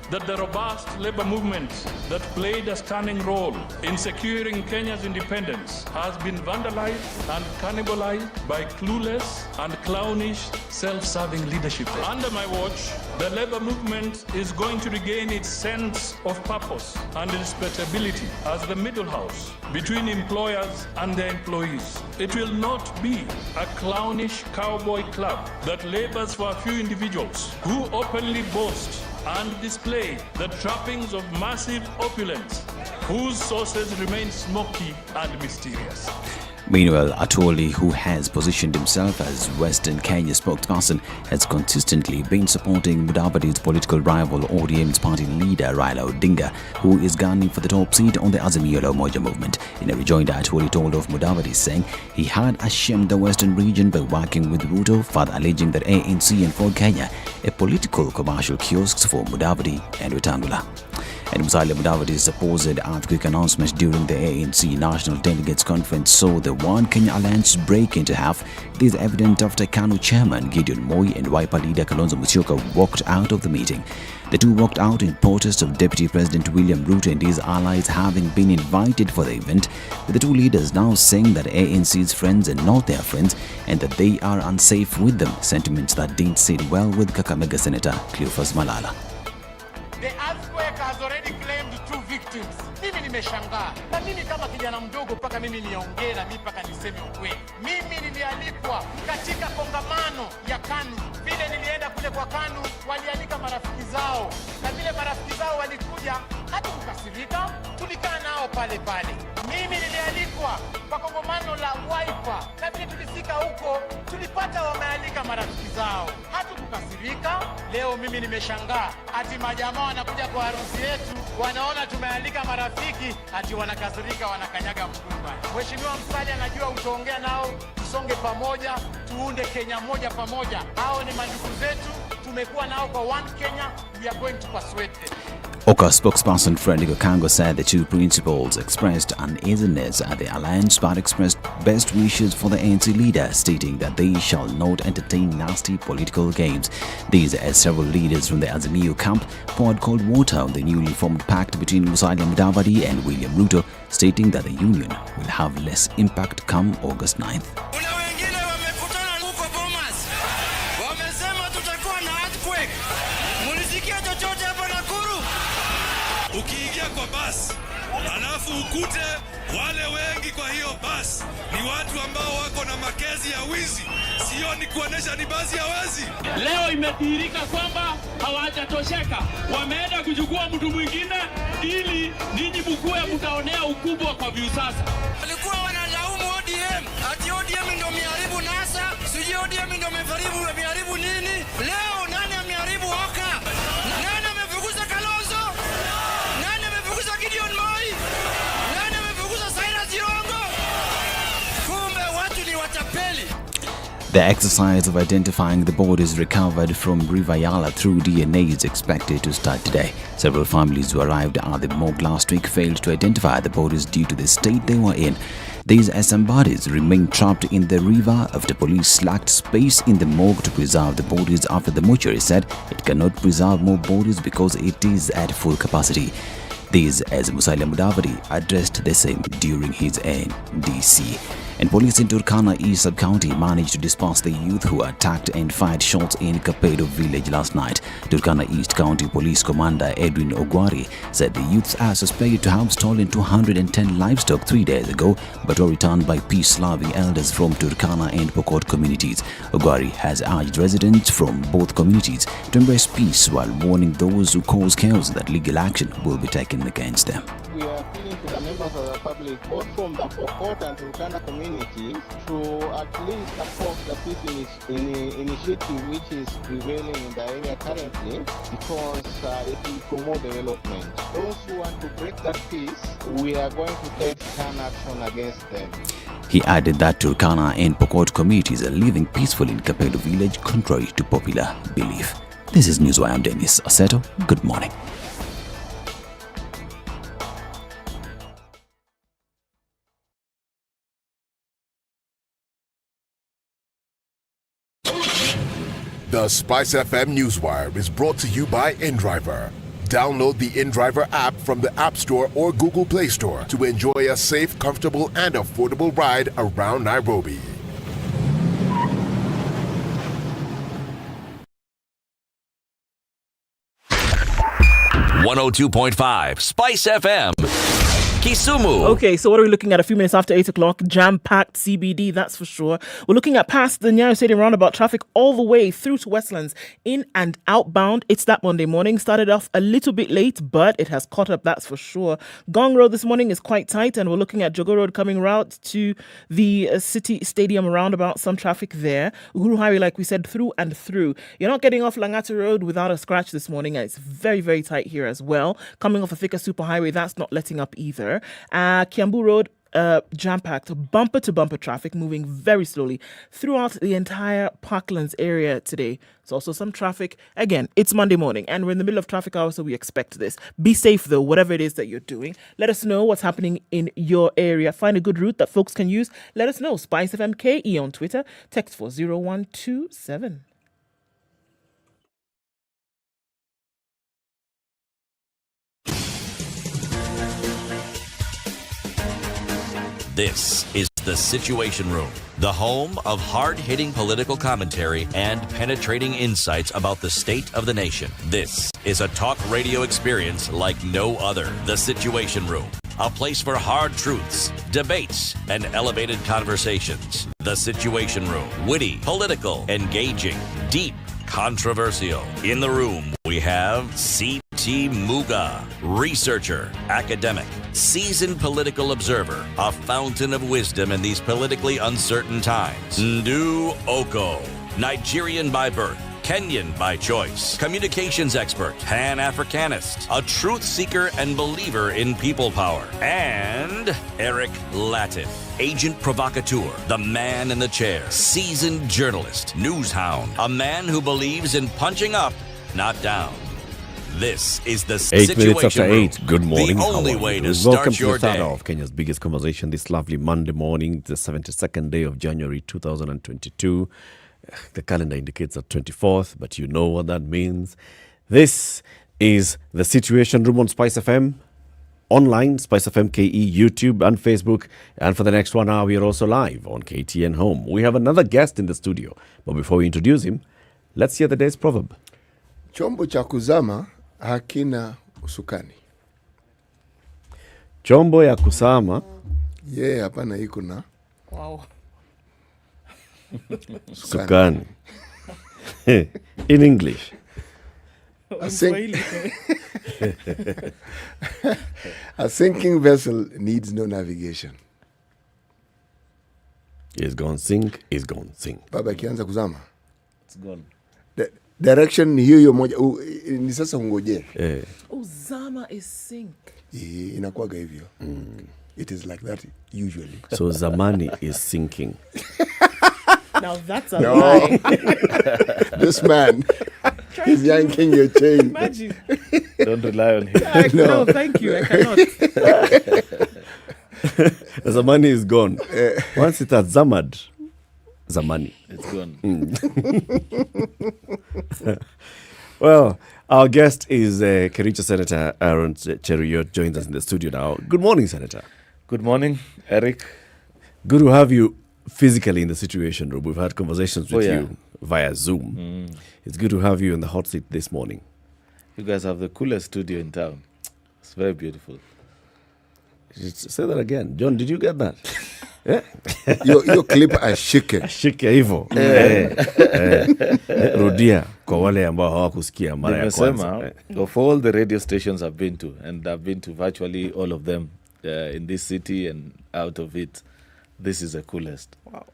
that the robust labor movement that played a stunning role in securing Kenya's independence has been vandalized and cannibalized by clueless and clownish, self-serving leadership. Under my watch, the labor movement is going to regain its sense of purpose and respectability as the middle house between employers and their employees. It will not be a clownish cowboy club that labors for a few individuals who openly boast and display the trappings of massive opulence, whose sources remain smoky and mysterious. Meanwhile, Atwoli, who has positioned himself as Western Kenya spokesperson, has consistently been supporting Mudavadi's political rival ODM's party leader Raila Odinga, who is gunning for the top seat on the Azimio la Umoja movement. In a rejoinder, Atwoli told of Mudavadi, saying he had ashamed the Western region by working with Ruto, further alleging that ANC and Ford Kenya are political commercial kiosks for Mudavadi and Wetangula. And Musalia Mudavadi's supposed earthquake announcement during the ANC National Delegates Conference saw the One Kenya Alliance break into half. This is evident after KANU chairman Gideon Moi and Wiper leader Kalonzo Musyoka walked out of the meeting. The two walked out in protest of Deputy President William Ruto and his allies having been invited for the event, with the two leaders now saying that ANC's friends are not their friends and that they are unsafe with them, sentiments that didn't sit well with Kakamega Senator Cleophas Malala. The earthquake has already claimed 2 victims. Mimi nimeshangaa. Na mimi kama kijana mdogo mpaka mimi niongee na mimi mpaka niseme ukweli. Mimi nilialikwa katika kongamano ya KANU. Vile nilienda kule kwa KANU, walialika marafiki zao. Na vile marafiki zao walikuja, hatukukasirika, tulikaa nao pale pale. Mimi nilialikwa kwa kongamano la Wiper. Na vile tulifika huko, tulipata wamealika marafiki zao. Hatukukasirika. Leo mimi nimeshangaa. Ati majamaa wanakuja kwa harusi yetu, wanaona tumealika marafiki, ati wanakasirika, wanakanyaga mkunga. Mheshimiwa Musalia, anajua utaongea nao, tusonge pamoja, tuunde Kenya moja pamoja. Hao ni mandugu zetu, tumekuwa nao kwa One Kenya, we are going to persuade them. Okoh spokesperson Frederick Okango said the two principals expressed uneasiness at the alliance but expressed best wishes for the ANC leader, stating that they shall not entertain nasty political games. These as several leaders from the Azimio camp poured cold water on the newly formed pact between Musalia Mudavadi and William Ruto, stating that the union will have less impact come August 9th. Ukiingia kwa basi, alafu ukute wale wengi kwa hiyo basi ni watu ambao wako na makezi ya wizi, sio ni kuonesha ni basi ya wezi. Leo imedhihirika kwamba hawajatosheka, wameenda kuchukua mtu mwingine ili ninyi mkue mtaonea ukubwa kwa view sasa. Walikuwa wanalaumu ODM, ati ODM ndio miharibu NASA, sijui ODM ndio miharibu nini. Leo nani ameharibu Oka? Nani amefukuza Kalonzo? Nani amefukuza Gideon Moi? Nani amefukuza Cyrus Jirongo? Kumbe watu ni watapeli. The exercise of identifying the bodies recovered from River Yala through DNA is expected to start today. Several families who arrived at the morgue last week failed to identify the bodies due to the state they were in. These SM bodies remain trapped in the river after police lacked space in the morgue to preserve the bodies after the mortuary said it cannot preserve more bodies because it is at full capacity. This as Musalia Mudavadi addressed the same during his NDC. And police in Turkana East Sub-County managed to disperse the youth who attacked and fired shots in Kapedo village last night. Turkana East County Police Commander Edwin Ogwari said the youths are suspected to have stolen 210 livestock 3 days ago, but were returned by peace-loving elders from Turkana and Pokot communities. Ogwari has urged residents from both communities to embrace peace while warning those who cause chaos that legal action will be taken against them. We are appealing to the members of the public, both from the Pokot and Turkana community, to at least support the peace initiative which is prevailing in the area currently, because it will promote development. Those who want to break that peace, we are going to take stern action against them. He added that Turkana and Pokot communities are living peacefully in Kapedo village contrary to popular belief. This is Newswire. I'm Dennis Aseto. Good morning. The SpiceFM Newswire is brought to you by InDriver. Download the InDriver app from the App Store or Google Play Store to enjoy a safe, comfortable, and affordable ride around Nairobi. .5 Spice FM. Kisumu. Okay, so what are we looking at? A few minutes after 8 o'clock, jam-packed CBD, that's for sure. We're looking at past the Nyeri Stadium roundabout traffic all the way through to Westlands, in and outbound. It's that Monday morning. Started off a little bit late, but it has caught up, that's for sure. Gong Road this morning is quite tight, and we're looking at Jogo Road coming route to the City Stadium roundabout. Some traffic there. Uhuru Highway, like we said, through and through. You're not getting off Langata Road without a scratch this morning. It's very, very tight here as well. Coming off a thicker superhighway, that's not letting up either. Kiambu Road, jam-packed, bumper-to-bumper traffic moving very slowly throughout the entire Parklands area today. There's also some traffic. Again, it's Monday morning, and we're in the middle of traffic hours, so we expect this. Be safe, though, whatever it is that you're doing. Let us know what's happening in your area. Find a good route that folks can use. Let us know. SpiceFM KE on Twitter. Text 40127. This is The Situation Room, the home of hard-hitting political commentary and penetrating insights about the state of the nation. This is a talk radio experience like no other. The Situation Room, a place for hard truths, debates, and elevated conversations. The Situation Room, witty, political, engaging, deep, controversial. In the room, we have C.T. Muga, researcher, academic, seasoned political observer, a fountain of wisdom in these politically uncertain times. Ndu Okoh, Nigerian by birth, Kenyan by choice, communications expert, Pan-Africanist, a truth seeker and believer in people power, and Eric Latiff, agent provocateur, the man in the chair, seasoned journalist, news hound, a man who believes in punching up, not down. This is the 8 minutes after Situation Room, 8. Good morning. the How only are way you? to Welcome start to your the start day. of Kenya's biggest conversation this lovely Monday morning, the 72nd day of January 2022. The calendar indicates the 24th, but you know what that means. This is the Situation Room on SpiceFM, online, SpiceFM KE, YouTube and Facebook. And for the next 1 hour, we are also live on KTN Home. We have another guest in the studio. But before we introduce him, let's hear the day's proverb. Chombo cha kuzama hakina usukani. Chombo ya kusama. Yeah, hapana iko na. Wow. Sukani. In English. A sinking vessel needs no navigation. Is gone sink, is gone sink. Baba kianza kuzama. It's gone. Direction ni hiyo moja. Ni sasa ungoje. Zama is sink. Inakuwaga hivyo. It is like that usually. So zamani is sinking. Now that's a lie. This man is yanking your chain. Imagine. Don't rely on him. No, thank you. I cannot. Zamani is gone. Once it has zamad, zamani. It's gone. Well, our guest is Kericho Senator Aaron Cheruiyot, joins us in the studio now. Good morning, Senator. Good morning, Eric. Good to have you physically in the Situation Room. We've had conversations with you via Zoom. It's good to have you in the hot seat this morning. You guys have the coolest studio in town. It's very beautiful. Say that again. John, did you get that? Your clip ashike. Ashike hivyo. Rudia kwa wale ambao hawakusikia mara ya kwanza. Of all the radio stations I've been to, and I've been to virtually all of them in this city and out of it, this is the coolest. Wow.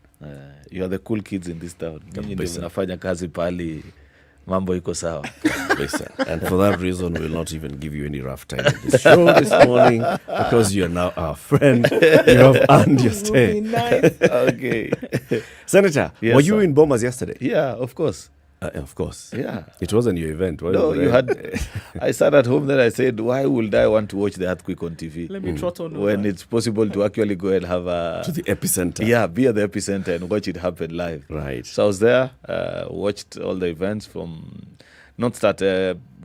You are the cool kids in this town. Nyinyi ndio mnafanya kazi pali mambo iko sawa. And for that reason, we'll not even give you any rough time in this show this morning because you are now our friend. You have earned your stay. Nice. Okay. Senator, Yes, were you sir. in Bomas yesterday? Yeah, of course. Of course. Yeah. It wasn't your event. No, you had. I sat at home, then I said, why would I want to watch the earthquake on TV? Let me trot on when over. it's possible to actually go and have a... To the epicenter. Yeah, be at the epicenter and watch it happen live. Right. So I was there, watched all the events from...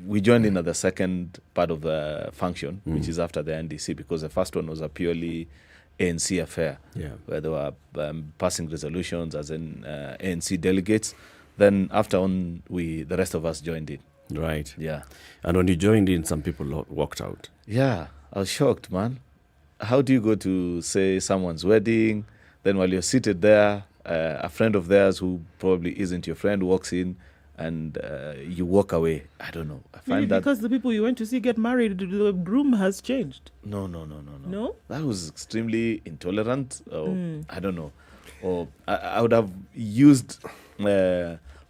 we joined in at the second part of the function, which is after the NDC, because the first one was a purely ANC affair, where they were passing resolutions as in ANC delegates. Then after on, the rest of us joined in. Right. Yeah. And when you joined in, some people walked out. Yeah, I was shocked, man. How do you go to, say, someone's wedding, then while you're seated there, a friend of theirs who probably isn't your friend walks in, and you walk away? I don't know. I find that... Because the people you went to see get married, the groom has changed. No. No? That was extremely intolerant. Or, I don't know. Or I would have used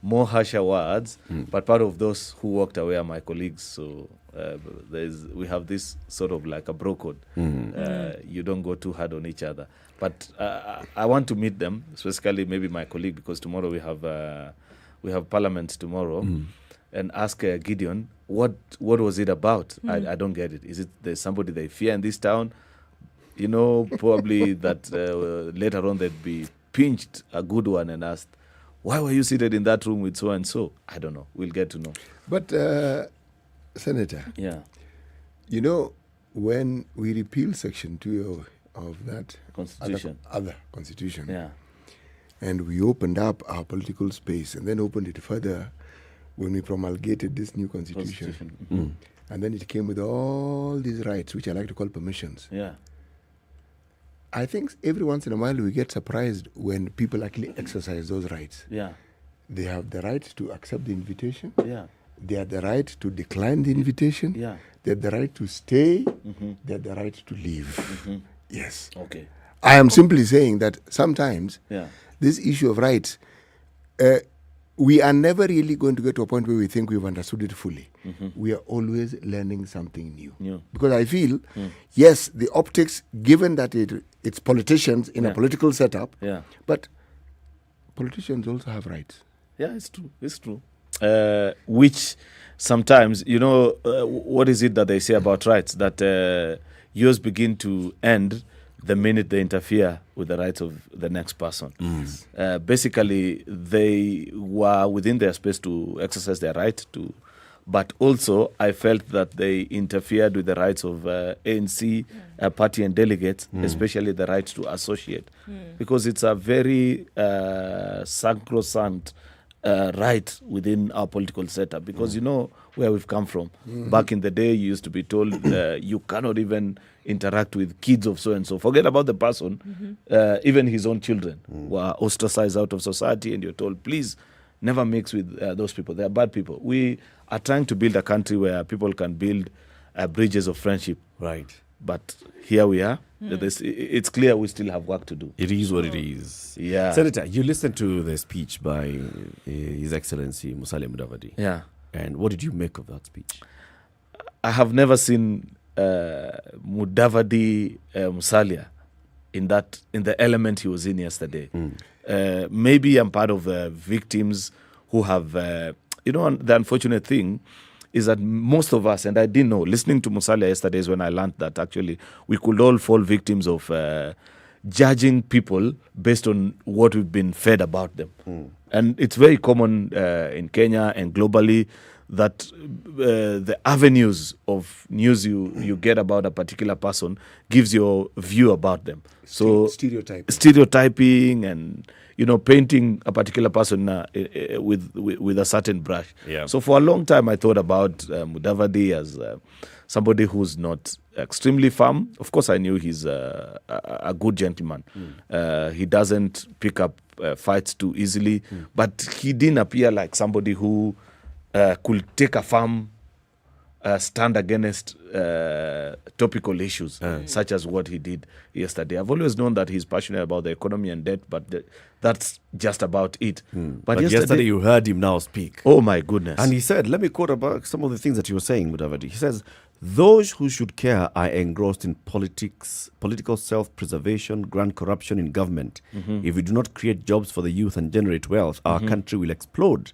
more harsher words, but part of those who walked away are my colleagues. So we have this sort of like a bro code. You don't go too hard on each other. But I want to meet them, specifically maybe my colleague, because tomorrow we have Parliament tomorrow, and ask Gideon what was it about. I don't get it. Is it there's somebody they fear in this town? You know, probably that later on they'd be pinched a good one and asked, why were you seated in that room with so and so? I don't know. We'll get to know. But Senator, you know, when we repeal Section 2 of that Constitution, other Constitution, and we opened up our political space and then opened it further when we promulgated this new Constitution. And then it came with all these rights, which I like to call permissions. I think every once in a while we get surprised when people actually exercise those rights. They have the right to accept the invitation. They have the right to decline the invitation. They have the right to stay. They have the right to leave. Yes. Okay. I am simply saying that sometimes this issue of rights, we are never really going to get to a point where we think we've understood it fully. We are always learning something new. Because I feel, yes, the optics, given that it's politicians in a political setup, but politicians also have rights. Yeah, it's true. It's true. Which sometimes, you know, what is it that they say about rights? That yours begin to end the minute they interfere with the rights of the next person. Basically, they were within their space to exercise their right to, but also I felt that they interfered with the rights of ANC party and delegates, especially the right to associate, because it's a very sacrosanct right within our political setup, because you know where we've come from. Back in the day, you used to be told you cannot even interact with kids of so and so. Forget about the person. Even his own children were ostracized out of society, and you're told, please never mix with those people. They are bad people. We are trying to build a country where people can build bridges of friendship. Right. But here we are. It's clear we still have work to do. It is what it is. Yeah. Senator, you listened to the speech by His Excellency Musalia Mudavadi. Yeah. And what did you make of that speech? I have never seen Mudavadi Musalia in the element he was in yesterday. Maybe I'm part of the victims who have, you know, the unfortunate thing is that most of us, and I didn't know, listening to Musalia yesterday is when I learned that actually we could all fall victims of judging people based on what we've been fed about them. And it's very common in Kenya and globally that the avenues of news you get about a particular person gives your view about them. So stereotyping and, you know, painting a particular person with a certain brush. So for a long time I thought about Mudavadi as somebody who's not extremely firm. Of course I knew he's a good gentleman. He doesn't pick up fights too easily, but he didn't appear like somebody who could take a firm stand against topical issues, such as what he did yesterday. I've always known that he's passionate about the economy and debt, but that's just about it. But yesterday you heard him now speak. Oh my goodness. And he said, let me quote about some of the things that you were saying, Mudavadi. He says, those who should care are engrossed in politics, political self-preservation, grand corruption in government. If we do not create jobs for the youth and generate wealth, our country will explode.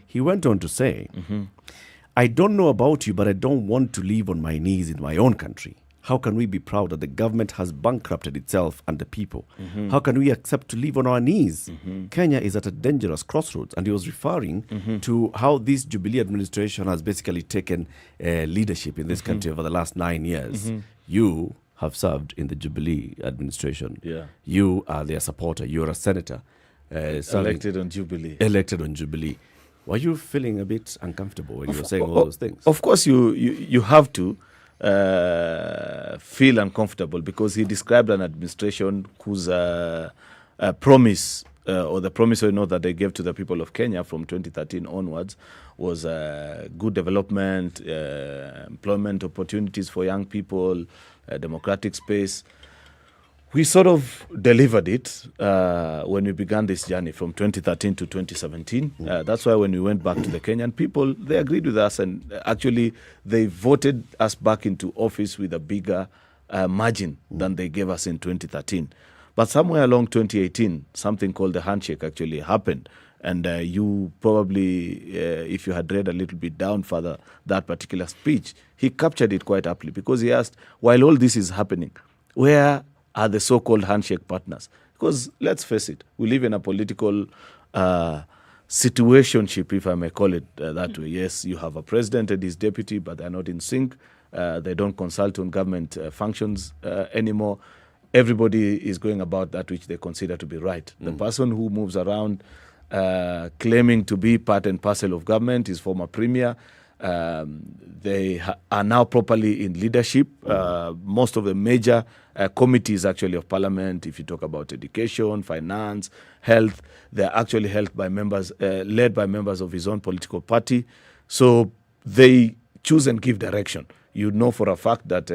He went on to say, I don't know about you, but I don't want to live on my knees in my own country. How can we be proud that the government has bankrupted itself and the people? How can we accept to live on our knees? Kenya is at a dangerous crossroads. And he was referring to how this Jubilee administration has basically taken leadership in this country over the last 9 years. You have served in the Jubilee administration. You are their supporter. You're a senator. Elected on Jubilee. Elected on Jubilee. Were you feeling a bit uncomfortable when you were saying all those things? Of course, you have to feel uncomfortable, because he described an administration whose promise or the promissory note that they gave to the people of Kenya from 2013 onwards was good development, employment opportunities for young people, democratic space. We sort of delivered it when we began this journey from 2013 to 2017. That's why when we went back to the Kenyan people, they agreed with us, and actually they voted us back into office with a bigger margin than they gave us in 2013. But somewhere along 2018, something called the handshake actually happened. And you probably, if you had read a little bit down further that particular speech, he captured it quite aptly, because he asked, while all this is happening, where are the so-called handshake partners? Because let's face it, we live in a political situationship, if I may call it that way. Yes, you have a president and his deputy, but they're not in sync. They don't consult on government functions anymore. Everybody is going about that which they consider to be right. The person who moves around claiming to be part and parcel of government is former premier. They are now properly in leadership. Most of the major committees actually of parliament, if you talk about education, finance, health, they're actually held by members, led by members of his own political party. So they choose and give direction. You know for a fact that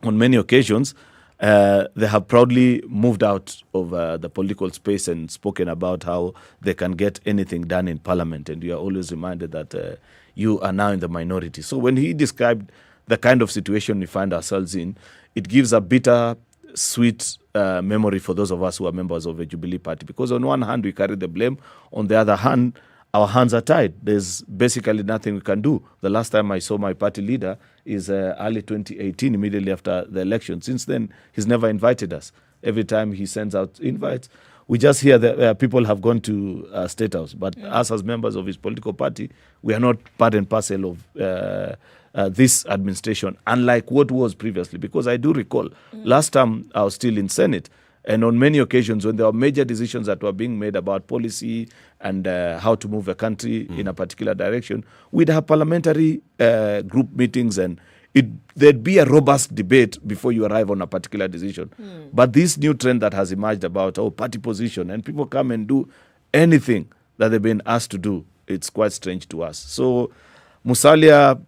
on many occasions, they have proudly moved out of the political space and spoken about how they can get anything done in parliament. And you are always reminded that you are now in the minority. So when he described the kind of situation we find ourselves in, it gives a bitter, sweet memory for those of us who are members of the Jubilee party. Because on one hand, we carry the blame. On the other hand, our hands are tied. There's basically nothing we can do. The last time I saw my party leader is early 2018, immediately after the election. Since then, he's never invited us. Every time he sends out invites, we just hear that people have gone to State House. But us as members of his political party, we are not part and parcel of this administration, unlike what was previously. Because I do recall, last time I was still in Senate, and on many occasions when there were major decisions that were being made about policy and how to move a country in a particular direction, we'd have parliamentary group meetings, and there'd be a robust debate before you arrive on a particular decision. But this new trend that has emerged about party position, and people come and do anything that they've been asked to do, it's quite strange to us. So Musalia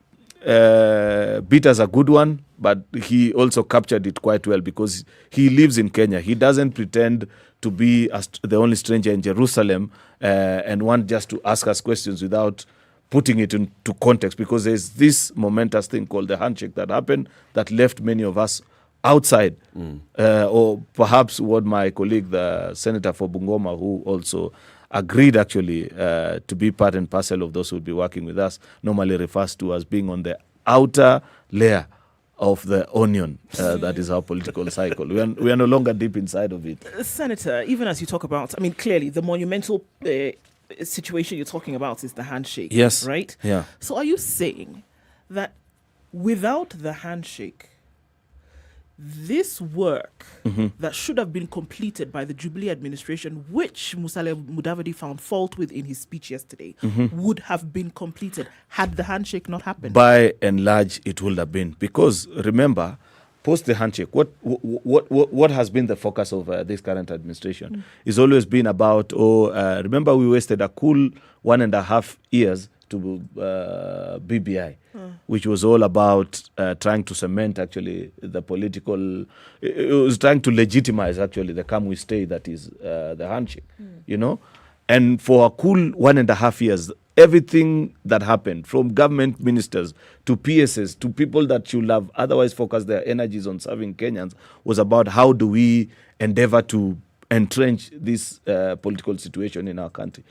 beat us a good one, but he also captured it quite well, because he lives in Kenya. He doesn't pretend to be the only stranger in Jerusalem and want just to ask us questions without putting it into context, because there's this momentous thing called the handshake that happened that left many of us outside. Or perhaps what my colleague, the senator for Bungoma, who also agreed actually to be part and parcel of those who would be working with us, normally refers to as being on the outer layer of the onion. That is our political cycle. We are no longer deep inside of it. Senator, even as you talk about, I mean, clearly the monumental situation you're talking about is the handshake. Yes. Right? Yeah. So are you saying that without the handshake, this work that should have been completed by the Jubilee administration, which Musalia Mudavadi found fault with in his speech yesterday, would have been completed had the handshake not happened? By and large, it would have been. Because remember, post the handshake, what has been the focus of this current administration is always been about, remember we wasted a cool 1.5 years to BBI, which was all about trying to cement actually the political, it was trying to legitimize actually the come we stay that is the handshake, you know. And for a cool 1.5 years, everything that happened, from government ministers to PSs to people that should have otherwise focused their energies on serving Kenyans, was about how do we endeavor to entrench this political situation in our country.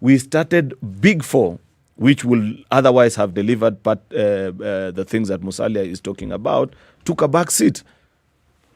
We started Big Four, which will otherwise have delivered the things that Musalia is talking about, took a back seat.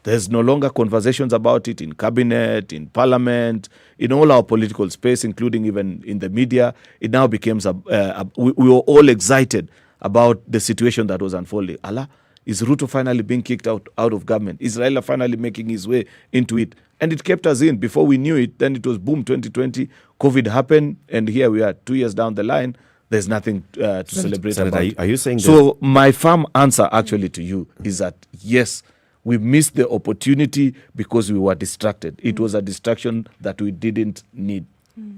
There's no longer conversations about it in cabinet, in parliament, in all our political space, including even in the media. It now becomes we were all excited about the situation that was unfolding. Allah, is Ruto finally being kicked out of government? Is Raila finally making his way into it? And it kept us in. Before we knew it, then it was boom, 2020, COVID happened, and here we are 2 years down the line. There's nothing to celebrate about. Are you saying so? My firm answer actually to you is that yes, we missed the opportunity because we were distracted. It was a distraction that we didn't need.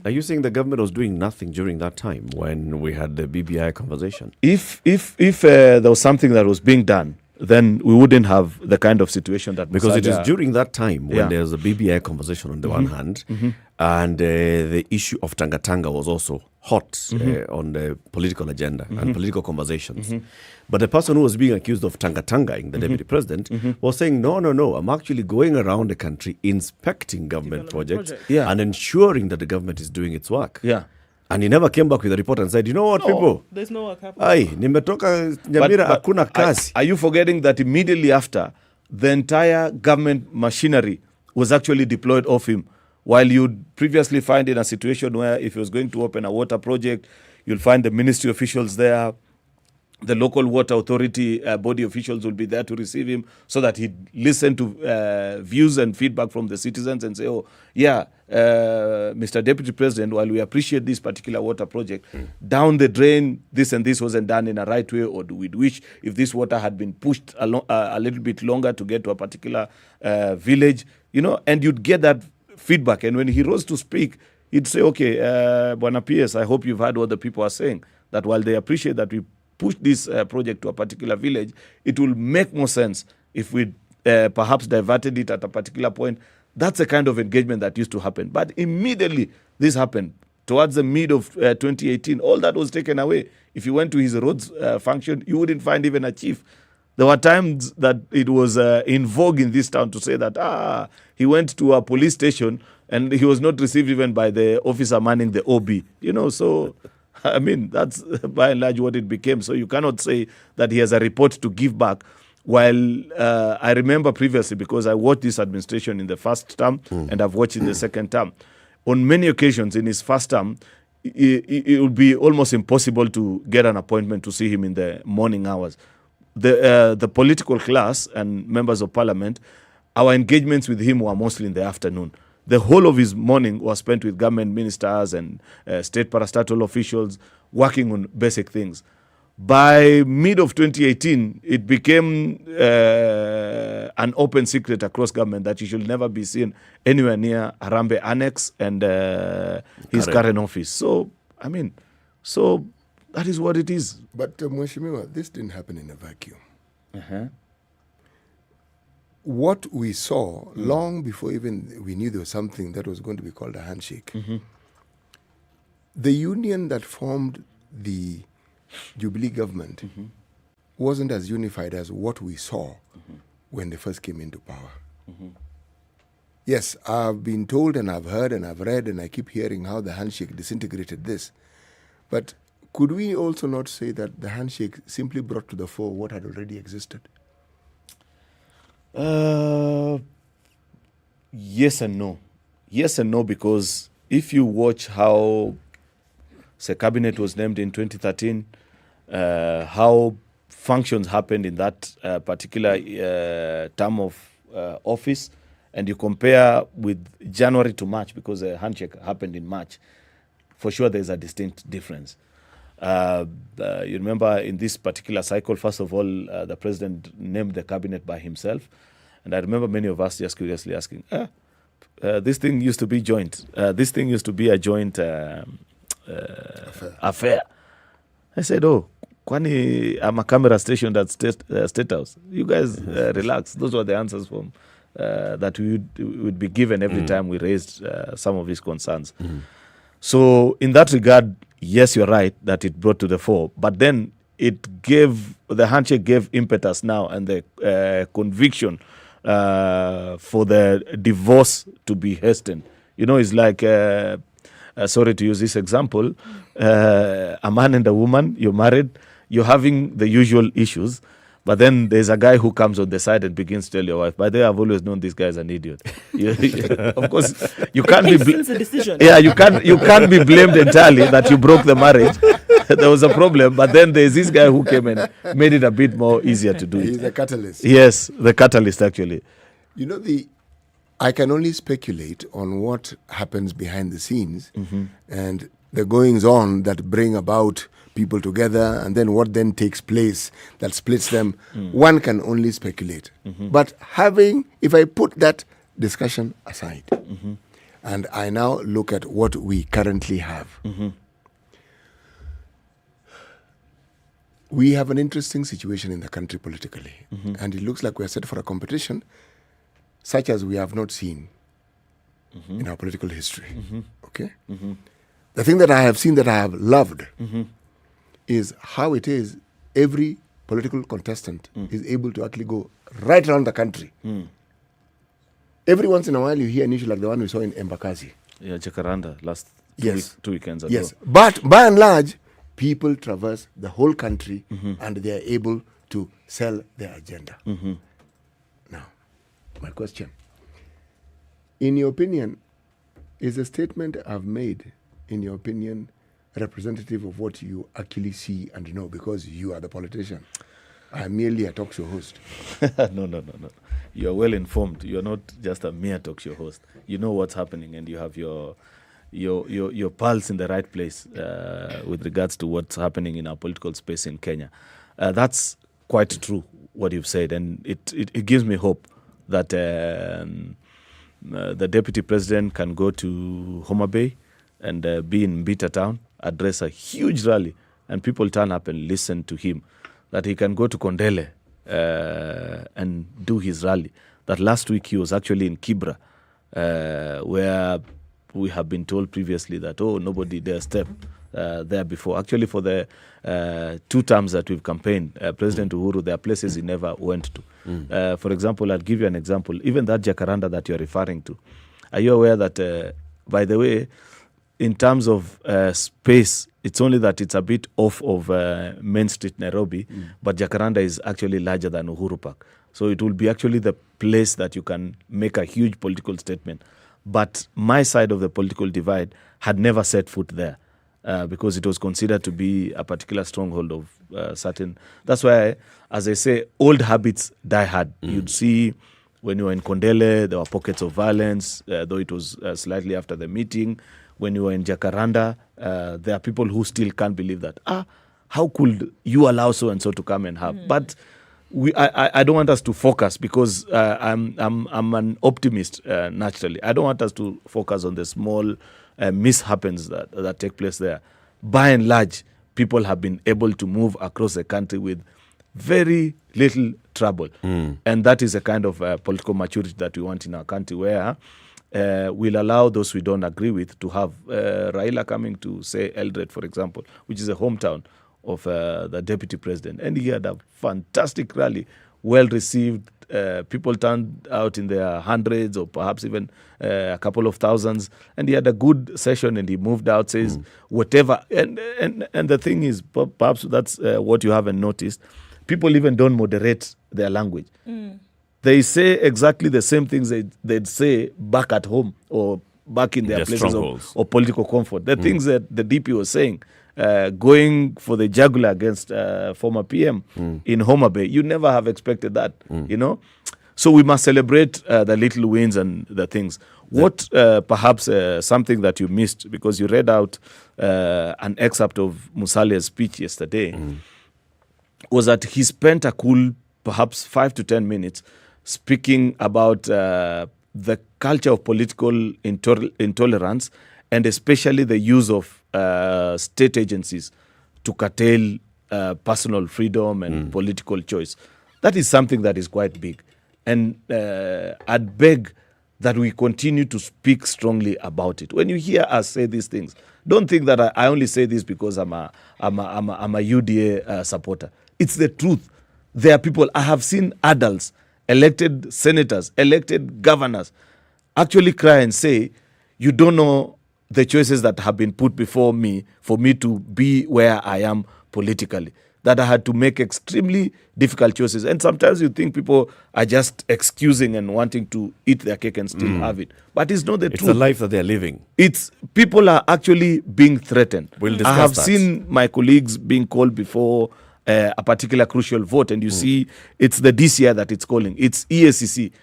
Are you saying the government was doing nothing during that time when we had the BBI conversation? If there was something that was being done, then we wouldn't have the kind of situation that because it is Musalia- during that time when Yeah. there's a BBI conversation on the one hand, and the issue of Tanga was also hot on the political agenda and political conversations. But the person who was being accused of Tangaing, the deputy president, was saying, no, I'm actually going around the country inspecting government projects Yeah. and ensuring that the government is doing its work. Yeah. And he never came back with a report and said, you know what, people? There's no work happening. Ai, nimetoka Nyamira hakuna kazi. Are you forgetting that immediately after, the entire government machinery was actually deployed off him? While you'd previously find in a situation where if he was going to open a water project, you'll find the ministry officials there, the local water authority body officials will be there to receive him so that he'd listen to views and feedback from the citizens and say, Mr. Deputy President, while we appreciate this particular water project, down the drain, this and this wasn't done in a right way, or we'd wish if this water had been pushed a little bit longer to get to a particular village, and you'd get that feedback. And when he rose to speak, he'd say, okay, Bwana PS, I hope you've heard what the people are saying, that while they appreciate that we push this project to a particular village, it will make more sense if we perhaps diverted it at a particular point. That's the kind of engagement that used to happen. But immediately this happened. Towards the mid of 2018, all that was taken away. If you went to his roads function, you wouldn't find even a chief. There were times that it was in vogue in this town to say that he went to a police station and he was not received even by the officer manning the OB. So I mean, that's by and large what it became. So you cannot say that he has a report to give back. While I remember previously, because I watched this administration in the first term and I've watched in the second term, on many occasions in his first term, it would be almost impossible to get an appointment to see him in the morning hours. The political class and members of parliament, our engagements with him were mostly in the afternoon. The whole of his morning was spent with government ministers and state parastatal officials working on basic things. By mid of 2018, it became an open secret across government that he should never be seen anywhere near Harambee Annex and his current office. So, that is what it is. But Mheshimiwa, this didn't happen in a vacuum. What we saw long before even we knew there was something that was going to be called a handshake, the union that formed the Jubilee government wasn't as unified as what we saw when they first came into power. Yes, I've been told and I've heard and I've read and I keep hearing how the handshake disintegrated this. But could we also not say that the handshake simply brought to the fore what had already existed? Yes and no. Yes and no, because if you watch how the cabinet was named in 2013, how functions happened in that particular term of office, and you compare with January to March, because the handshake happened in March, for sure there's a distinct difference. You remember in this particular cycle, first of all, the president named the cabinet by himself. And I remember many of us just curiously asking, this thing used to be joint. This thing used to be a joint affair. I said, kwani I'm a camera station at State House. You guys relax. Those were the answers from that we would be given every time we raised some of these concerns. So in that regard, yes, you're right that it brought to the fore. But then the handshake gave impetus now and the conviction for the divorce to be hastened. It's like, sorry to use this example, a man and a woman, you're married, you're having the usual issues, but then there's a guy who comes on the side and begins to tell your wife, by the way, I've always known this guy is an idiot. Of course, you can't be you can't be blamed entirely that you broke the marriage. There was a problem, but then there's this guy who came and made it a bit more easier to do it. He's the catalyst. Yes, the catalyst actually. I can only speculate on what happens behind the scenes and the goings on that bring about people together, and then what then takes place that splits them. One can only speculate. But if I put that discussion aside, and I now look at what we currently have, we have an interesting situation in the country politically, and it looks like we are set for a competition such as we have not seen in our political history. Okay? The thing that I have seen that I have loved is how it is every political contestant is able to actually go right around the country. Every once in a while you hear an issue like the one we saw in Embakasi. Yeah, Jacaranda last two weekends ago. Yes, but by and large, people traverse the whole country and they are able to sell their agenda. Now, my question. In your opinion, is the statement I've made, in your opinion, representative of what you actually see and know, because you are the politician? I'm merely a talk show host. No. You're well informed. You're not just a mere talk show host. You know what's happening, and you have your pulse in the right place with regards to what's happening in our political space in Kenya. That's quite true, what you've said, and it gives me hope that the deputy president can go to Homa Bay and be in Mbita town, address a huge rally, and people turn up and listen to him. That he can go to Kondele and do his rally. That last week he was actually in Kibra, where we have been told previously that, nobody dare step there before. Actually, for the 2 terms that we've campaigned, President Uhuru, there are places he never went to. For example, I'll give you an example. Even that Jacaranda that you're referring to, are you aware that, by the way, in terms of space, it's only that it's a bit off of Main Street, Nairobi, but Jacaranda is actually larger than Uhuru Park. So it will be actually the place that you can make a huge political statement. But my side of the political divide had never set foot there because it was considered to be a particular stronghold of certain. That's why, as I say, old habits die hard. You'd see when you were in Kondele, there were pockets of violence, though it was slightly after the meeting. When you were in Jacaranda, there are people who still can't believe that. How could you allow so-and-so to come and have? But I don't want us to focus because I'm an optimist naturally. I don't want us to focus on the small mishaps that take place there. By and large, people have been able to move across the country with very little trouble. And that is a kind of political maturity that we want in our country, where we'll allow those we don't agree with to have Raila coming to, say, Eldoret, for example, which is a hometown of the deputy president. And he had a fantastic rally, well received. People turned out in their hundreds or perhaps even a couple of thousands. And he had a good session and he moved out, says whatever. And the thing is, perhaps that's what you haven't noticed. People even don't moderate their language. They say exactly the same things they'd say back at home or back in their places of political comfort. The things that the DP was saying, going for the jugular against former PM in Homa Bay, you never have expected that, you know. So we must celebrate the little wins and the things. What perhaps something that you missed, because you read out an excerpt of Musalia's speech yesterday, was that he spent a cool perhaps 5 to 10 minutes speaking about the culture of political intolerance and especially the use of state agencies to curtail personal freedom and political choice. That is something that is quite big. And I'd beg that we continue to speak strongly about it. When you hear us say these things, don't think that I only say this because I'm a UDA supporter. It's the truth. There are people, I have seen adults, elected senators, elected governors, actually cry and say, you don't know the choices that have been put before me for me to be where I am politically, that I had to make extremely difficult choices. And sometimes you think people are just excusing and wanting to eat their cake and still have it. But it's not the truth. It's the life that they're living. It's people are actually being threatened. We'll discuss I have that. seen my colleagues being called before a particular crucial vote, and you see it's the DCI that it's calling. It's EACC.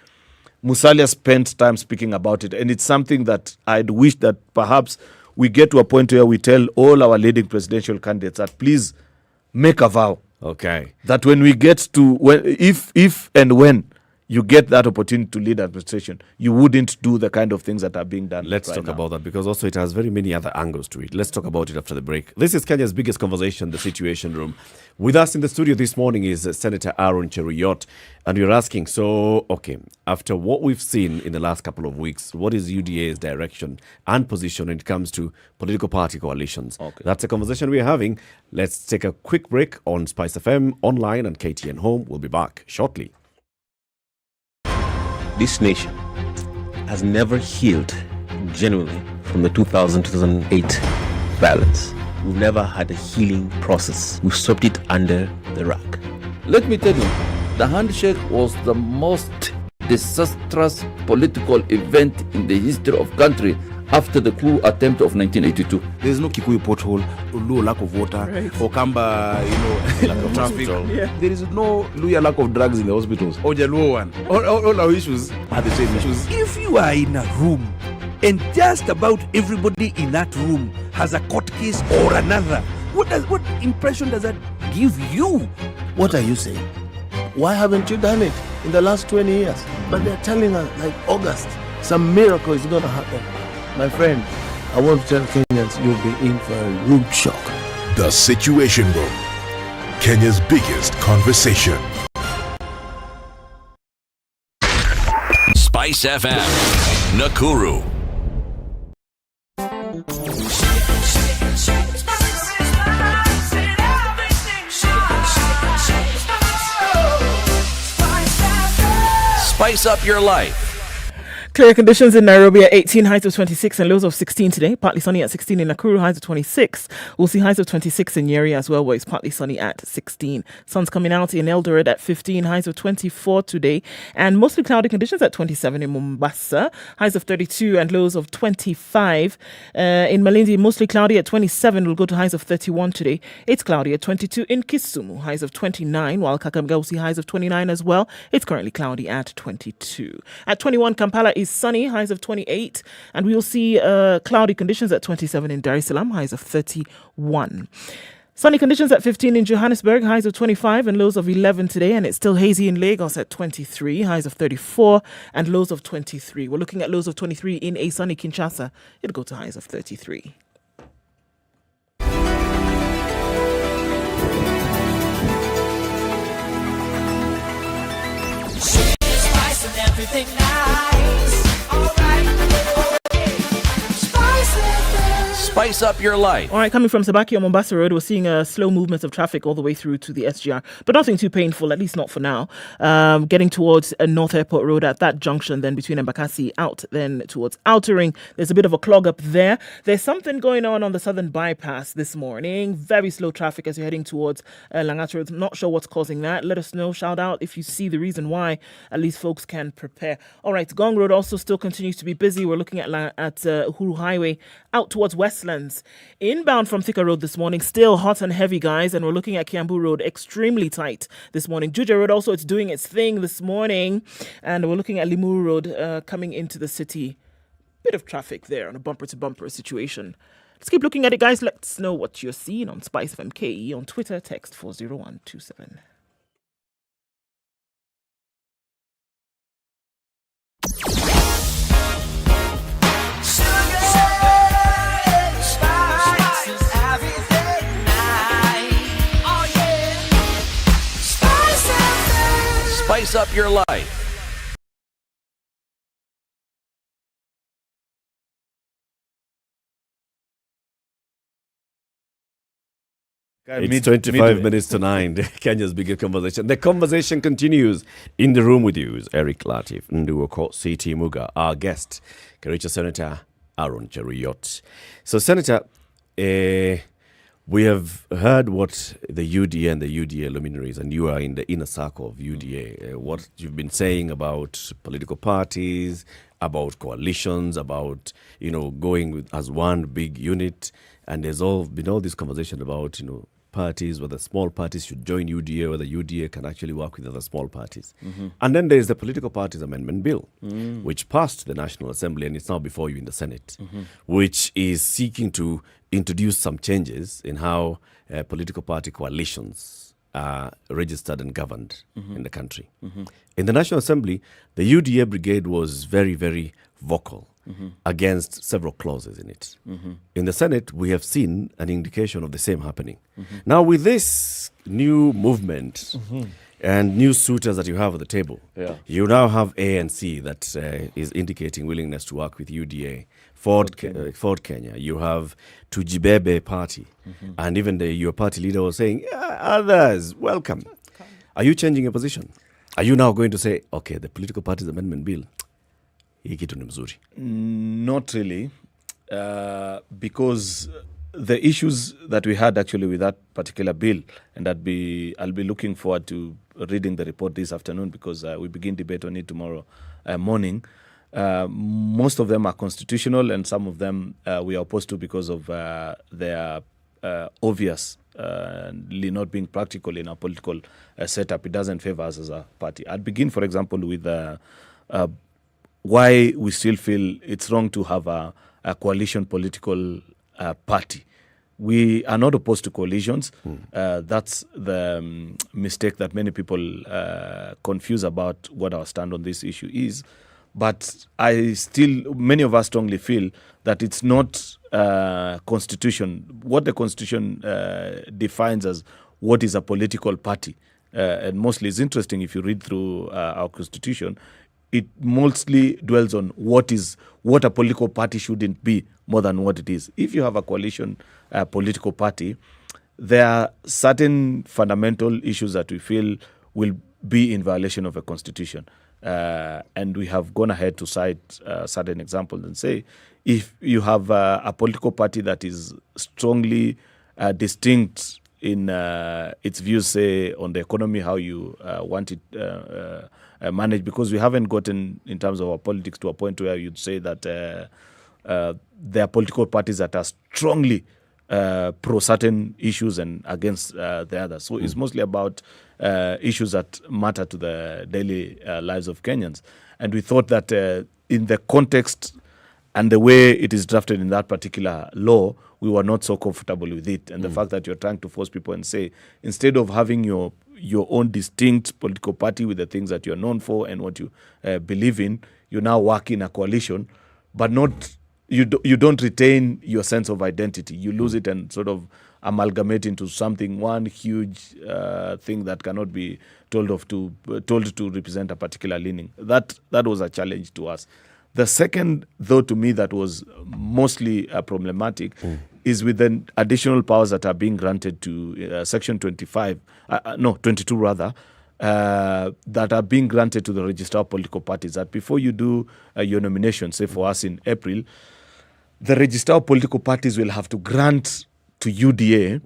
Musalia spent time speaking about it, and it's something that I'd wish that perhaps we get to a point where we tell all our leading presidential candidates that please make a vow. Okay. That when we get to, if and when you get that opportunity to lead administration, you wouldn't do the kind of things that are being done. Let's right talk now. about that, because also it has very many other angles to it. Let's talk about it after the break. This is Kenya's biggest conversation, the Situation Room. With us in the studio this morning is Senator Aaron Cheruiyot, and we're asking, so, okay, after what we've seen in the last couple of weeks, what is UDA's direction and position when it comes to political party coalitions? Okay. That's a conversation we're having. Let's take a quick break on SpiceFM, online and KTN Home. We'll be back shortly. This nation has never healed genuinely from the 2008 violence. We've never had a healing process. We've swept it under the rug. Let me tell you, the handshake was the most disastrous political event in the history of country after the coup attempt of 1982. There's no Kikuyu pothole, Luo lack of water, Okamba, lack of traffic. Yeah. There is no Luya lack of drugs in the hospitals. Or Jaluo one. All our issues are the same issues. If you are in a room and just about everybody in that room has a court case or another, what impression does that give you? What are you saying? Why haven't you done it in the last 20 years? But they're telling us, like August, some miracle is going to happen. My friend, I want to tell Kenyans you'll be in for a rude shock. The Situation Room, Kenya's biggest conversation. Spice FM, Nakuru. Spice up your life. Clear conditions in Nairobi at 18, highs of 26 and lows of 16 today. Partly sunny at 16 in Nakuru, highs of 26. We'll see highs of 26 in Nyeri as well, where it's partly sunny at 16. Sun's coming out in Eldoret at 15, highs of 24 today. And mostly cloudy conditions at 27 in Mombasa, highs of 32 and lows of 25. In Malindi, mostly cloudy at 27. We'll go to highs of 31 today. It's cloudy at 22 in Kisumu, highs of 29. While Kakamega will see highs of 29 as well. It's currently cloudy at 22. At 21, Kampala is sunny, highs of 28, and we will see cloudy conditions at 27 in Dar es Salaam, highs of 31. Sunny conditions at 15 in Johannesburg, highs of 25 and lows of 11 today, and it's still hazy in Lagos at 23, highs of 34 and lows of 23. We're looking at lows of 23 in a sunny Kinshasa. It'll go to highs of 33. Everything nice. All right. Okay. Spice up your life. All right, coming from Sabaki on Mombasa Road, we're seeing a slow movement of traffic all the way through to the SGR, but nothing too painful, at least not for now. Getting towards North Airport Road at that junction, then between Embakasi out, then towards Outer Ring. There's a bit of a clog up there. There's something going on the Southern Bypass this morning. Very slow traffic as you're heading towards Langata Road. Not sure what's causing that. Let us know. Shout out if you see the reason why. At least folks can prepare. All right, Gong Road also still continues to be busy. We're looking at Uhuru Highway out towards Westlands. Inbound from Thika Road this morning, still hot and heavy, guys, and we're looking at Kiambu Road, extremely tight this morning. Juja Road also, it's doing its thing this morning, and we're looking at Limuru Road coming into the city. Bit of traffic there on a bumper-to-bumper situation. Let's keep looking at it, guys. Let's know what you're seeing on SpiceFM KE on Twitter. Text 40127. Spice up your life. It's 25 minutes to 9. Kenya's biggest conversation. The conversation continues. In the room with you is Eric Latiff, Ndu Okoh, CT Muga, our guest, Kericho Senator Aaron Cheruiyot. So, Senator, we have heard what the UDA and the UDA luminaries, and you are in the inner circle of UDA, what you've been saying about political parties, about coalitions, about, going as one big unit. And there's been all this conversation about, parties, whether small parties should join UDA, whether UDA can actually work with other small parties. Mm-hmm. And then there's the Political Parties Amendment Bill, which passed the National Assembly, and it's now before you in the Senate, which is seeking to introduce some changes in how political party coalitions are registered and governed in the country. In the National Assembly, the UDA brigade was very, very vocal against several clauses in it. In the Senate, we have seen an indication of the same happening. Now, with this new movement and new suitors that you have at the table, you now have ANC that is indicating willingness to work with UDA, Ford Kenya. You have Tujibebe party, and even your party leader was saying, others, welcome. Are you changing your position? Are you now going to say, okay, the political parties amendment bill, hii kitu ni mzuri? Not really, because the issues that we had actually with that particular bill, and I'll be looking forward to reading the report this afternoon, because we begin debate on it tomorrow morning. Most of them are constitutional, and some of them we are opposed to because of their obviously not being practical in our political setup. It doesn't favor us as a party. I'll begin, for example, with why we still feel it's wrong to have a coalition political party. We are not opposed to coalitions. That's the mistake that many people confuse about what our stand on this issue is. But many of us strongly feel that it's not constitution. What the constitution defines as what is a political party, and mostly it's interesting if you read through our constitution, it mostly dwells on what a political party shouldn't be more than what it is. If you have a coalition political party, there are certain fundamental issues that we feel will be in violation of a constitution. And we have gone ahead to cite certain examples and say, if you have a political party that is strongly distinct in its views, say, on the economy, how you want it managed, because we haven't gotten, in terms of our politics, to a point where you'd say that there are political parties that are strongly pro certain issues and against the others. So it's mostly about issues that matter to the daily lives of Kenyans. And we thought that in the context and the way it is drafted in that particular law, we were not so comfortable with it. And the fact that you're trying to force people and say, instead of having your own distinct political party with the things that you're known for and what you believe in, you now work in a coalition, but you don't retain your sense of identity. You lose it and sort of amalgamate into something, one huge thing that cannot be told to represent a particular leaning. That was a challenge to us. The second, though, to me that was mostly problematic is with the additional powers that are being granted to Section 22 rather, that are being granted to the Registrar of Political Parties, that before you do your nomination, say for us in April, the Registrar of Political Parties will have to grant to UDA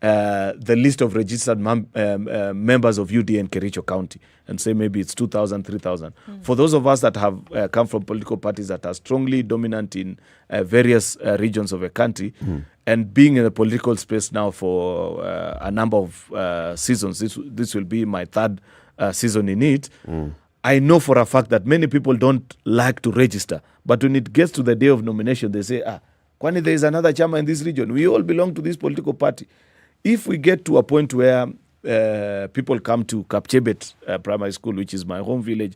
the list of registered members of UDA in Kericho County, and say maybe it's 2,000, 3,000. For those of us that have come from political parties that are strongly dominant in various regions of a country, and being in the political space now for a number of seasons, this will be my third season in it, I know for a fact that many people don't like to register. But when it gets to the day of nomination, they say, kwani there is another chama in this region. We all belong to this political party. If we get to a point where people come to Kapchebet Primary School, which is my home village,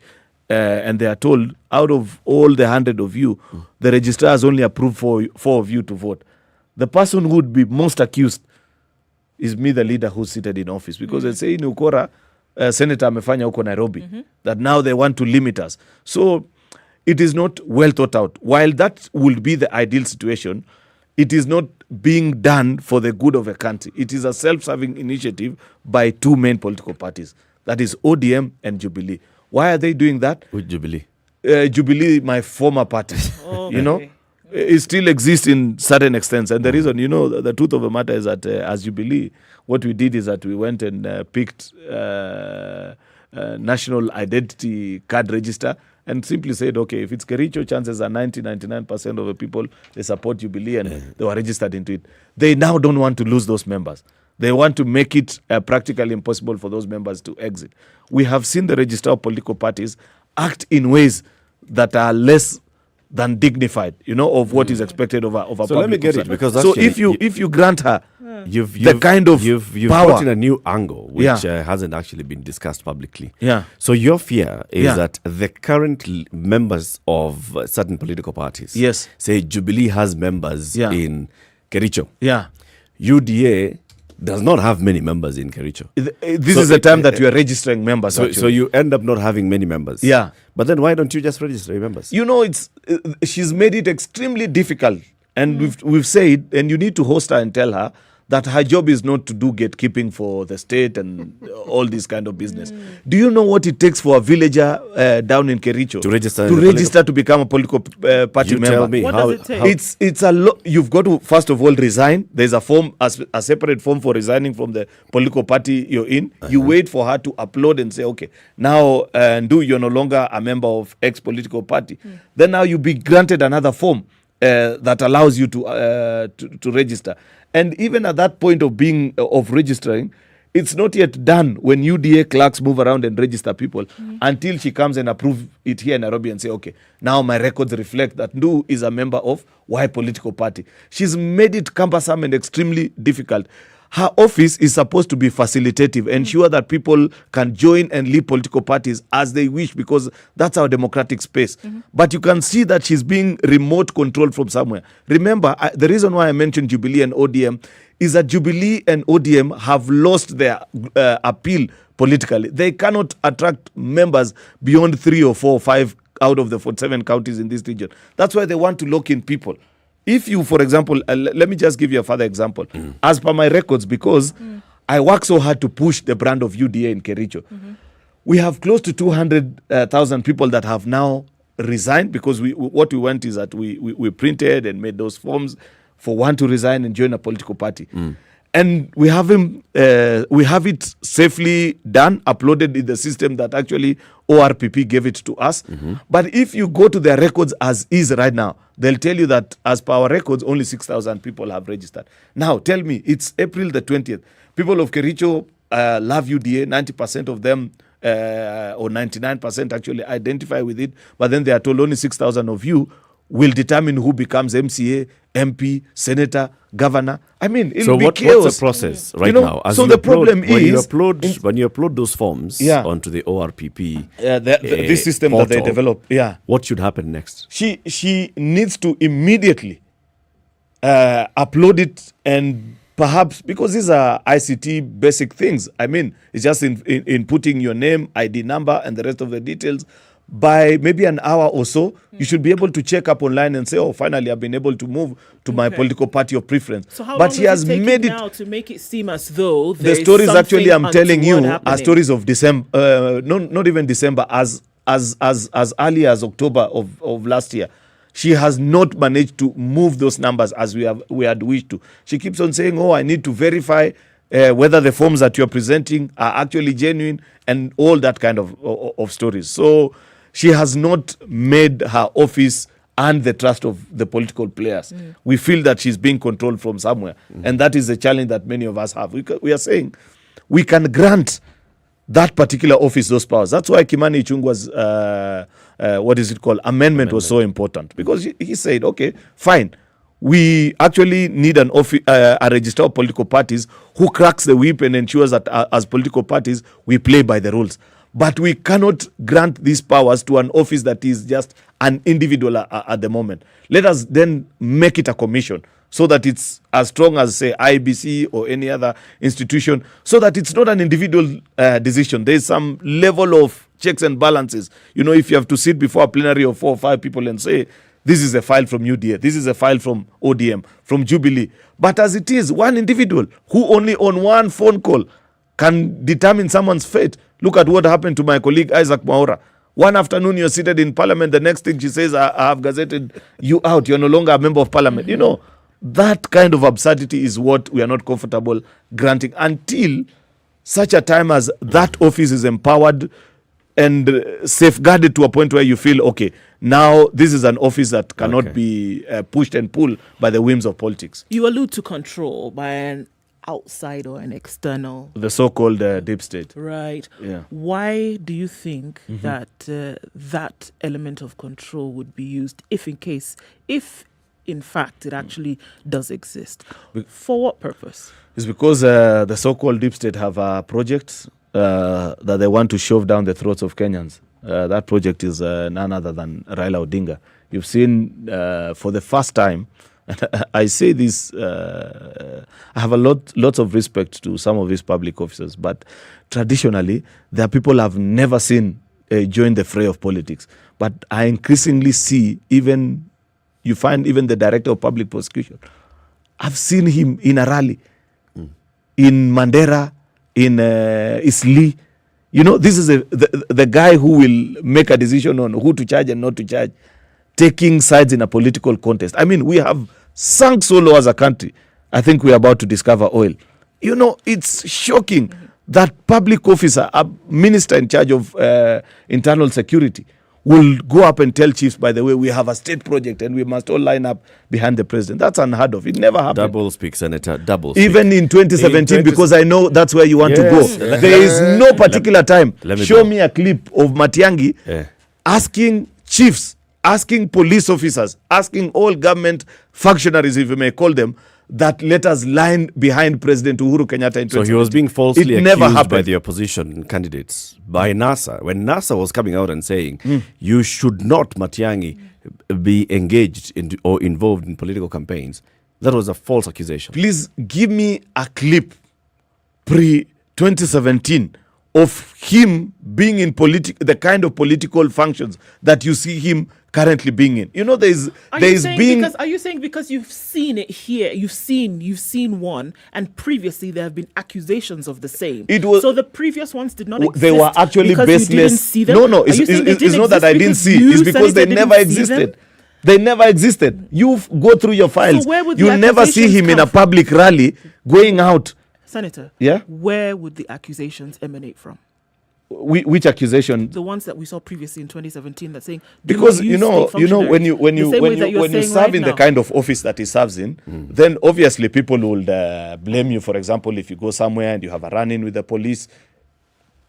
and they are told, out of all the 100 of you, the registrar has only approved 4 of you to vote, the person who would be most accused is me, the leader who's seated in office. Because they say in Ukora, Senator amefanya huko Nairobi, that now they want to limit us. So it is not well thought out. While that would be the ideal situation, it is not being done for the good of a country. It is a self-serving initiative by 2 main political parties. That is ODM and Jubilee. Why are they doing that? Which Jubilee? Jubilee, my former party. You know, it still exists in certain extents. And the reason, the truth of the matter is that as Jubilee, what we did is that we went and picked national identity card register and simply said, okay, if it's Kericho, chances are 99% of the people, they support Jubilee and they were registered into it. They now don't want to lose those members. They want to make it practically impossible for those members to exit. We have seen the Registrar of Political Parties act in ways that are less than dignified, of what is expected of a so public let me get officer. it, because so if you grant her You've power. brought in a new angle which Yeah. hasn't actually been discussed publicly. Yeah. So your fear is Yeah. that the current members of certain political parties, Yes. say Jubilee has members Yeah. in Kericho. Yeah. UDA does not have many members in Kericho. This is the time that you are registering members. So you end up not having many members. Yeah. But then why don't you just register your members? You know, she's made it extremely difficult, and we've said, and you need to host her and tell her that her job is not to do gatekeeping for the state and all this kind of business. Do you know what it takes for a villager down in Kericho to register to become a political party You member? tell me. What how, does it take? It's a lot. You've got to first of all resign. There's a form, a separate form for resigning from the political party you're in. You wait for her to upload and say, okay, now Ndu, you're no longer a member of X political party. Then now you be granted another form that allows you to register. And even at that point of registering, it's not yet done when UDA clerks move around and register people until she comes and approve it here in Nairobi and say, okay, now my records reflect that Ndu is a member of Y political party. She's made it cumbersome and extremely difficult. Her office is supposed to be facilitative, ensure that people can join and leave political parties as they wish, because that's our democratic space. But you can see that she's being remote controlled from somewhere. Remember, the reason why I mentioned Jubilee and ODM is that Jubilee and ODM have lost their appeal politically. They cannot attract members beyond 3 or 4 or 5 out of the 47 counties in this region. That's why they want to lock in people. If you, for example, let me just give you a further example. As per my records, because I work so hard to push the brand of UDA in Kericho, we have close to 200,000 people that have now resigned, because what we want is that we printed and made those forms for one to resign and join a political party. And we have it safely done, uploaded in the system that actually ORPP gave it to us. But if you go to their records as is right now, they'll tell you that as per our records, only 6,000 people have registered. Now, tell me, it's April the 20th. People of Kericho love UDA. 90% of them, or 99% actually identify with it. But then they are told only 6,000 of you will determine who becomes MCA, MP, senator, governor. I mean, it'll be chaos. What's the process right now? As so the problem is when you upload those forms onto the ORPP, this system portal, that they develop. What should happen next? She needs to immediately upload it, and perhaps, because these are ICT basic things. I mean, it's just in putting your name, ID number, and the rest of the details. By maybe an hour or so, you should be able to check up online and say, oh, finally, I've been able to move to my political party of preference. So how but long she has made made now to make it seem as though the stories actually I'm telling you happening? are stories of December, not even December, as early as October of last year. She has not managed to move those numbers as we had wished to. She keeps on saying, oh, I need to verify whether the forms that you're presenting are actually genuine, and all that kind of stories. So she has not made her office and the trust of the political players. We feel that she's being controlled from somewhere. And that is the challenge that many of us have. We are saying we can grant that particular office those powers. That's why Kimani Ichung'wa's, amendment was so important. Because he said, okay, fine. We actually need a register of political parties who cracks the whip and ensures that as political parties, we play by the rules. But we cannot grant these powers to an office that is just an individual at the moment. Let us then make it a commission, so that it's as strong as, say, IBC or any other institution, so that it's not an individual decision. There's some level of checks and balances. You know, if you have to sit before a plenary of 4 or 5 people and say, this is a file from UDA, this is a file from ODM, from Jubilee. But as it is, one individual who only on one phone call can determine someone's fate. Look at what happened to my colleague Isaac Mwaura. One afternoon you're seated in parliament, the next thing she says, I have gazetted you out, you're no longer a member of parliament. You know, that kind of absurdity is what we are not comfortable granting until such a time as that office is empowered and safeguarded to a point where you feel, okay, now this is an office that cannot be pushed and pulled by the whims of politics. You allude to control by an outside or an external. The so-called deep state. Right. Yeah. Why do you think that that element of control would be used if in fact, it actually does exist. For what purpose? It's because the so-called deep state have a project that they want to shove down the throats of Kenyans. That project is none other than Raila Odinga. You've seen for the first time, I say this, I have lots of respect to some of these public officers, but traditionally, there are people I've never seen join the fray of politics. But I increasingly see you find even the director of public prosecution. I've seen him in a rally, in Mandera, in Isli. You know, this is the guy who will make a decision on who to charge and not to charge, taking sides in a political contest. I mean, we have sunk so low as a country. I think we're about to discover oil. You know, it's shocking that public officer, a minister in charge of internal security, will go up and tell chiefs, by the way, we have a state project and we must all line up behind the president. That's unheard of. It never happened. Double speak, Senator. Double speak. Even in 2017, because I know that's where you want to go. There is no particular time. Show me a clip of Matiang'i asking chiefs, asking police officers, asking all government functionaries, if you may call them, that let us line behind President Uhuru Kenyatta in 2017. So he was being falsely never accused happened by the opposition candidates, by NASA. When NASA was coming out and saying, you should not, Matiang'i, be engaged or involved in political campaigns, that was a false accusation. Please give me a clip pre-2017 of him being in the kind of political functions that you see him currently being in. You know, are you saying because you've seen it here, you've seen one, and previously there have been accusations of the same. So the previous ones did not exist. They were actually baseless. You didn't see them? No, it's not that I didn't see. It's because they never existed. They never existed. You go through your files. So where would you never see him in a public rally going out. Senator, yeah? Where would the accusations emanate from? Which accusation? The ones that we saw previously in 2017 that saying, because when you serve in the kind of office that he serves in, then obviously people will blame you. For example, if you go somewhere and you have a run-in with the police,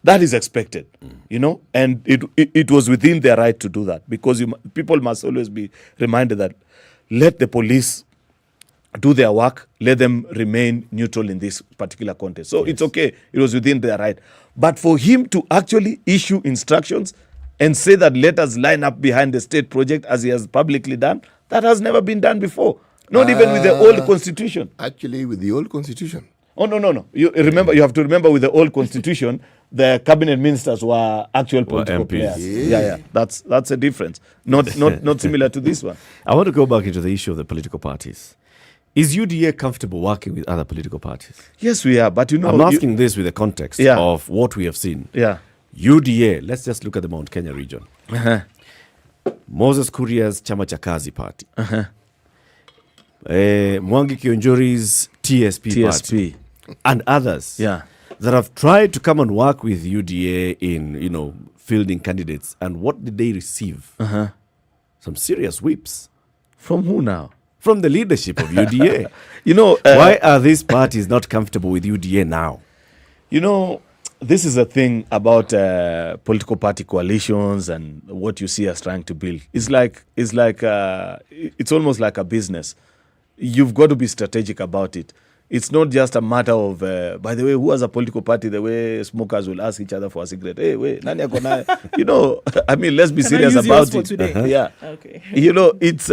that is expected, you know, and it was within their right to do that, because people must always be reminded that let the police do their work, let them remain neutral in this particular context. So it's okay, it was within their right. But for him to actually issue instructions and say that let us line up behind the state project as he has publicly done, that has never been done before. Not even with the old constitution. Actually, with the old constitution. Oh, no. You have to remember with the old constitution, the cabinet ministers were actual political players. Yeah. That's a difference. Not similar to this one. I want to go back into the issue of the political parties. Is UDA comfortable working with other political parties? Yes, we are. But I'm asking this with the context of what we have seen. Yeah. UDA, let's just look at the Mount Kenya region. Moses Kuria's Chama cha Kazi party. Mwangi Kionjori's TSP party. And others that have tried to come and work with UDA in, fielding candidates. And what did they receive? Some serious whips. From who now? From the leadership of UDA. Why are these parties not comfortable with UDA now? This is a thing about political party coalitions and what you see us trying to build. It's almost like a business. You've got to be strategic about it. It's not just a matter of, by the way, who has a political party, the way smokers will ask each other for a cigarette. Hey, wait, nani ako naye? Let's be serious about it. Yeah. Okay. It's,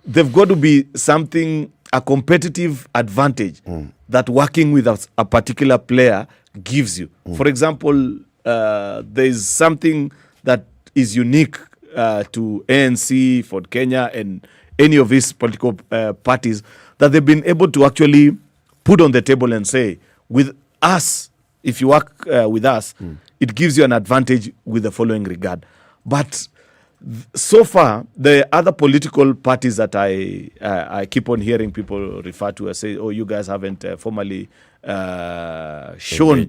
they've got to be something, a competitive advantage that working with a particular player gives you. For example, there is something that is unique to ANC, Ford Kenya, and any of these political parties that they've been able to actually put on the table and say, with us, if you work with us, it gives you an advantage with the following regard. But so far, the other political parties that I keep on hearing people refer to as say, oh, you guys haven't formally shown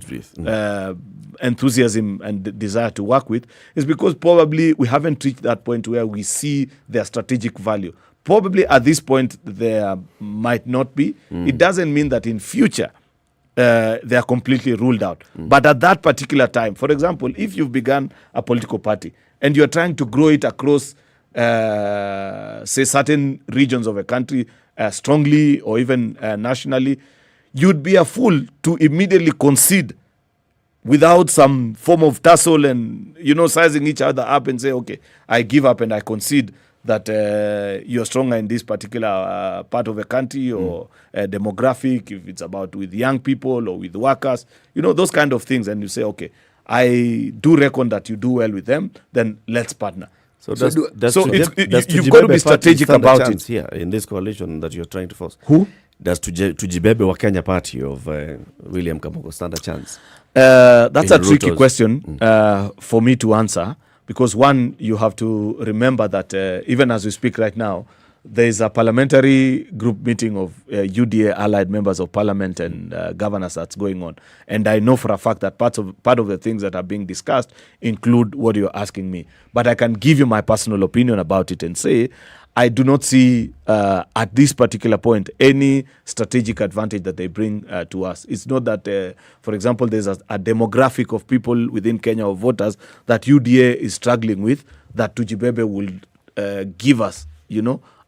enthusiasm and desire to work with, is because probably we haven't reached that point where we see their strategic value. Probably at this point there might not be. It doesn't mean that in future they are completely ruled out. But at that particular time, for example, if you've begun a political party and you're trying to grow it across say, certain regions of a country strongly or even nationally, you'd be a fool to immediately concede without some form of tussle and, sizing each other up and say, okay, I give up and I concede that you're stronger in this particular part of a country or demographic, if it's about with young people or with workers, those kind of things. And you say, okay, I do reckon that you do well with them, then let's partner. You've got to be strategic about it. Here in this coalition that you're trying to force. Who? Does Tujibebe wa Kenya party of William Kamoko stand a chance? That's a tricky question for me to answer, because one, you have to remember that even as we speak right now, there is a parliamentary group meeting of UDA allied members of parliament and governors that's going on. And I know for a fact that part of the things that are being discussed include what you're asking me. But I can give you my personal opinion about it and say, I do not see at this particular point any strategic advantage that they bring to us. It's not that, for example, there's a demographic of people within Kenya or voters that UDA is struggling with, that Tujibebe will give us,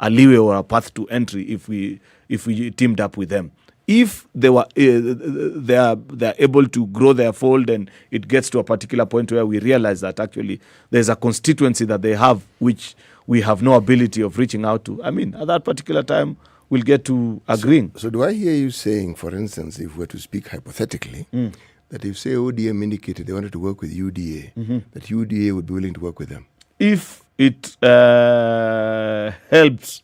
a leeway or a path to entry if we teamed up with them. If they are able to grow their fold and it gets to a particular point where we realize that actually there's a constituency that they have which we have no ability of reaching out to, at that particular time, we'll get to agreeing. So do I hear you saying, for instance, if we're to speak hypothetically, that if, say, ODM indicated they wanted to work with UDA, that UDA would be willing to work with them? If it helps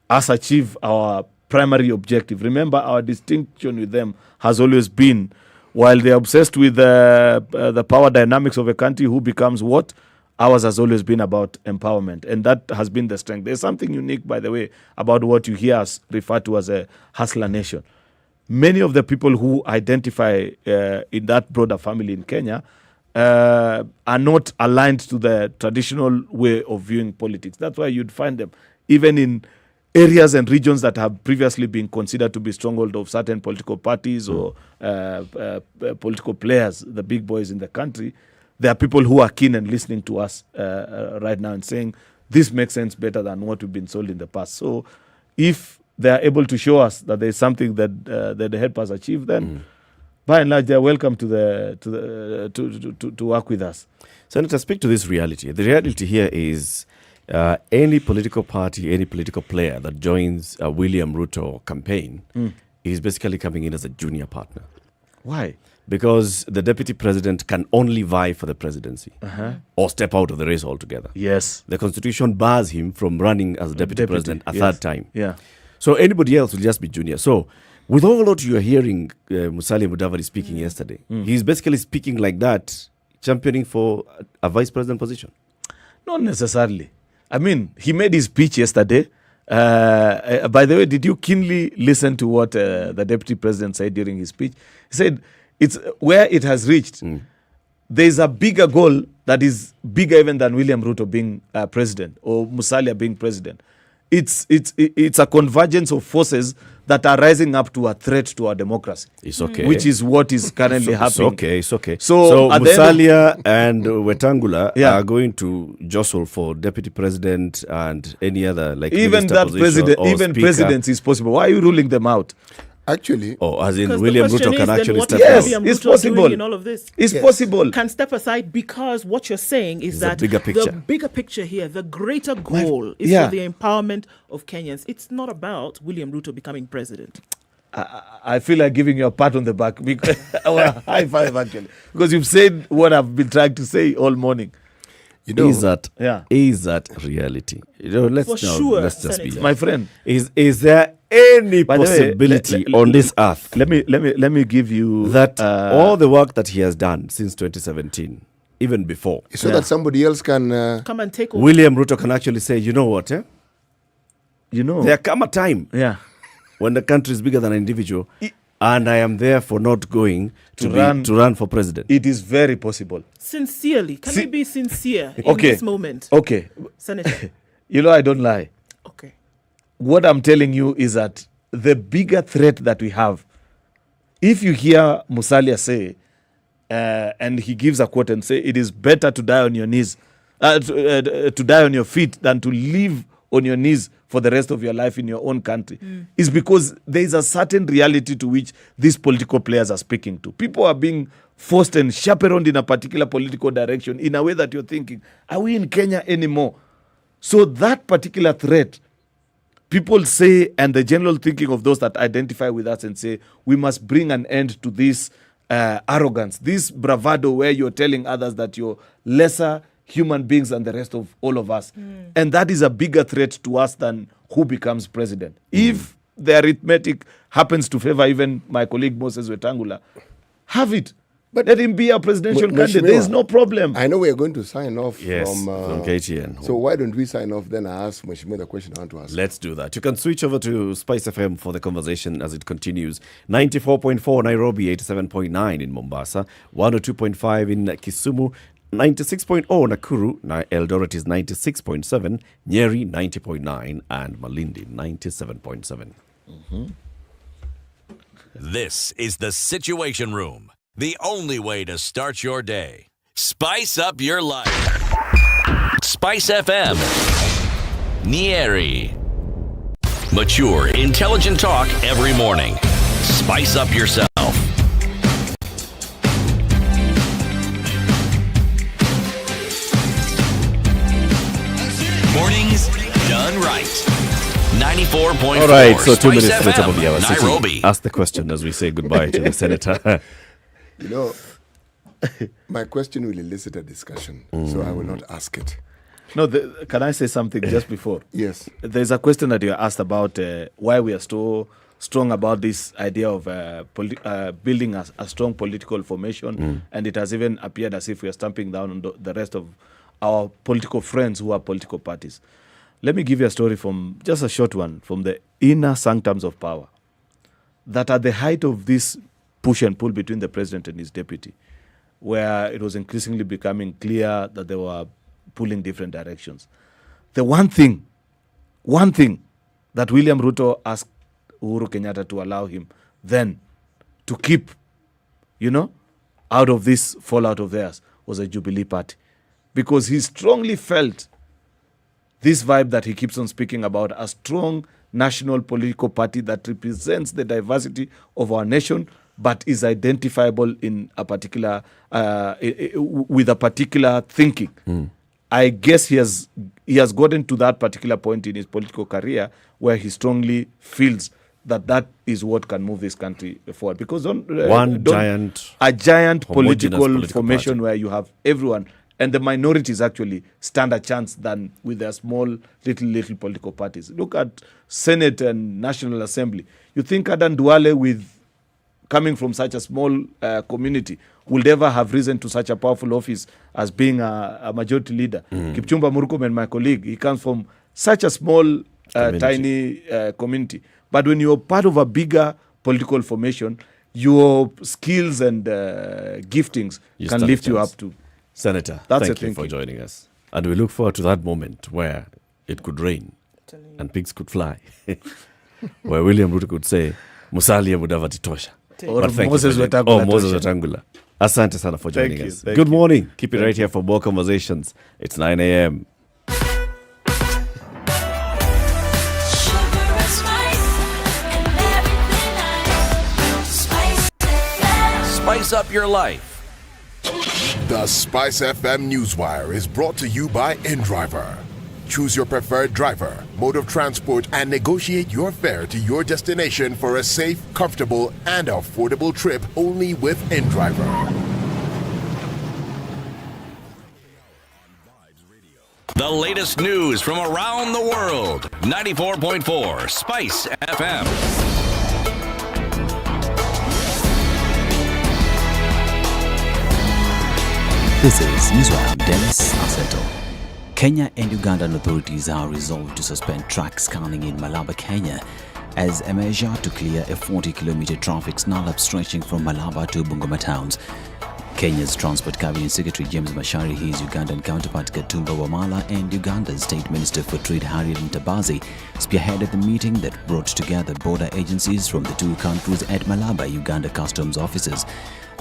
us achieve our primary objective. Remember, our distinction with them has always been, while they're obsessed with the power dynamics of a country, who becomes what, ours has always been about empowerment. And that has been the strength. There's something unique, by the way, about what you hear us refer to as a hustler nation. Many of the people who identify in that broader family in Kenya are not aligned to the traditional way of viewing politics. That's why you'd find them even in areas and regions that have previously been considered to be stronghold of certain political parties or political players, the big boys in the country. There are people who are keen and listening to us right now and saying, this makes sense better than what we've been sold in the past. So if they are able to show us that there's something that they help us achieve, then by and large, they're welcome to work with us. Senator, speak to this reality. The reality here is any political party, any political player that joins a William Ruto campaign is basically coming in as a junior partner. Why? Because the deputy president can only vie for the presidency or step out of the race altogether. Yes. The constitution bars him from running as deputy president a third time. Yeah. So anybody else will just be junior. So with all what you are hearing Musalia Mudavadi speaking yesterday, he's basically speaking like that, championing for a vice president position. Not necessarily. I mean, he made his speech yesterday. By the way, did you keenly listen to what the deputy president said during his speech? He said, it's where it has reached. There's a bigger goal that is bigger even than William Ruto being president or Musalia being president. It's a convergence of forces that are rising up to a threat to our democracy. It's okay. Which is what is currently happening. It's okay. So Musalia and Wetangula are going to jostle for deputy president and any other even that president, even presidency is possible. Why are you ruling them out? Actually, as in William Ruto can actually step yes, out. It's possible. In all of this? It's possible. Can step aside, because what you're saying is that the bigger picture here, the greater goal is for the empowerment of Kenyans. It's not about William Ruto becoming president. I feel like giving you a pat on the back, because high five actually, because you've said what I've been trying to say all morning. Is that reality? Let's just be my friend. Is there any possibility on this earth? Let me give you that all the work that he has done since 2017, even before, so that somebody else can come and take over. William Ruto can actually say, you know what? There come a time when the country is bigger than an individual. And I am therefore not going to run for president. It is very possible. Sincerely. Can we be sincere in this moment? Okay. Senator. I don't lie. Okay. What I'm telling you is that the bigger threat that we have, if you hear Musalia say, and he gives a quote and say, it is better to die on your knees, to die on your feet than to live on your knees for the rest of your life in your own country is because there is a certain reality to which these political players are speaking to. People are being forced and chaperoned in a particular political direction in a way that you're thinking, are we in Kenya anymore? So that particular threat, people say, and the general thinking of those that identify with us and say, we must bring an end to this arrogance, this bravado where you're telling others that you're lesser human beings than the rest of all of us. And that is a bigger threat to us than who becomes president. If the arithmetic happens to favor even my colleague Moses Wetangula, have it. But let him be a presidential candidate. There is no problem. I know we are going to sign off from KTN. So why don't we sign off? Then I ask Mheshimiwa the question I want to ask. Let's do that. You can switch over to Spice FM for the conversation as it continues. 94.4 Nairobi, 87.9 in Mombasa, 102.5 in Kisumu, 96.0 Nakuru, Eldoret is 96.7, Nyeri 90.9, and Malindi 97.7. This is the Situation Room, the only way to start your day. Spice up your life. Spice FM. Nyeri. Mature, intelligent talk every morning. Spice up yourself. Mornings done right. 94.4. All right, so 2 minutes Spice to the top of the FM, hour. Nairobi. Ask the question as we say goodbye to the senator. You know, my question will elicit a discussion, so I will not ask it. No, can I say something just before? Yes. There's a question that you asked about why we are so strong about this idea of building a strong political formation, and it has even appeared as if we are stamping down on the rest of our political friends who are political parties. Let me give you a story from, just a short one, from the inner sanctums of power. That at the height of this push and pull between the president and his deputy, where it was increasingly becoming clear that they were pulling different directions. The one thing that William Ruto asked Uhuru Kenyatta to allow him then to keep, out of this fallout of theirs was a Jubilee party. Because he strongly felt this vibe that he keeps on speaking about, a strong national political party that represents the diversity of our nation, but is identifiable in a particular, with a particular thinking. I guess he has gotten to that particular point in his political career where he strongly feels that is what can move this country forward. Because a giant political formation party where you have everyone, and the minorities actually stand a chance than with their small, little political parties. Look at Senate and National Assembly. You think Adan Duale, coming from such a small community, will ever have risen to such a powerful office as being a majority leader? Kipchumba Murkomen, my colleague, he comes from such a small, tiny community. But when you're part of a bigger political formation, your skills and giftings can lift you up to. Senator, thank you for joining us. And we look forward to that moment where it could rain and pigs could fly. Where William Ruto could say, Musalia Mudavati Tosha. Or Moses Wetangula. Asante sana for joining us. Good morning. Keep it right here for more conversations. It's 9 a.m. Spice up your life. The Spice FM Newswire is brought to you by InDriver. Choose your preferred driver, mode of transport, and negotiate your fare to your destination for a safe, comfortable, and affordable trip only with InDriver. The latest news from around the world. 94.4 Spice FM. This is Newswire. Dennis Aseto. Kenya and Ugandan authorities are resolved to suspend track scanning in Malaba, Kenya, as a measure to clear a 40-kilometer traffic snarl-up stretching from Malaba to Bungoma towns. Kenya's Transport Cabinet Secretary James Macharia, his Ugandan counterpart Katumba Wamala, and Uganda's State Minister for Trade Harriet Ntabazi spearheaded the meeting that brought together border agencies from the two countries at Malaba Uganda customs offices.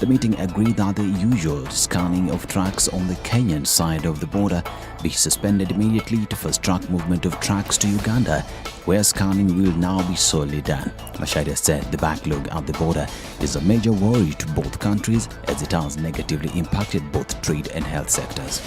The meeting agreed that the usual scanning of trucks on the Kenyan side of the border be suspended immediately to fast-track movement of trucks to Uganda, where scanning will now be solely done. Macharia said the backlog at the border is a major worry to both countries as it has negatively impacted both trade and health sectors.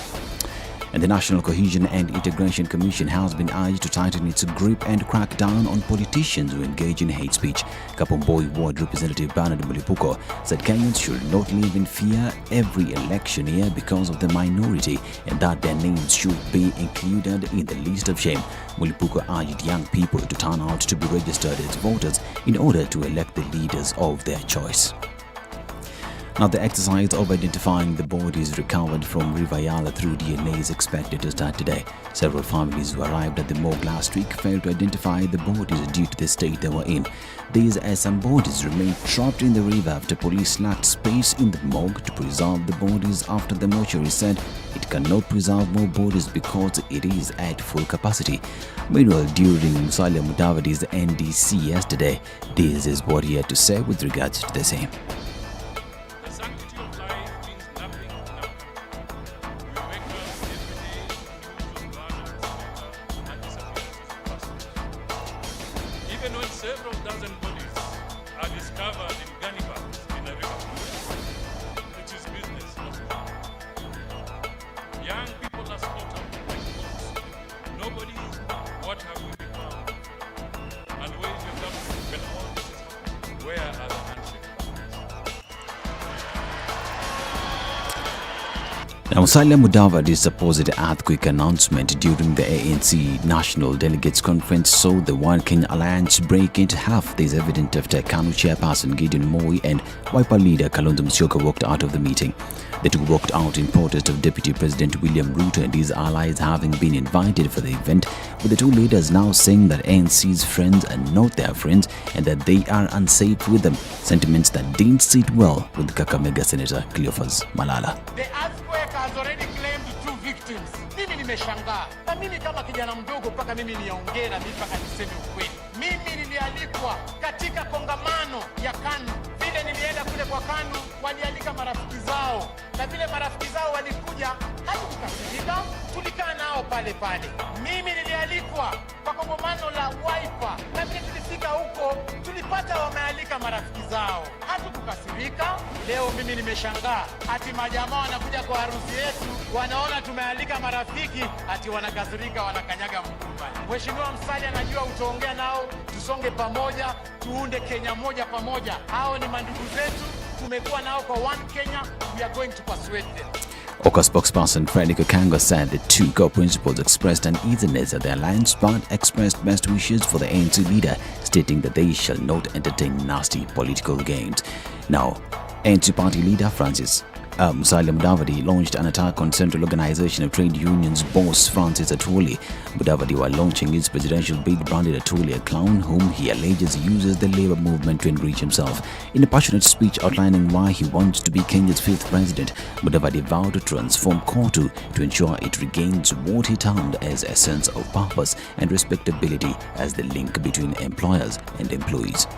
And the National Cohesion and Integration Commission has been urged to tighten its grip and crack down on politicians who engage in hate speech. Kapomboi Ward Representative Bernard Mulipuko said Kenyans should not live in fear every election year because of the minority and that their names should be included in the list of shame. Mulipuko urged young people to turn out to be registered as voters in order to elect the leaders of their choice. Now, the exercise of identifying the bodies recovered from River Yala through DNA is expected to start today. Several families who arrived at the morgue last week failed to identify the bodies due to the state they were in. These as some bodies remained trapped in the river after police lacked space in the morgue to preserve the bodies after the mortuary said it cannot preserve more bodies because it is at full capacity. Meanwhile, during Musalia Mudavadi's NDC yesterday, this is what he had to say with regards to the same. Even when several dozen bodies are discovered in Ganibas in a river, which is business as well. Young people are slaughtered like goats. Nobody, what have we become? And where is your government when all this is happening? Where are the handshake? Now, Musalia Mudavadi's supposed earthquake announcement during the ANC National Delegates Conference saw the One Kenya Alliance break into half. This is evident after KANU chairperson Gideon Moi and Wiper leader Kalonzo Musyoka walked out of the meeting. The two walked out in protest of Deputy President William Ruto and his allies having been invited for the event, with the two leaders now saying that ANC's friends are not their friends and that they are unsafe with them, sentiments that didn't sit well with Kakamega Senator Cleophas Malala. The earthquake has already claimed 2 victims. Mimi nimeshangaa. Na mimi kama kijana mdogo mpaka mimi niongee na mimi mpaka niseme ukweli. Mimi nilialikwa katika kongamano ya KANU. Vile nilienda kule kwa KANU, walialika marafiki zao. Na vile marafiki zao walikuja, hatukukasirika, tulikaa nao pale pale. Mimi nilialikwa kwa kongamano la Wiper. Na vile tulifika huko, tulipata wamealika marafiki zao. Hatukukasirika. Leo mimi nimeshangaa. Ati majamaa wanakuja kwa harusi yetu, wanaona tumealika marafiki, ati wanakasirika, wanakanyaga mguu pale. Mheshimiwa Musalia, najua utaongea nao, tusonge pamoja, tuunde Kenya moja pamoja. Hao ni mandugu zetu, tumekuwa nao kwa One Kenya, we are going to persuade them. Oka spokesperson Frederick Okango said the two co-principals expressed uneasiness at the alliance but expressed best wishes for the ANC leader, stating that they shall not entertain nasty political games. Now, ANC party leader Musalia Mudavadi launched an attack on Central Organization of Trade Unions boss Francis Atwoli. Mudavadi, while launching his presidential bid, branded Atwoli a clown whom he alleges uses the labor movement to enrich himself. In a passionate speech outlining why he wants to be Kenya's 5th president, Mudavadi vowed to transform Kotu to ensure it regains what he termed as a sense of purpose and respectability as the link between employers and employees.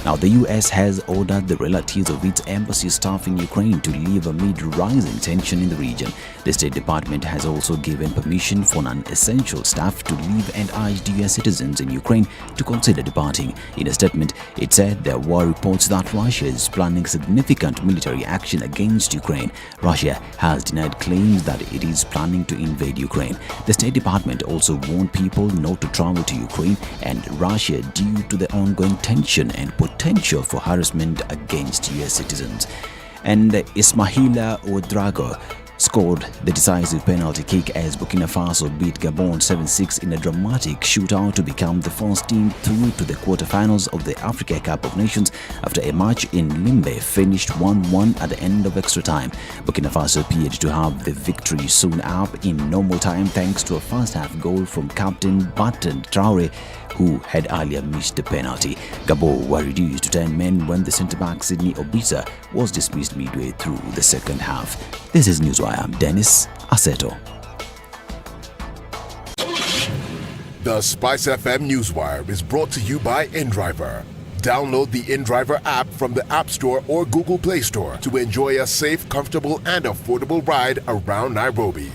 Now, the US has ordered the relatives of its embassy staff in Ukraine to leave amid rising tension in the region. The State Department has also given permission for non-essential staff to leave and urged US citizens in Ukraine to consider departing. In a statement, it said there were reports that Russia is planning significant military action against Ukraine. Russia has denied claims that it is planning to invade Ukraine. The State Department also warned people not to travel to Ukraine and Russia due to the ongoing tension and potential for harassment against US citizens. And Ismaila Ouedraogo scored the decisive penalty kick as Burkina Faso beat Gabon 7-6 in a dramatic shootout to become the first team through to the quarterfinals of the Africa Cup of Nations after a match in Limbe finished 1-1 at the end of extra time. Burkina Faso appeared to have the victory soon up in normal time thanks to a first-half goal from captain Bertrand Traoré, who had earlier missed the penalty. Gabon were reduced to 10 men when the centre-back Sydney Obisa was dismissed midway through the second half. This is Newswire. I'm Dennis Aseto. The SpiceFM Newswire is brought to you by InDriver. Download the InDriver app from the App Store or Google Play Store to enjoy a safe, comfortable, and affordable ride around Nairobi.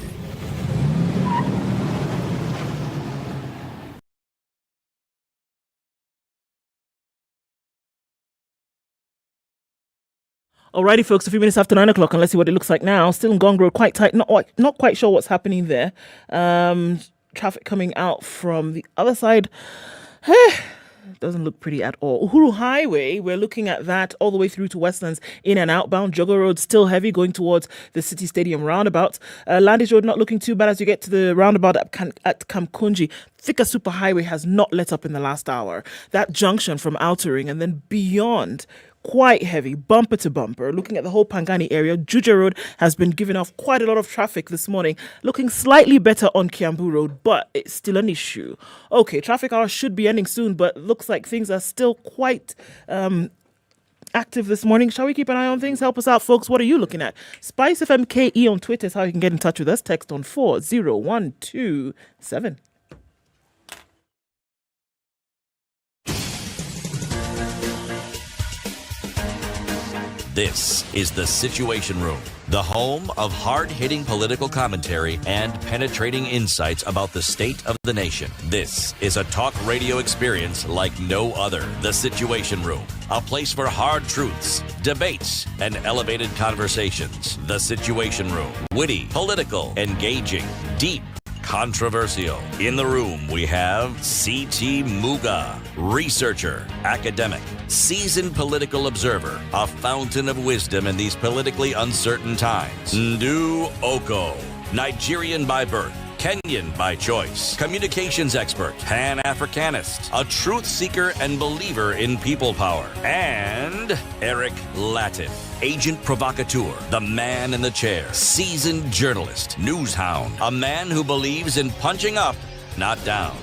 Alrighty, folks, a few minutes after 9 o'clock, and let's see what it looks like now. Still in Gong Road, quite tight. Not quite sure what's happening there. Traffic coming out from the other side. Doesn't look pretty at all. Uhuru Highway, we're looking at that all the way through to Westlands, in and outbound. Jogger Road still heavy going towards the City Stadium roundabout. Landis Road not looking too bad as you get to the roundabout at Kamkunji. Thika Superhighway has not let up in the last hour. That junction from Outer Ring and then beyond, quite heavy, bumper to bumper. Looking at the whole Pangani area, Juja Road has been giving off quite a lot of traffic this morning. Looking slightly better on Kiambu Road, but it's still an issue. Okay, traffic hours should be ending soon, but looks like things are still quite active this morning. Shall we keep an eye on things? Help us out, folks. What are you looking at? SpiceFM KE on Twitter is how you can get in touch with us. Text on 40127. This is The Situation Room, the home of hard-hitting political commentary and penetrating insights about the state of the nation. This is a talk radio experience like no other. The Situation Room, a place for hard truths, debates, and elevated conversations. The Situation Room, witty, political, engaging, deep, controversial. In the room, we have C.T. Muga, researcher, academic, seasoned political observer, a fountain of wisdom in these politically uncertain times. Ndu Okoh, Nigerian by birth, Kenyan by choice, communications expert, Pan-Africanist, a truth seeker and believer in people power, and Eric Latiff, agent provocateur, the man in the chair, seasoned journalist, news hound, a man who believes in punching up, not down.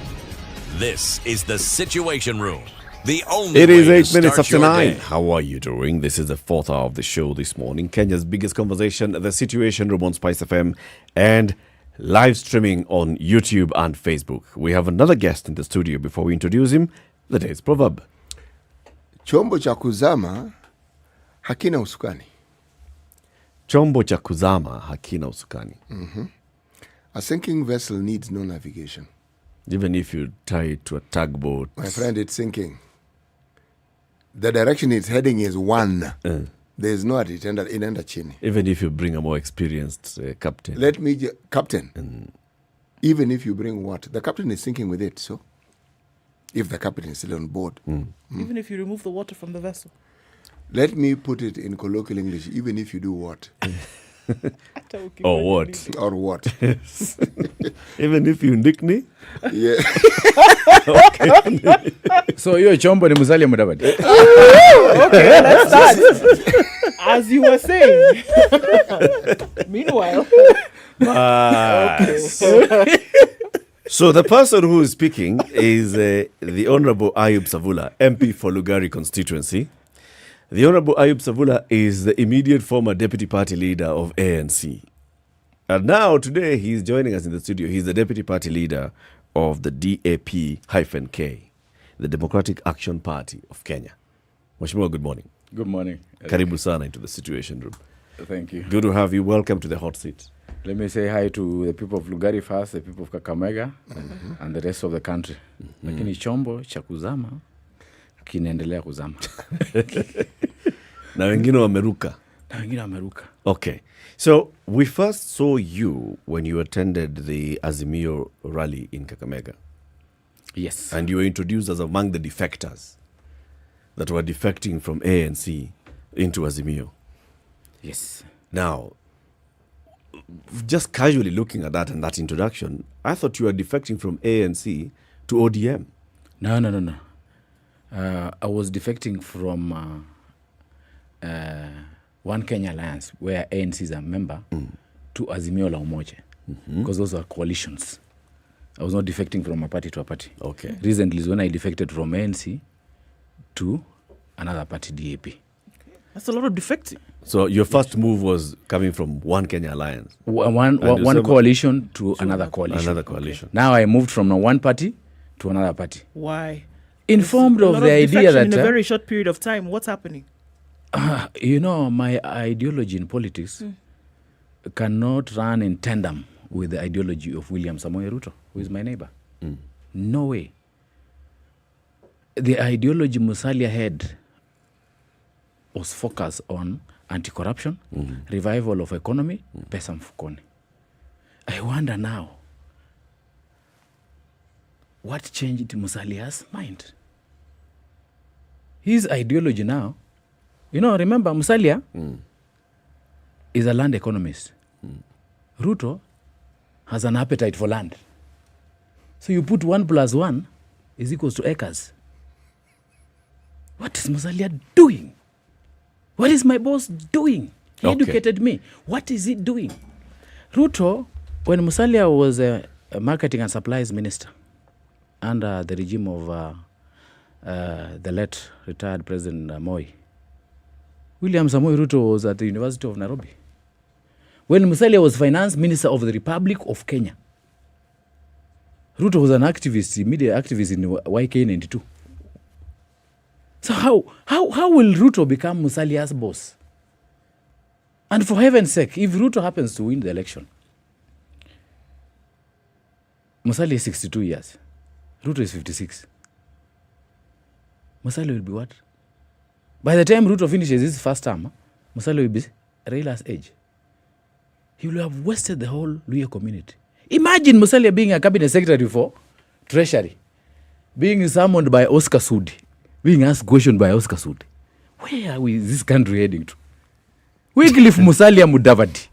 This is The Situation Room. The only It is way 8 to minutes start after your 9. day. How are you doing? This is the fourth hour of the show this morning. Kenya's biggest conversation, The Situation Room on SpiceFM, and live streaming on YouTube and Facebook. We have another guest in the studio. Before we introduce him, the day's proverb. Chombo cha kuzama hakina usukani. Chombo cha kuzama hakina usukani. A sinking vessel needs no navigation. Even if you tie it to a tugboat. My friend, it's sinking. The direction it's heading is one. There is no inenda chini. Even if you bring a more experienced captain. Captain. Even if you bring what? The captain is sinking with it, so? If the captain is still on board. Even if you remove the water from the vessel. Let me put it in colloquial English. Even if you do what? Or what? Or what? Even if you nickname? Yeah. Okay. So you're chombo ni Musalia Mudavadi. Okay, let's start. As you were saying. Meanwhile. So the person who is speaking is the Honorable Ayub Savula, MP for Lugari constituency. The Honorable Ayub Savula is the immediate former deputy party leader of ANC. And now, today, he is joining us in the studio. He's the deputy party leader of the DAP-K, the Democratic Action Party of Kenya. Mheshimiwa, good morning. Good morning. Karibu sana into the Situation Room. Thank you. Good to have you. Welcome to the hot seat. Let me say hi to the people of Lugari first, the people of Kakamega, and the rest of the country. Lakini chombo cha kuzama kinaendelea kuzama. Na wengine wameruka. Okay. So we first saw you when you attended the Azimio rally in Kakamega. Yes. And you were introduced as among the defectors that were defecting from ANC into Azimio. Yes. Now, just casually looking at that and that introduction, I thought you were defecting from ANC to ODM. No. I was defecting from One Kenya Alliance, where ANC is a member, to Azimio la Umoja, because those are coalitions. I was not defecting from a party to a party. Okay. Recently is when I defected from ANC to another party, DAP. That's a lot of defecting. So your first move was coming from One Kenya Alliance. One coalition to another coalition. Another coalition. Now I moved from one party to another party. Why? informed A of lot the idea defection that in a very short period of time. What's happening? my ideology in politics cannot run in tandem with the ideology of William Samoei Ruto, who is my neighbor. No way. The ideology Musalia had was focused on anti-corruption, revival of economy, pesa mfukoni. I wonder now, what changed Musalia's mind? His ideology now, remember Musalia is a land economist. Ruto has an appetite for land. So you put 1 + 1 is equals to acres. What is Musalia doing? What is my boss doing? He educated me. What is he doing? Ruto, when Musalia was a marketing and supplies minister under the regime of the late retired President Moi, William Samoei Ruto was at the University of Nairobi. When Musalia was finance minister of the Republic of Kenya, Ruto was an activist, media activist in YK92. So how will Ruto become Musalia's boss? And for heaven's sake, if Ruto happens to win the election, Musalia is 62 years. Ruto is 56. Musalia will be what? By the time Ruto finishes his first term, Musalia will be Raila's age. He will have wasted the whole Luhya community. Imagine Musalia being a cabinet secretary for treasury, being summoned by Oscar Sudi, being asked questions by Oscar Sudi. Where is this country heading to? Wycliffe Musalia Mudavadi.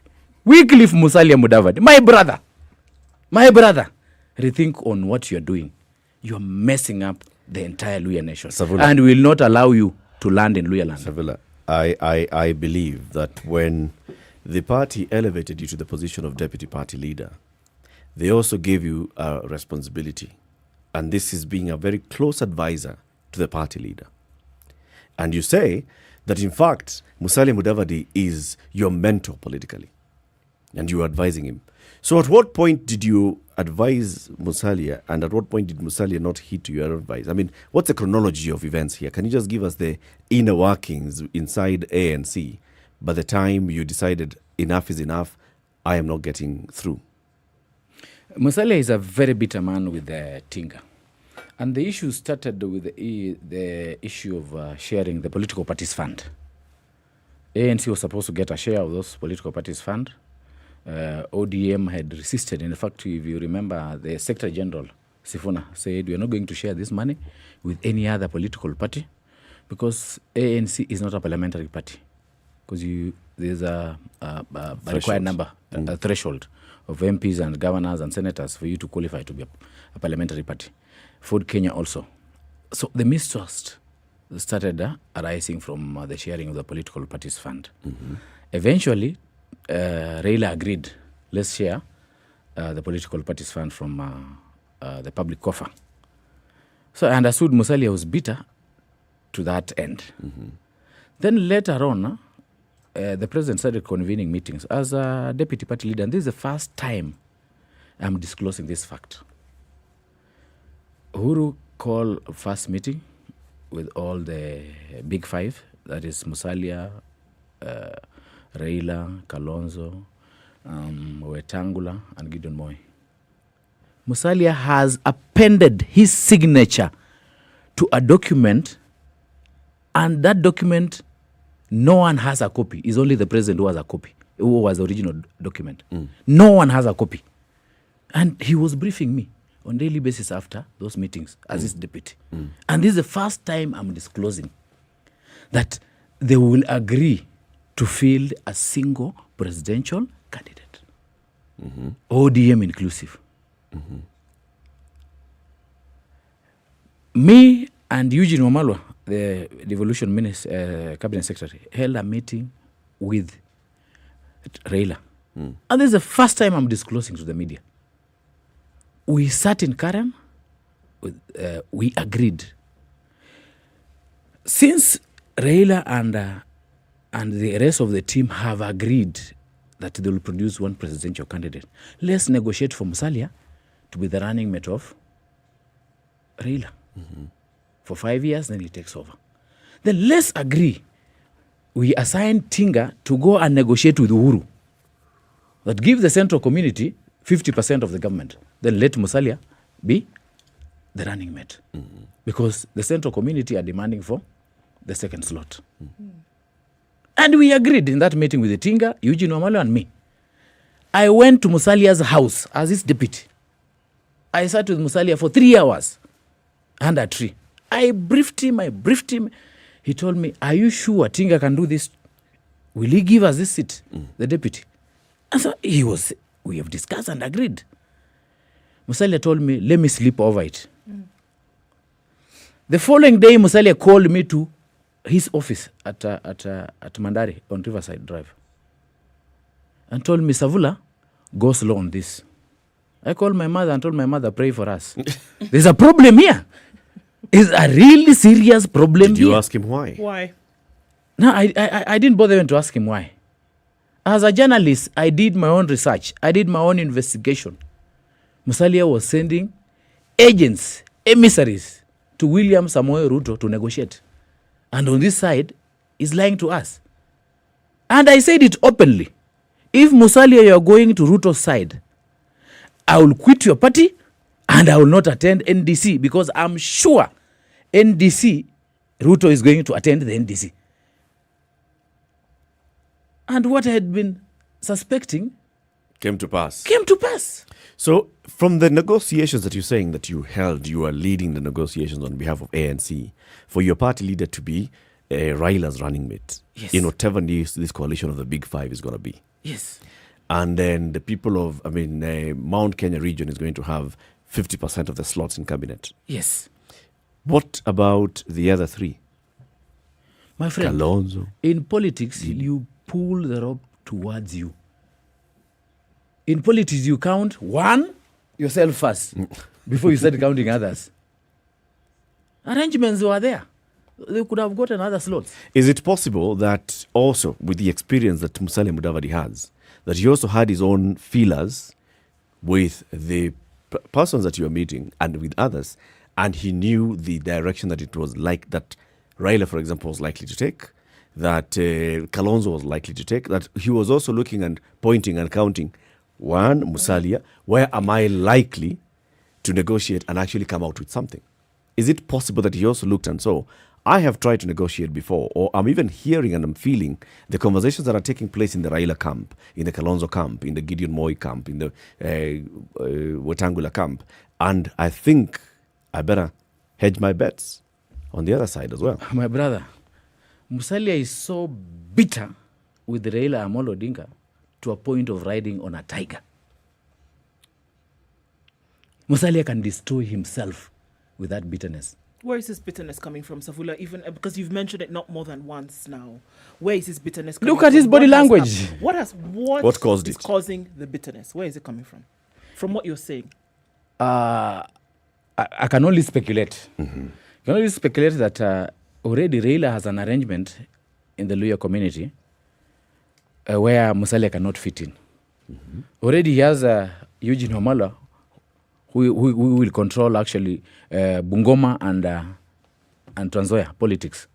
Wycliffe Musalia Mudavadi. My brother, rethink on what you're doing. You're messing up the entire Luhya nation. Savula. And we will not allow you to land in Luhya land. Savula, I believe that when the party elevated you to the position of deputy party leader, they also gave you a responsibility. And this is being a very close advisor to the party leader. And you say that, in fact, Musalia Mudavadi is your mentor politically. And you are advising him. So at what point did you advise Musalia, and at what point did Musalia not heed to your advice? I mean, what's the chronology of events here? Can you just give us the inner workings inside ANC by the time you decided enough is enough, I am not getting through? Musalia is a very bitter man with the tinge. And the issue started with the issue of sharing the political parties fund. ANC was supposed to get a share of those political parties fund. ODM had resisted. In fact, if you remember, the Secretary General, Sifuna, said, we are not going to share this money with any other political party because ANC is not a parliamentary party. Because there's a required number, a threshold of MPs and governors and senators for you to qualify to be a parliamentary party. Ford Kenya also. So the mistrust started arising from the sharing of the political parties fund. Eventually, Raila agreed, let's share the political parties fund from the public coffer. So I understood Musalia was bitter to that end. Then later on, the president started convening meetings as a deputy party leader. And this is the first time I'm disclosing this fact. Uhuru called a first meeting with all the big five, that is Musalia, Raila, Kalonzo, Wetangula, and Gideon Moi. Musalia has appended his signature to a document, and that document, no one has a copy. It's only the president who has a copy, who was the original document. No one has a copy. And he was briefing me on daily basis after those meetings as his deputy. And this is the first time I'm disclosing that they will agree to field a single presidential candidate, ODM inclusive. Me and Eugene Wamalwa, the devolution minister, cabinet secretary, held a meeting with Raila. And this is the first time I'm disclosing to the media. We sat in Karen, we agreed. Since Raila and the rest of the team have agreed that they will produce one presidential candidate, let's negotiate for Musalia to be the running mate of Raila for 5 years, then he takes over. Then let's agree. We assign Tinga to go and negotiate with Uhuru. That give the central community 50% of the government. Then let Musalia be the running mate. Because the central community are demanding for the second slot. And we agreed in that meeting with the Tinga, Eugene Wamalwa and me. I went to Musalia's house as his deputy. I sat with Musalia for 3 hours under a tree. I briefed him. He told me, are you sure Tinga can do this? Will he give us this seat, the deputy? And so we have discussed and agreed. Musalia told me, let me sleep over it. The following day, Musalia called me to his office at Mandari on Riverside Drive and told me, Savula, go slow on this. I called my mother and told my mother, pray for us. There's a problem here. It's a really serious problem. Did you ask him why? Why? No, I didn't bother even to ask him why. As a journalist, I did my own research. I did my own investigation. Musalia was sending agents, emissaries to William Samoei Ruto to negotiate. And on this side, he's lying to us. And I said it openly. If Musalia, you are going to Ruto's side, I will quit your party and I will not attend NDC because I'm sure NDC, Ruto is going to attend the NDC. And what I had been suspecting came to pass. So from the negotiations that you're saying that you held, you are leading the negotiations on behalf of ANC for your party leader to be Raila's running mate in whatever this coalition of the Big Five is going to be. Yes. And then the people of, Mount Kenya region is going to have 50% of the slots in cabinet. Yes. What about the other three? My friend, Kalonzo. In politics, you pull the rope towards you. In politics, you count one yourself first before you start counting others. Arrangements were there. They could have gotten other slots. Is it possible that also with the experience that Musalia Mudavadi has, that he also had his own feelers with the persons that you were meeting and with others, and he knew the direction that it was like that Raila, for example, was likely to take, that Kalonzo was likely to take, that he was also looking and pointing and counting, one, Musalia, where am I likely to negotiate and actually come out with something? Is it possible that he also looked and saw, I have tried to negotiate before, or I'm even hearing and I'm feeling the conversations that are taking place in the Raila camp, in the Kalonzo camp, in the Gideon Moi camp, in the Wetangula camp, and I think I better hedge my bets on the other side as well. My brother, Musalia is so bitter with Raila Amolo Odinga to a point of riding on a tiger. Musalia can destroy himself with that bitterness. Where is this bitterness coming from, Savula? Even because you've mentioned it not more than once now. Where is this bitterness coming from? Look at his body language. What caused is it? Causing the bitterness? Where is it coming from? From what you're saying? I can only speculate. I can only speculate that already Raila has an arrangement in the Luhya community where Musalia cannot fit in. Already he has Eugene Wamalwa who will control actually Bungoma and Trans Nzoia politics.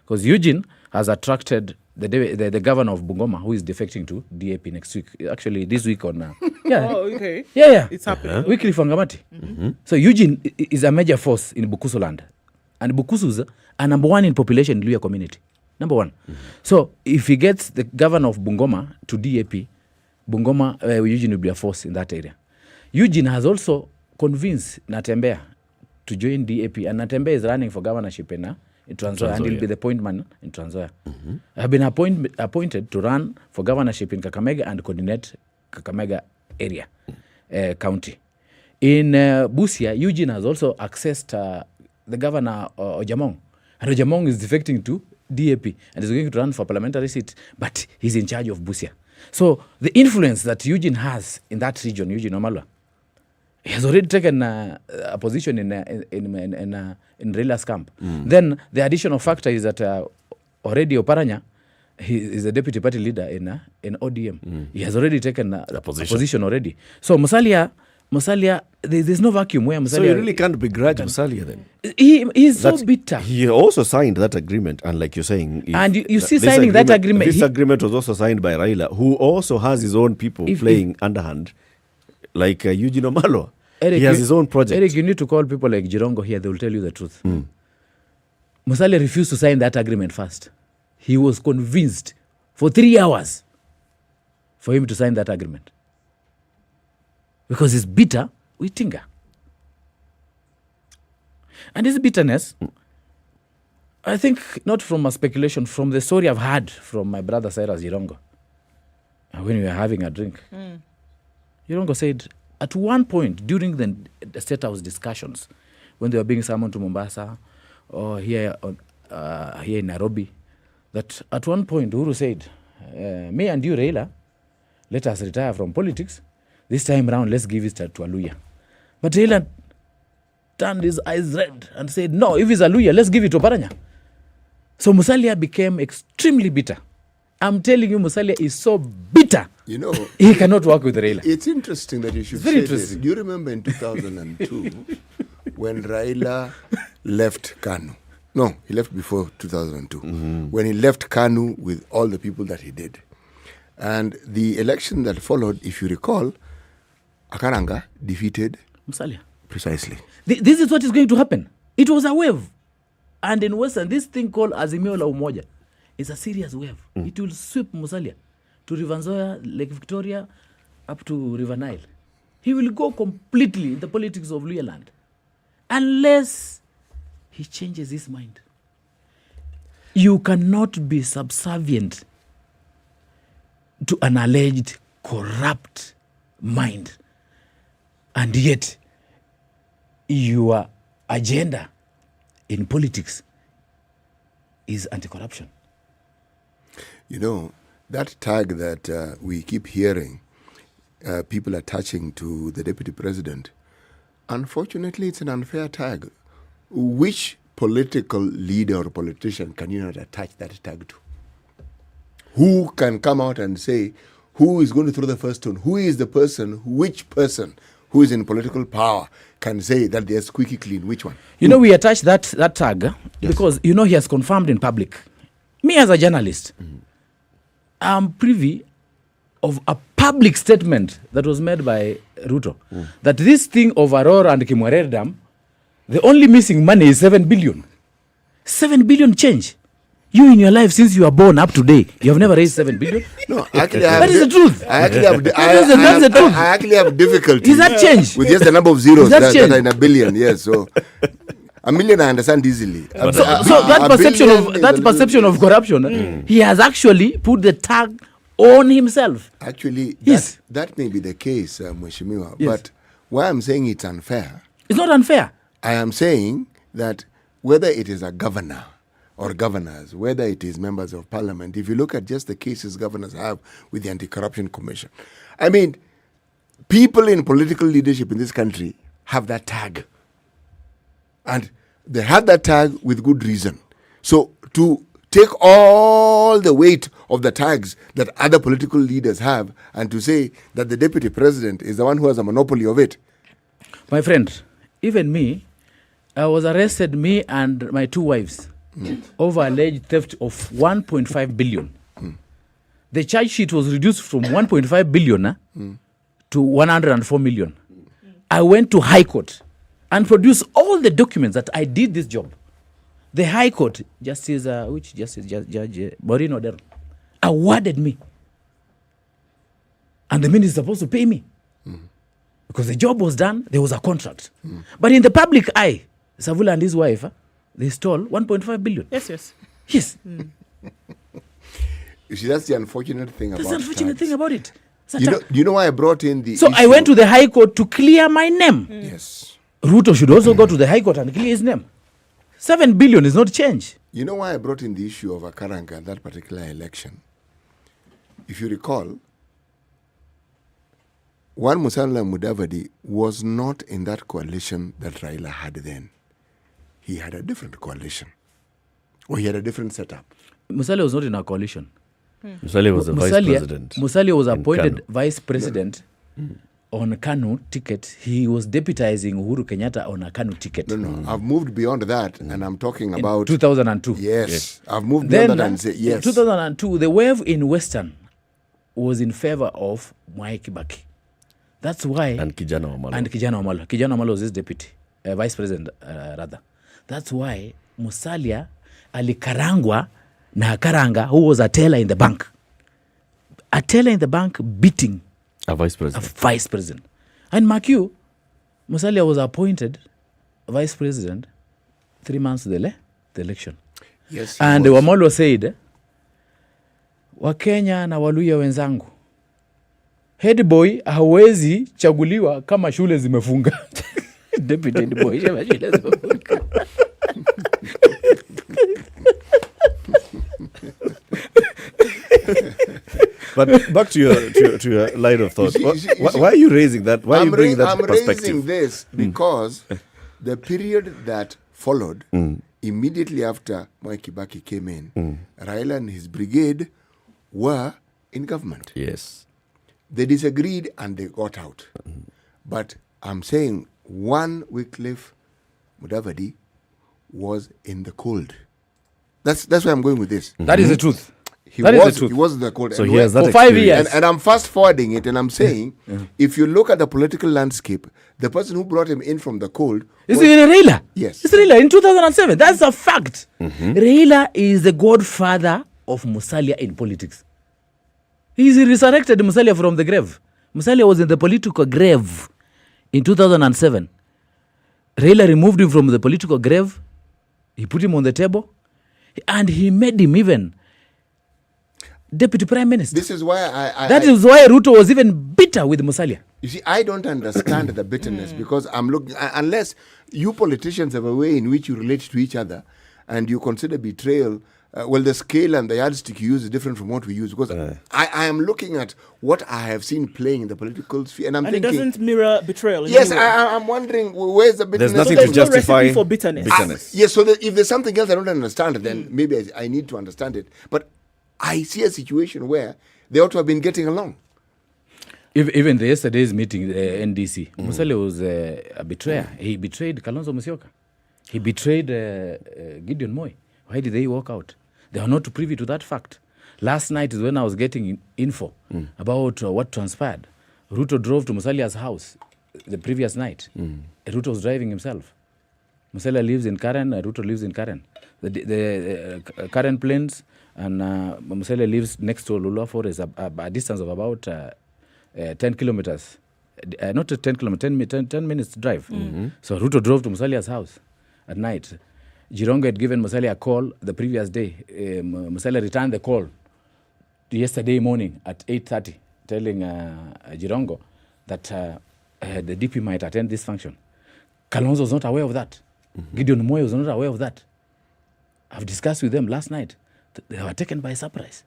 Because Eugene has attracted the governor of Bungoma, who is defecting to DAP next week. Actually, this week on... Oh, okay. Yeah. It's happening. Weekly Fangamati. So Eugene is a major force in Bukusu land. And Bukusus are number one in population in Luhya community. Number one. So if he gets the governor of Bungoma to DAP, Bungoma, Eugene will be a force in that area. Eugene has also convinced Natembeya to join DAP, and Natembeya is running for governorship in Trans Nzoia, and he'll be the point man in Trans Nzoia. I have been appointed to run for governorship in Kakamega and coordinate Kakamega area, county. In Busia, Eugene has also accessed the governor Ojamong, and Ojamong is defecting to DAP and is going to run for parliamentary seat, but he's in charge of Busia. So the influence that Eugene has in that region, Eugene Wamalwa, he has already taken a position in Raila's camp. Then the additional factor is that already Oparanya, he is a deputy party leader in ODM. He has already taken a position already. So Musalia Musalia, there's no vacuum where Musalia... So you really can't begrudge Musalia then? He's so bitter. He also signed that agreement, and like you're saying... And you see signing that agreement... This agreement was also signed by Raila, who also has his own people playing underhand, like Eugene Omalo. Eric, he has his own project. Eric, you need to call people like Jirongo here. They will tell you the truth. Musalia refused to sign that agreement first. He was convinced for 3 hours for him to sign that agreement. Because he's bitter with Tinga. And his bitterness, I think not from a speculation, from the story I've heard from my brother Cyrus Jirongo, when we were having a drink. Jirongo said, at one point during the State House discussions, when they were being summoned to Mombasa or here in Nairobi, that at one point Uhuru said, me and you, Raila, let us retire from politics. This time round, let's give it to Aluya. But Raila turned his eyes red and said, no, if it's Aluya, let's give it to Paranya. So Musalia became extremely bitter. I'm telling you, Musalia is so bitter. You know, he cannot work with Raila. It's interesting that you should say this. Do you remember in 2002 when Raila left KANU? No, he left before 2002. When he left KANU with all the people that he did. And the election that followed, if you recall, Akaranga defeated Musalia. Precisely. This is what is going to happen. It was a wave. And in Western, this thing called Azimio la Umoja is a serious wave. It will sweep Musalia to River Nzoia, Lake Victoria, up to River Nile. He will go completely in the politics of Luhya land. Unless he changes his mind. You cannot be subservient to an alleged corrupt mind. And yet, your agenda in politics is anti-corruption. You know, that tag that we keep hearing people attaching to the deputy president, unfortunately, it's an unfair tag. Which political leader or politician can you not attach that tag to? Who can come out and say, who is going to throw the first stone? Who is the person, which person who is in political power can say that they're squeaky clean? Which one? You know, we attach that tag because, you know, he has confirmed in public. Me as a journalist, I'm privy of a public statement that was made by Ruto that this thing of Aurora and Kimwarer Dam, the only missing money is 7 billion. 7 billion change. You in your life, since you are born up to date, you have never raised 7 billion? No, actually, that is the truth. I actually have, that's the truth. I actually have difficulty. Is that change? With just the number of zeros that change? are in a billion, yes. So, a million I understand easily. So that perception of corruption, he has actually put the tag on himself. Actually, yes. that may be the case, Mheshimiwa. Yes. But why I'm saying it's unfair. It's not unfair. I am saying that whether it is a governor or governors, whether it is members of parliament, if you look at just the cases governors have with the Anti-Corruption Commission, I mean, people in political leadership in this country have that tag. And they have that tag with good reason. So to take all the weight of the tags that other political leaders have and to say that the deputy president is the one who has a monopoly of it. My friend, even me, I was arrested, me and my 2 wives, over alleged theft of 1.5 billion. The charge sheet was reduced from 1.5 billion to 104 million. I went to High Court and produced all the documents that I did this job. The High Court, Judge Maureen Odero, awarded me. And the minister is supposed to pay me. Because the job was done, there was a contract. But in the public eye, Savula and his wife, they stole 1.5 billion. Yes. Yes. You see, that's the unfortunate thing about it. That's the unfortunate thing about it. You know why I brought in the So I went to the High Court to clear my name. Yes. Ruto should also go to the High Court and clear his name. 7 billion is not change. You know why I brought in the issue of Akaranga, that particular election? If you recall, One Musalia Mudavadi was not in that coalition that Raila had then. He had a different coalition. Or he had a different setup. Musalia was not in a coalition. Musalia was the vice president. Musalia was appointed vice president on KANU ticket, he was deputizing Uhuru Kenyatta on a KANU ticket. No. I've moved beyond that, and I'm talking about 2002. Yes. I've moved beyond that and say yes. In 2002, the wave in Western was in favor of Mwai Kibaki. That's why. And Kijana Wamalo. Kijana Wamalo was his deputy, vice president rather. That's why Musalia alikarangwa na Karanga, who was a teller in the bank. A teller in the bank beating a vice president. And mark you, Musalia was appointed vice president 3 months to the election. Yes. And Wamalo said, Wakenya na Waluya wenzangu, head boy hawezi chaguliwa kama shule zimefunga. Deputy head boy kama shule zimefunga. But back to your line of thought. Why are you raising that? Why are you bringing that perspective? I'm raising this because the period that followed, immediately after Mwai Kibaki came in, Raila and his brigade were in government. Yes. They disagreed and they got out. But I'm saying one Wycliffe Mudavadi was in the cold. That's where I'm going with this. That is the truth. He was in the cold. So he has that for 5 years. And I'm fast forwarding it, and I'm saying, if you look at the political landscape, the person who brought him in from the cold is Raila. Yes. It's Raila in 2007. That's a fact. Raila is the godfather of Musalia in politics. He resurrected Musalia from the grave. Musalia was in the political grave in 2007. Raila removed him from the political grave. He put him on the table. And he made him even deputy prime minister. This is why That is why Ruto was even bitter with Musalia. You see, I don't understand the bitterness because I'm looking, unless you politicians have a way in which you relate to each other and you consider betrayal, well, the scale and the yardstick you use is different from what we use. Because I am looking at what I have seen playing in the political sphere, and I'm thinking, it doesn't mirror betrayal. Yes, I'm wondering where's the bitterness. There's nothing to justify no recipe for bitterness. Yes, so if there's something else I don't understand, then maybe I need to understand it. But I see a situation where they ought to have been getting along. Even the yesterday's meeting, the NDC, Musalia was a betrayer. He betrayed Kalonzo Musyoka. He betrayed Gideon Moi. Why did they walk out? They are not privy to that fact. Last night is when I was getting info about what transpired. Ruto drove to Musalia's house the previous night. Ruto was driving himself. Musalia lives in Karen, Ruto lives in Karen. The Karen Plains, and Musalia lives next to Lulua Forest, a distance of about 10 kilometers. Not 10 kilometers, 10 minutes drive. So Ruto drove to Musalia's house at night. Jirongo had given Musalia a call the previous day. Musalia returned the call yesterday morning at 8:30, telling Jirongo that the DP might attend this function. Kalonzo was not aware of that. Gideon Moi was not aware of that. I've discussed with them last night. They were taken by surprise.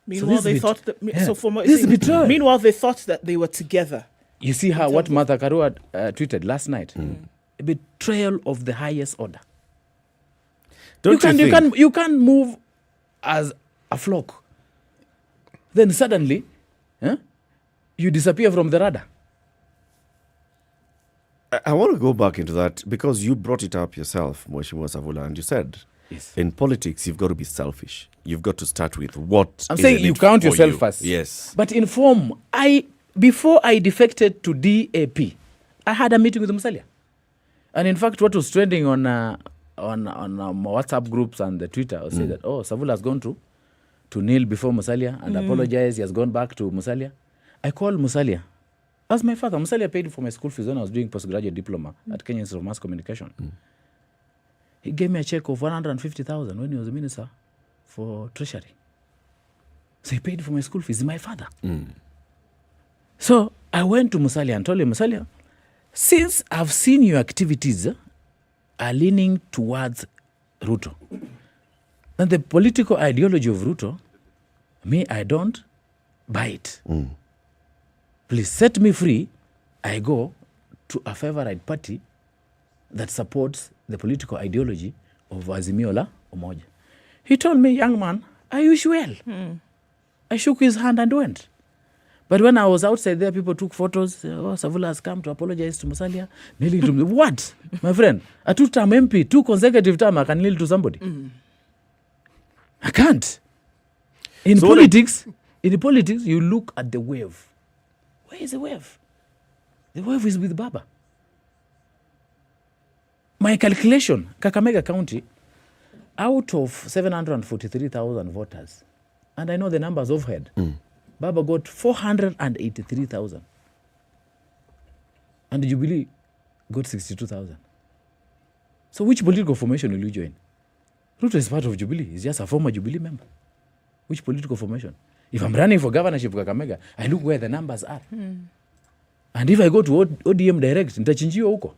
Meanwhile, they thought that. This is betrayal. Meanwhile, they thought that they were together. You see what Martha Karua tweeted last night. A betrayal of the highest order. You can't move as a flock. Then suddenly, you disappear from the radar. I want to go back into that because you brought it up yourself, Mheshimiwa Savula, and you said in politics you've got to be selfish. You've got to start with what. I'm saying you count yourself first. Yes. But in form, before I defected to DAP, I had a meeting with Musalia. And in fact, what was trending on WhatsApp groups and the Twitter was say that, Savula has gone to kneel before Musalia and apologize. He has gone back to Musalia. I called Musalia. As my father, Musalia paid for my school fees when I was doing postgraduate diploma at Kenyan Institute of Mass Communication. He gave me a check of 150,000 when he was a minister for treasury. So he paid for my school fees. He's my father. So I went to Musalia and told him, Musalia, since I've seen your activities are leaning towards Ruto, and the political ideology of Ruto, me, I don't buy it. Please set me free. I go to a favorite party that supports the political ideology of Azimio la Umoja. He told me, young man, I wish well. I shook his hand and went. But when I was outside there, people took photos. Savula has come to apologize to Musalia. Kneeling to me. What? My friend, a 2-term MP, 2 consecutive terms, I can kneel to somebody. I can't. In politics, you look at the wave. Where is the wave? The wave is with Baba. My calculation, Kakamega County, out of 743,000 voters, and I know the numbers overhead, Baba got 483,000. And the Jubilee got 62,000. So which political formation will you join? Ruto is part of Jubilee. He's just a former Jubilee member. Which political formation? If I'm running for governorship of Kakamega, I look where the numbers are. And if I go to ODM direct, nitachinjiwa huko.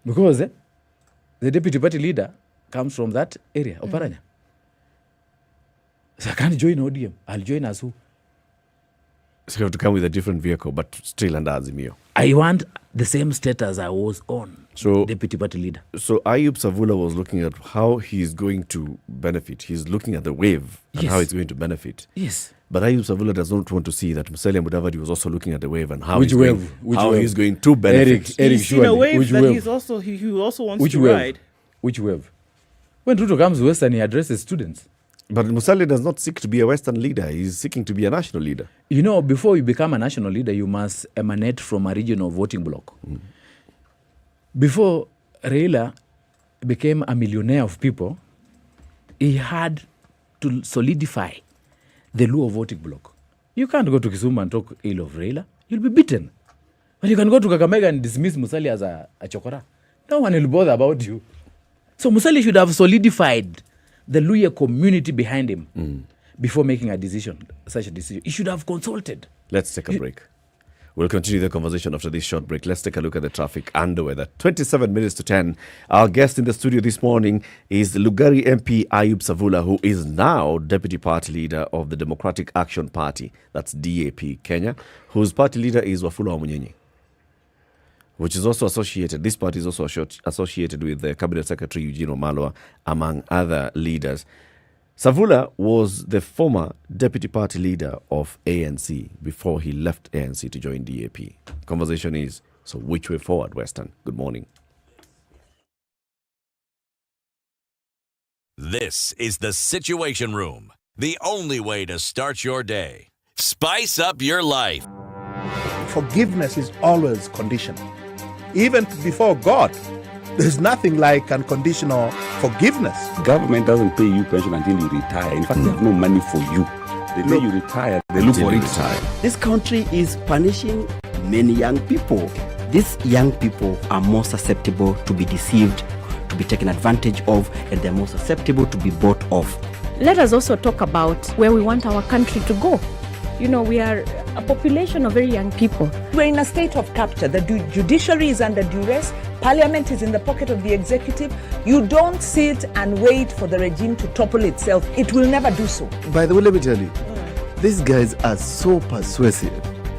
Because the deputy party leader comes from that area, Oparanya. So I can't join ODM. I'll join as who? So you have to come with a different vehicle, but still under Azimio. I want the same status I was on, deputy party leader. So Ayub Savula was looking at how he's going to benefit. He's looking at the wave and how it's going to benefit. Yes. But Ayub Savula does not want to see that Musalia Mudavadi was also looking at the wave and how Which he's wave? He's going to benefit. Eric, he's seen a wave that he also wants to ride. Which wave? When Ruto comes to Western, he addresses students. But Musalia does not seek to be a Western leader. He's seeking to be a national leader. You know, before you become a national leader, you must emanate from a regional voting bloc. Before Raila became a millionaire of people, he had to solidify the Luo voting bloc. You can't go to Kisumu and talk ill of Raila. You'll be beaten. But you can go to Kakamega and dismiss Musalia as a chokora. No one will bother about you. So Musalia should have solidified the Luya community behind him before making such a decision. He should have consulted. Let's take a break. We'll continue the conversation after this short break. Let's take a look at the traffic and the weather. 27 minutes to 10. Our guest in the studio this morning is Lugari MP Ayub Savula, who is now Deputy Party Leader of the Democratic Action Party, that's DAP Kenya, whose party leader is Wafula Wamunyenye, which is also associated, this party is also associated with the Cabinet Secretary Eugene Wamalwa, among other leaders. Savula was the former deputy party leader of ANC before he left ANC to join DAP. Conversation is, so which way forward, Western? Good morning. This is the Situation Room, the only way to start your day. Spice up your life. Forgiveness is always conditional. Even before God, there's nothing like unconditional forgiveness. Government doesn't pay you pension until you retire. In fact, they have no money for you. The day you retire, they look for it. This country is punishing many young people. These young people are more susceptible to be deceived, to be taken advantage of, and they're more susceptible to be bought off. Let us also talk about where we want our country to go. You know, we are a population of very young people. We're in a state of capture. The judiciary is under duress. Parliament is in the pocket of the executive. You don't sit and wait for the regime to topple itself. It will never do so. By the way, let me tell you, these guys are so persuasive.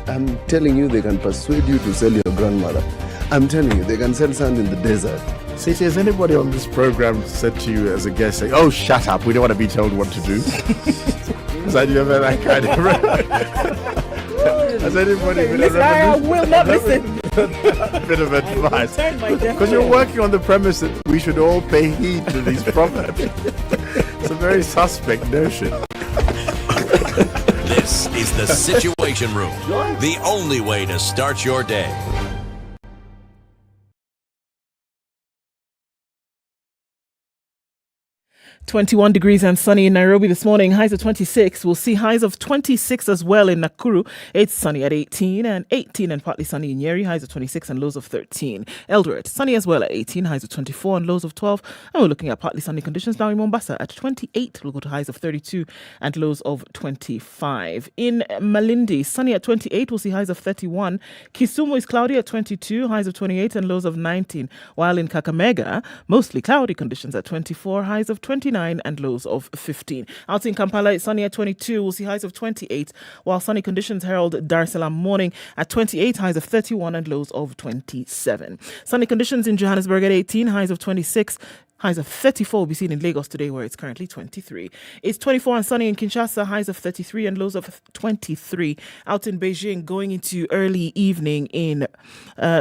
I'm telling you, they can persuade you to sell your grandmother. I'm telling you, they can sell sand in the desert. City, has anybody on this program said to you as a guest, saying, "Oh, shut up, we don't want to be told what to do"? Has you ever that kind of... Has anybody been I will not listen. bit of advice? Because you're working on the premise that we should all pay heed to these proverbs. It's a very suspect notion. This is the Situation Room, the only way to start your day. .21 degrees and sunny in Nairobi this morning. Highs of 26. We'll see highs of 26 as well in Nakuru. It's sunny at 18 and partly sunny in Nyeri. Highs of 26 and lows of 13. Eldoret, sunny as well at 18. Highs of 24 and lows of 12. And we're looking at partly sunny conditions now in Mombasa at 28. We'll go to highs of 32 and lows of 25. In Malindi, sunny at 28. We'll see highs of 31. Kisumu is cloudy at 22. Highs of 28 and lows of 19. While in Kakamega, mostly cloudy conditions at 24. Highs of 29 and lows of 15. Out in Kampala, it's sunny at 22. We'll see highs of 28, while sunny conditions herald Dar es Salaam morning at 28, highs of 31 and lows of 27. Sunny conditions in Johannesburg at 18, highs of 26. Highs of 34 will be seen in Lagos today, where it's currently 23. It's 24 and sunny in Kinshasa, highs of 33 and lows of 23. Out in Beijing, going into early evening in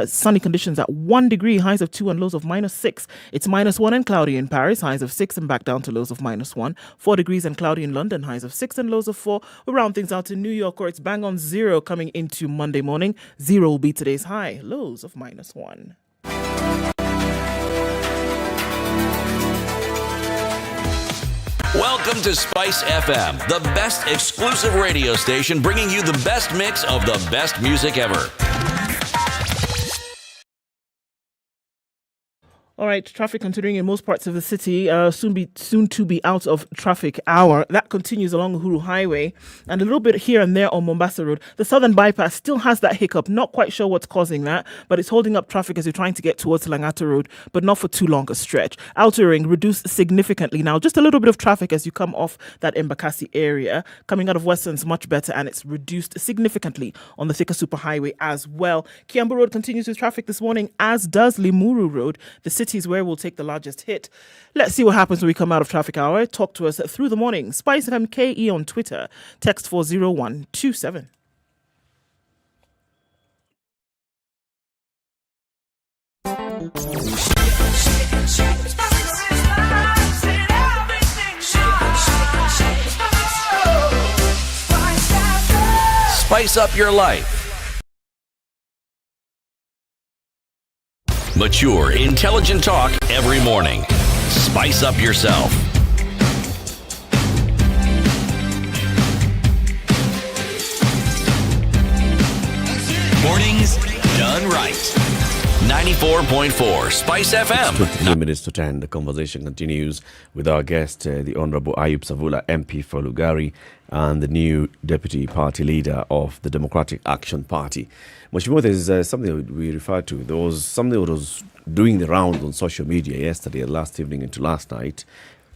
sunny conditions at 1 degree, highs of 2 and lows of -6. It's -1 and cloudy in Paris, highs of 6 and back down to lows of -1. 4 degrees and cloudy in London, highs of 6 and lows of 4. We'll round things out in New York, where it's bang on 0 coming into Monday morning. 0 will be today's high, lows of -1. Welcome to Spice FM, the best exclusive radio station bringing you the best mix of the best music ever. All right, traffic continuing in most parts of the city. Soon to be out of traffic hour. That continues along Uhuru Highway and a little bit here and there on Mombasa Road. The southern bypass still has that hiccup. Not quite sure what's causing that, but it's holding up traffic as you're trying to get towards Langata Road, but not for too long a stretch. Outer Ring reduced significantly now. Just a little bit of traffic as you come off that Embakasi area. Coming out of Western's much better, and it's reduced significantly on the Thika Super Highway as well. Kiambu Road continues with traffic this morning, as does Limuru Road. The city is where we'll take the largest hit. Let's see what happens when we come out of traffic hour. Talk to us through the morning. SpiceFM KE on Twitter. Text 40127. Spice up your life. Mature, intelligent talk every morning. Spice up yourself. Mornings done right. 94.4 Spice FM. 23 minutes to 10. The conversation continues with our guest, the Honorable Ayub Savula, MP for Lugari, and the new deputy party leader of the Democratic Action Party. Mheshimiwa, there's something that we referred to. There was something that was doing the rounds on social media yesterday, last evening into last night,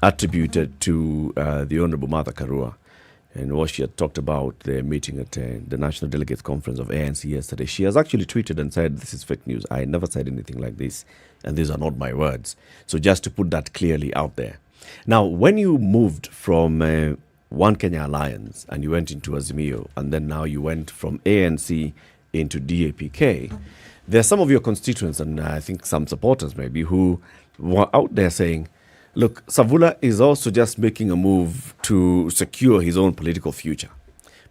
attributed to the Honorable Martha Karua and what she had talked about the meeting at the National Delegates Conference of ANC yesterday. She has actually tweeted and said, this is fake news. I never said anything like this, and these are not my words. So just to put that clearly out there. Now, when you moved from One Kenya Alliance and you went into Azimio, and then now you went from ANC into DAP-K, there are some of your constituents, and I think some supporters maybe, who were out there saying, look, Savula is also just making a move to secure his own political future.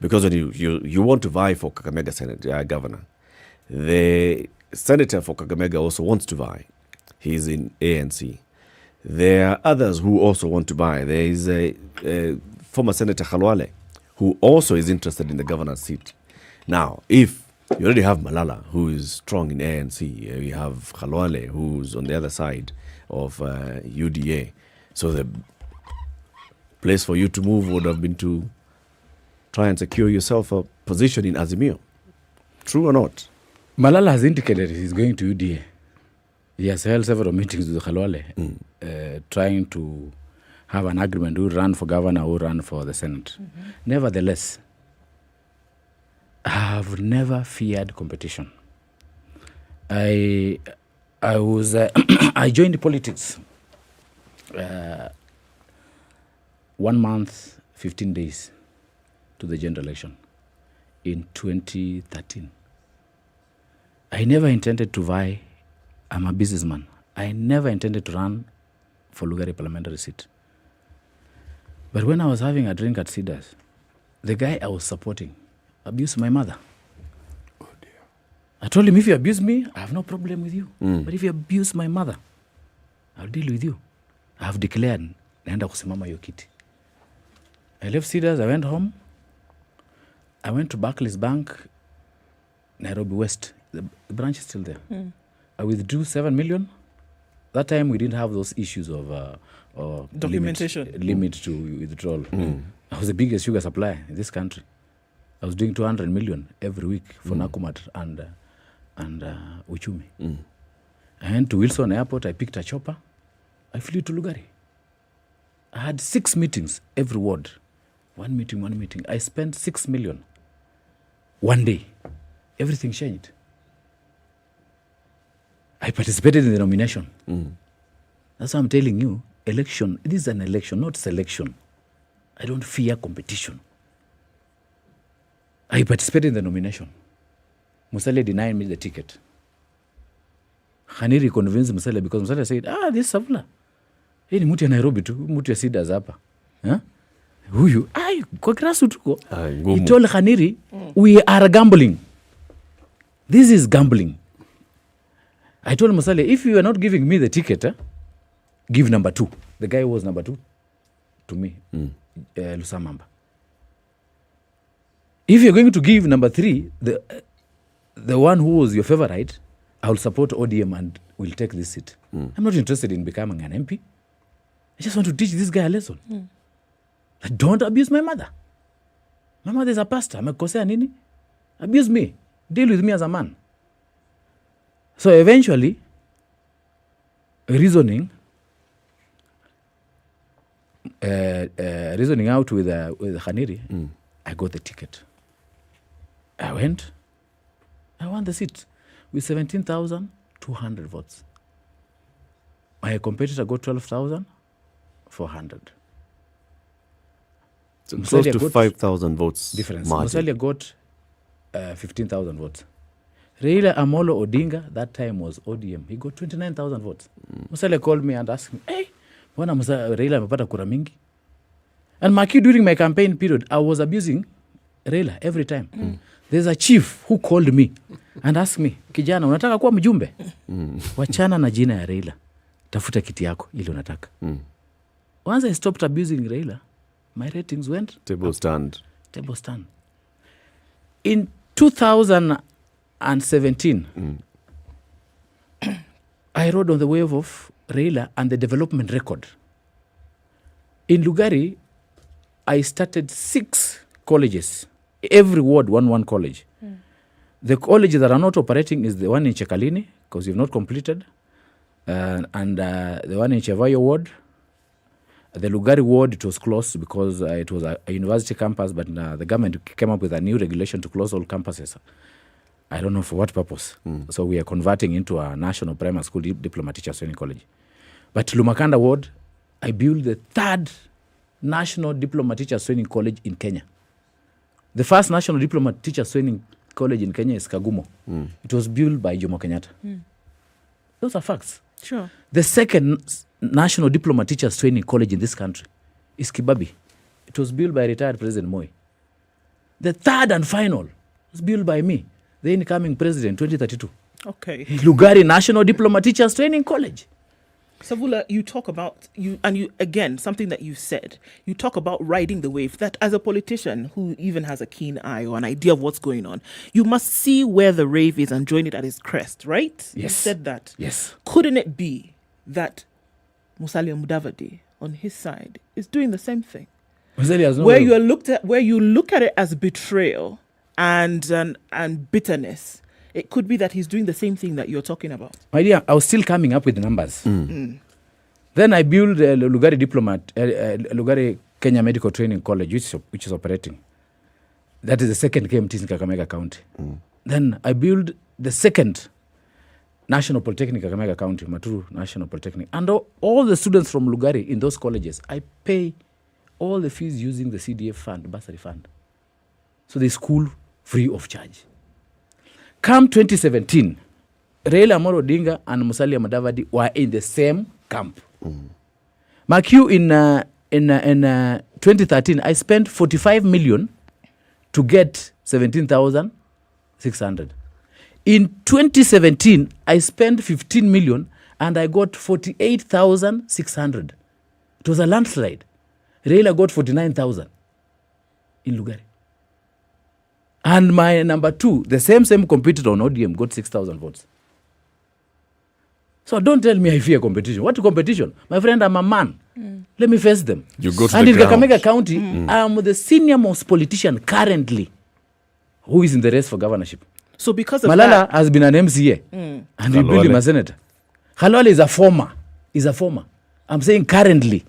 Because when you want to vie for Kakamega Senate governor, the senator for Kakamega also wants to vie. He's in ANC. There are others who also want to vie. There is a former Senator Khalwale, who also is interested in the governor's seat. Now, if you already have Malala, who is strong in ANC, you have Khalwale, who's on the other side of UDA. So the place for you to move would have been to try and secure yourself a position in Azimio. True or not? Malala has indicated he's going to UDA. He has held several meetings with Khalwale, trying to have an agreement who run for governor or run for the Senate. Nevertheless, I have never feared competition. I was I joined politics 1 month, 15 days to the general election in 2013. I never intended to vie. I'm a businessman. I never intended to run for Lugari parliamentary seat. But when I was having a drink at Cedars, the guy I was supporting abused my mother. I told him, if you abuse me, I have no problem with you. But if you abuse my mother, I'll deal with you. I have declared, naenda kusimama hiyo kiti. I left Cedars, I went home. I went to Barclays Bank, Nairobi West. The branch is still there. I withdrew 7 million. That time we didn't have those issues of documentation limit to withdrawal. I was the biggest sugar supplier in this country. I was doing 200 million every week for Nakumat and Uchumi. I went to Wilson Airport. I picked a chopper. I flew to Lugari. I had 6 meetings every ward. One meeting. I spent 6 million. One day. Everything changed. I participated in the nomination. That's why I'm telling you, election, this is an election, not selection. I don't fear competition. I participated in the nomination. Musalia denied me the ticket. Khaniri convinced Musalia because Musalia said, this Savula. Hii ni mtu ya Nairobi tu, mtu ya Sidas hapa. Huyu, kwa grassroots tuko. He told Khaniri, we are gambling. This is gambling. I told Musalia, if you are not giving me the ticket, give number 2. The guy was number 2 to me, Lusamamba. If you're going to give number 3, the one who was your favorite, I will support ODM and will take this seat. I'm not interested in becoming an MP. I just want to teach this guy a lesson. Don't abuse my mother. My mother is a pastor. Amekosea nini? Abuse me. Deal with me as a man. So eventually, reasoning out with Khaniri, I got the ticket. I went. I won the seat with 17,200 votes. My competitor got 12,400. So close to 5,000 votes difference. margin. Musalia got 15,000 votes. Raila Amolo Odinga, that time was ODM. He got 29,000 votes. Musalia called me and asked me, hey, wana Raila amepata kura mingi? And Maki, during my campaign period, I was abusing Raila every time. There's a chief who called me and asked me, kijana, unataka kuwa mjumbe? Wachana na jina ya Raila. Tafuta kiti yako, ili unataka. Once I stopped abusing Raila, my ratings went Table stand. In 2017, I rode on the wave of Raila and the development record. In Lugari, I started 6 colleges. Every ward, one college. The colleges that are not operating is the one in Chekalini, because you've not completed, and the one in Chevayo ward. The Lugari ward, it was closed because it was a university campus, but the government came up with a new regulation to close all campuses. I don't know for what purpose. So we are converting into a national primary school diploma teachers training college. But Lumakanda ward, I built the 3rd national diploma teachers training college in Kenya. The first national diploma teachers training college in Kenya is Kagumo. It was built by Jomo Kenyatta. Those are facts. Sure. The second national diploma teachers training college in this country is Kibabi. It was built by retired President Moi. The 3rd and final was built by me, the incoming president, 2032. Okay. Lugari National Diploma Teachers Training College. Savula, you talk about, again, something that you said, you talk about riding the wave, that as a politician who even has a keen eye or an idea of what's going on, you must see where the wave is and join it at its crest, right? Yes. You said that. Yes. Couldn't it be that Musalia Mudavadi on his side is doing the same thing? Where you look at it as betrayal and bitterness, it could be that he's doing the same thing that you're talking about. My dear, I was still coming up with the numbers. Then I built Lugari Kenya Medical Training College, which is operating. That is the second KMT in Kakamega County. Then I built the second National Polytechnic Kakamega County, Maturu National Polytechnic. And all the students from Lugari in those colleges, I pay all the fees using the CDF fund, bursary fund. So they school free of charge. Come 2017, Raila Amolo Odinga and Musalia Mudavadi were in the same camp. Mark you, in 2013, I spent 45 million to get 17,600. In 2017, I spent 15 million and I got 48,600. It was a landslide. Raila got 49,000 in Lugari. And my number 2, the same competitor on ODM, got 6,000 votes. So don't tell me I fear competition. What competition? My friend, I'm a man. Let me face them. You go to and the in ground. Kakamega County, I'm the senior most politician currently who is in the race for governorship. So because of Malala has been an MCA and we built him a senator. Khalwale is a former. I'm saying currently.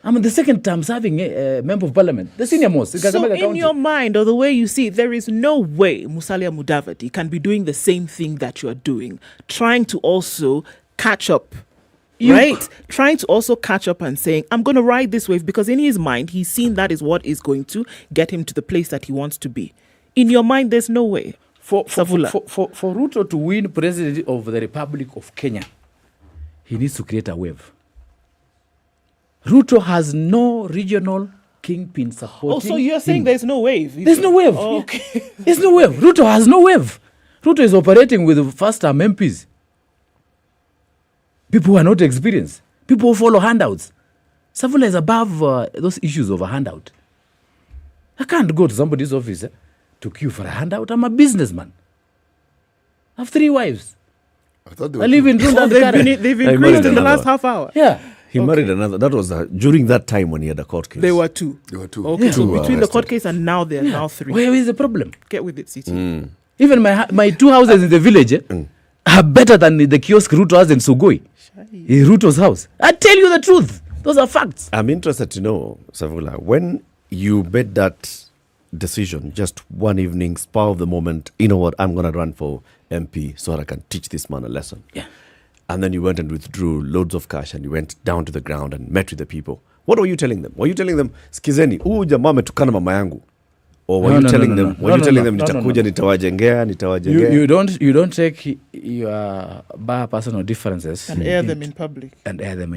I'm the second term serving a member of parliament, the senior most. So in your mind, or the way you see it, there is no way Musalia Mudavadi can be doing the same thing that you are doing, trying to also catch up right? Trying to also catch up and saying, I'm going to ride this wave, because in his mind, he's seen that is what is going to get him to the place that he wants to be. In your mind, there's no way. For Ruto to win president of the Republic of Kenya, he needs to create a wave. Ruto has no regional kingpin supporting. Oh, so you're saying there's no wave? There's no wave. Oh, okay. There's no wave. Ruto has no wave. Ruto is operating with first-term MPs. People who are not experienced. People who follow handouts. Savula is above those issues of a handout. I can't go to somebody's office to queue for a handout. I'm a businessman. I have 3 wives. I live in Runda. They've increased in the last half hour. Yeah. He married another. That was during that time when he had a court case. There were 2. Okay, Yeah. so between the court case and now there are now 3. Where is the problem? Get with it, CT. Even my 2 houses in the village are better than the kiosk Ruto has in Sugoi. In Ruto's house. I tell you the truth. Those are facts. I'm interested to know, Savula, when you made that decision, just one evening, spur of the moment, you know what, I'm going to run for MP so I can teach this man a lesson. Yeah. And then you went and withdrew loads of cash and you went down to the ground and met with the people. What were you telling them? Were you telling them, skizeni, jamaa ametukana mama yangu? Or were you telling them, nitakuja nitawajengea? You don't take your bare personal differences and air them in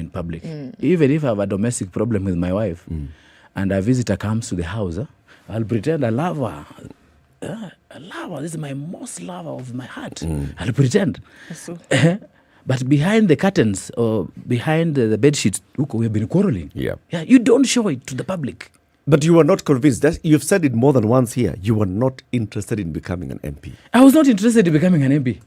public. Even if I have a domestic problem with my wife and a visitor comes to the house, I'll pretend I love her. I love her. This is my most lover of my heart. I'll pretend. But behind the curtains or behind the bed sheets, look, we have been quarreling. Yeah. You don't show it to the public. But you were not convinced. You've said it more than once here. You were not interested in becoming an MP. I was not interested in becoming an MP.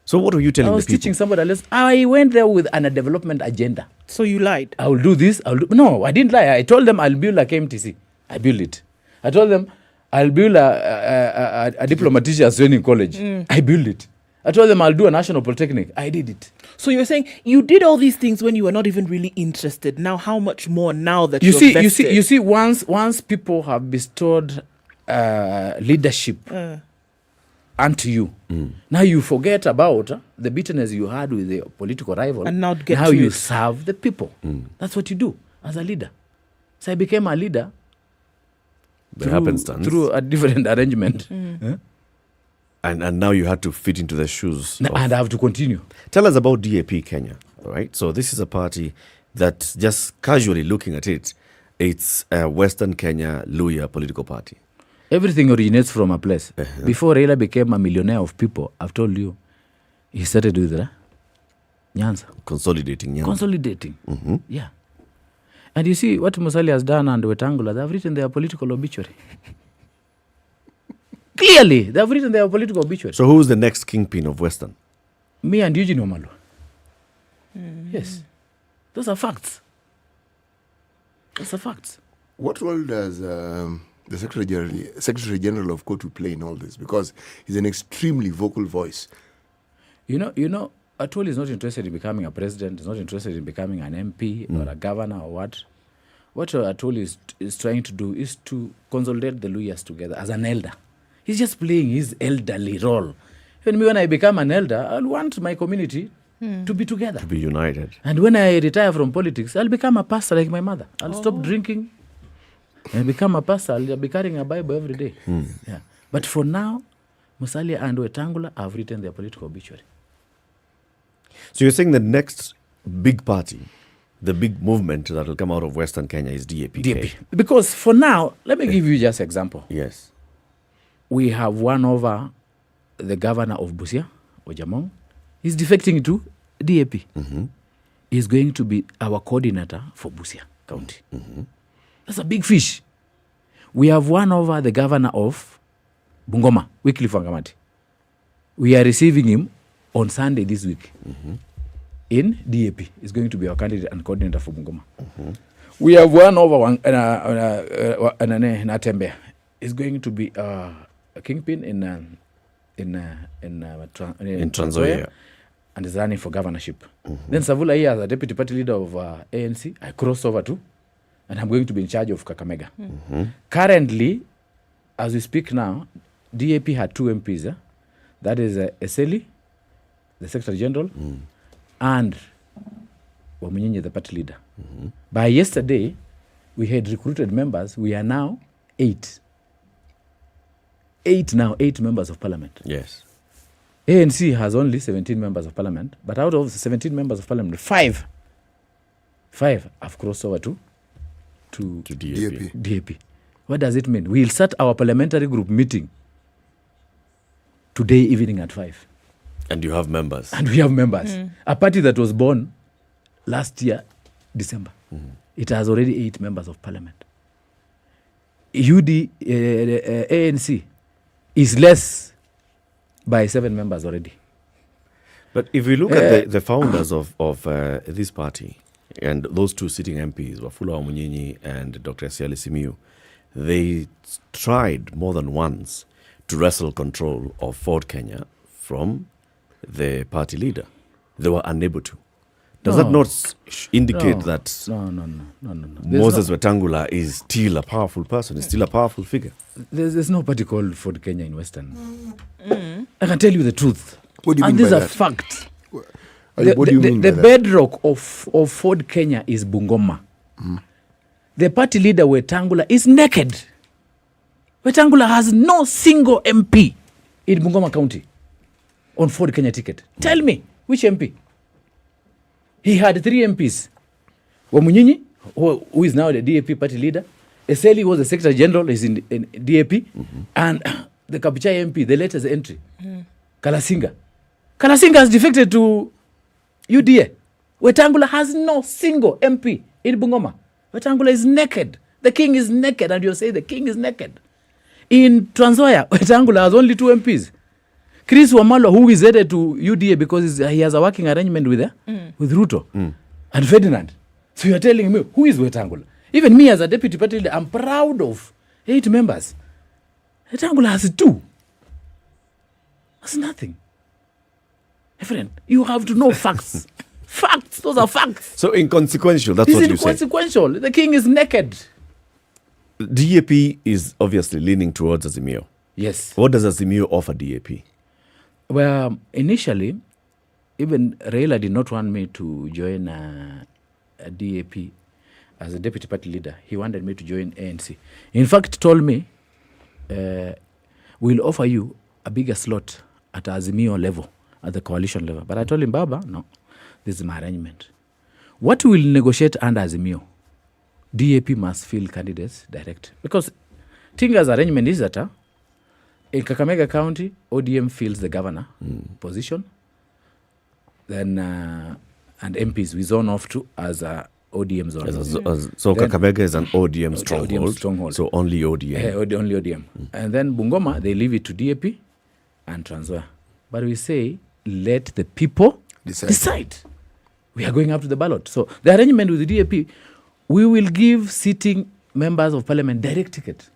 So what were you telling the people? I was teaching somebody else. I went there with a development agenda. So you lied? I will do this. No, I didn't lie. I told them I'll build a KMTC. I built it. I told them I'll build a diplomat teachers training college. I built it. I told them I'll do a national polytechnic. I did it. So you're saying you did all these things when you were not even really interested. Now, how much more now that you're vested? You see, once people have bestowed leadership unto you, now you forget about the bitterness you had with the political rival, and now you serve the people. That's what you do as a leader. So I became a leader through a different arrangement. And now you had to fit into the shoes. And I have to continue. Tell us about DAP Kenya. All right. So this is a party that, just casually looking at it, it's a Western Kenya Luhya political party. Everything originates from a place. Before Raila became a millionaire of people, I've told you, he started with Nyanza. Consolidating Nyanza. Consolidating. Yeah. And you see what Musalia has done and Wetangula, they have written their political obituary. Clearly, they have written their political obituary. So who's the next kingpin of Western? Me and Eugene Omalu. Yes. Those are facts. What role does the Secretary General of Court play in all this? Because he's an extremely vocal voice. You know, Atwoli is not interested in becoming a president. He's not interested in becoming an MP or a governor or what. What Atwoli is trying to do is to consolidate the Luhyas together as an elder. He's just playing his elderly role. Even me, when I become an elder, I'll want my community to be together. To be united. And when I retire from politics, I'll become a pastor like my mother. I'll stop drinking and become a pastor. I'll be carrying a Bible every day. Yeah. But for now, Musalia and Wetangula have written their political obituary. So you're saying the next big party, the big movement that will come out of Western Kenya is DAP-K? DAP. Because for now, let me give you just an example. Yes. We have won over the governor of Busia, Ojamong. He's defecting to DAP. He's going to be our coordinator for Busia County. That's a big fish. We have won over the governor of Bungoma, Wycliffe Wangamati. We are receiving him on Sunday this week in DAP. He's going to be our candidate and coordinator for Bungoma. We have won over Natembe. He's going to be a kingpin in Trans Nzoia and is running for governorship. Then Savula here as a deputy party leader of ANC, I crossed over too, and I'm going to be in charge of Kakamega. Currently, as we speak now, DAP had 2 MPs. That is Eseli, the Secretary General, and Wamunyinyi the party leader. By yesterday, we had recruited members. We are now 8. 8 members of parliament. Yes. ANC has only 17 members of parliament, but out of the 17 members of parliament, 5 have crossed over to DAP. What does it mean? We'll start our parliamentary group meeting today evening at 5. And you have members. And we have members. A party that was born last year, December. It has already 8 members of parliament. ANC is less by 7 members already. But if we look at the founders of this party, and those 2 sitting MPs, Wafula Wamunyinyi and Dr. Asiali Simiyu, they tried more than once to wrestle control of Ford Kenya from the party leader. They were unable to. Does that not indicate that No. Moses Wetangula is still a powerful person, is still a powerful figure? There's no party called Ford Kenya in Western. I can tell you the truth. What do you and mean these by are that? facts. What do you mean by the that? bedrock of Ford Kenya is Bungoma. The party leader Wetangula is naked. Wetangula has no single MP in Bungoma County on Ford Kenya ticket. Tell me, which MP? He had 3 MPs. Wamunyinyi, who is now the DAP party leader. Eseli was the Secretary General, is in DAP. And the Kapichai MP, the latest entry. Kalasinga has defected to UDA. Wetangula has no single MP in Bungoma. Wetangula is naked. The king is naked, and you say the king is naked. In Trans Nzoia, Wetangula has only 2 MPs. Chris Wamalwa, who is headed to UDA because he has a working arrangement with Ruto and Ferdinand. So you are telling me, who is Wetangula? Even me as a deputy party leader, I'm proud of 8 members. Wetangula has 2. That's nothing. My friend, you have to know facts. Facts, those are facts. So inconsequential, that's what you say. It's inconsequential. The king is naked. DAP is obviously leaning towards Azimio. Yes. What does Azimio offer DAP? Well, initially, even Raila did not want me to join a DAP as a deputy party leader. He wanted me to join ANC. In fact, told me, we'll offer you a bigger slot at Azimio level, at the coalition level. But I told him, Baba, no, this is my arrangement. What we will negotiate under Azimio, DAP must field candidates direct. Because Tinga's arrangement is that in Kakamega County, ODM fills the governor position. Then, and MPs we zone off to as a ODM zone. So then, Kakamega is an ODM stronghold. So only ODM. Only ODM. And then Bungoma, they leave it to DAP and Trans Nzoia. But we say, let the people decide. We are going up to the ballot. So the arrangement with the DAP, we will give sitting members of parliament direct ticket.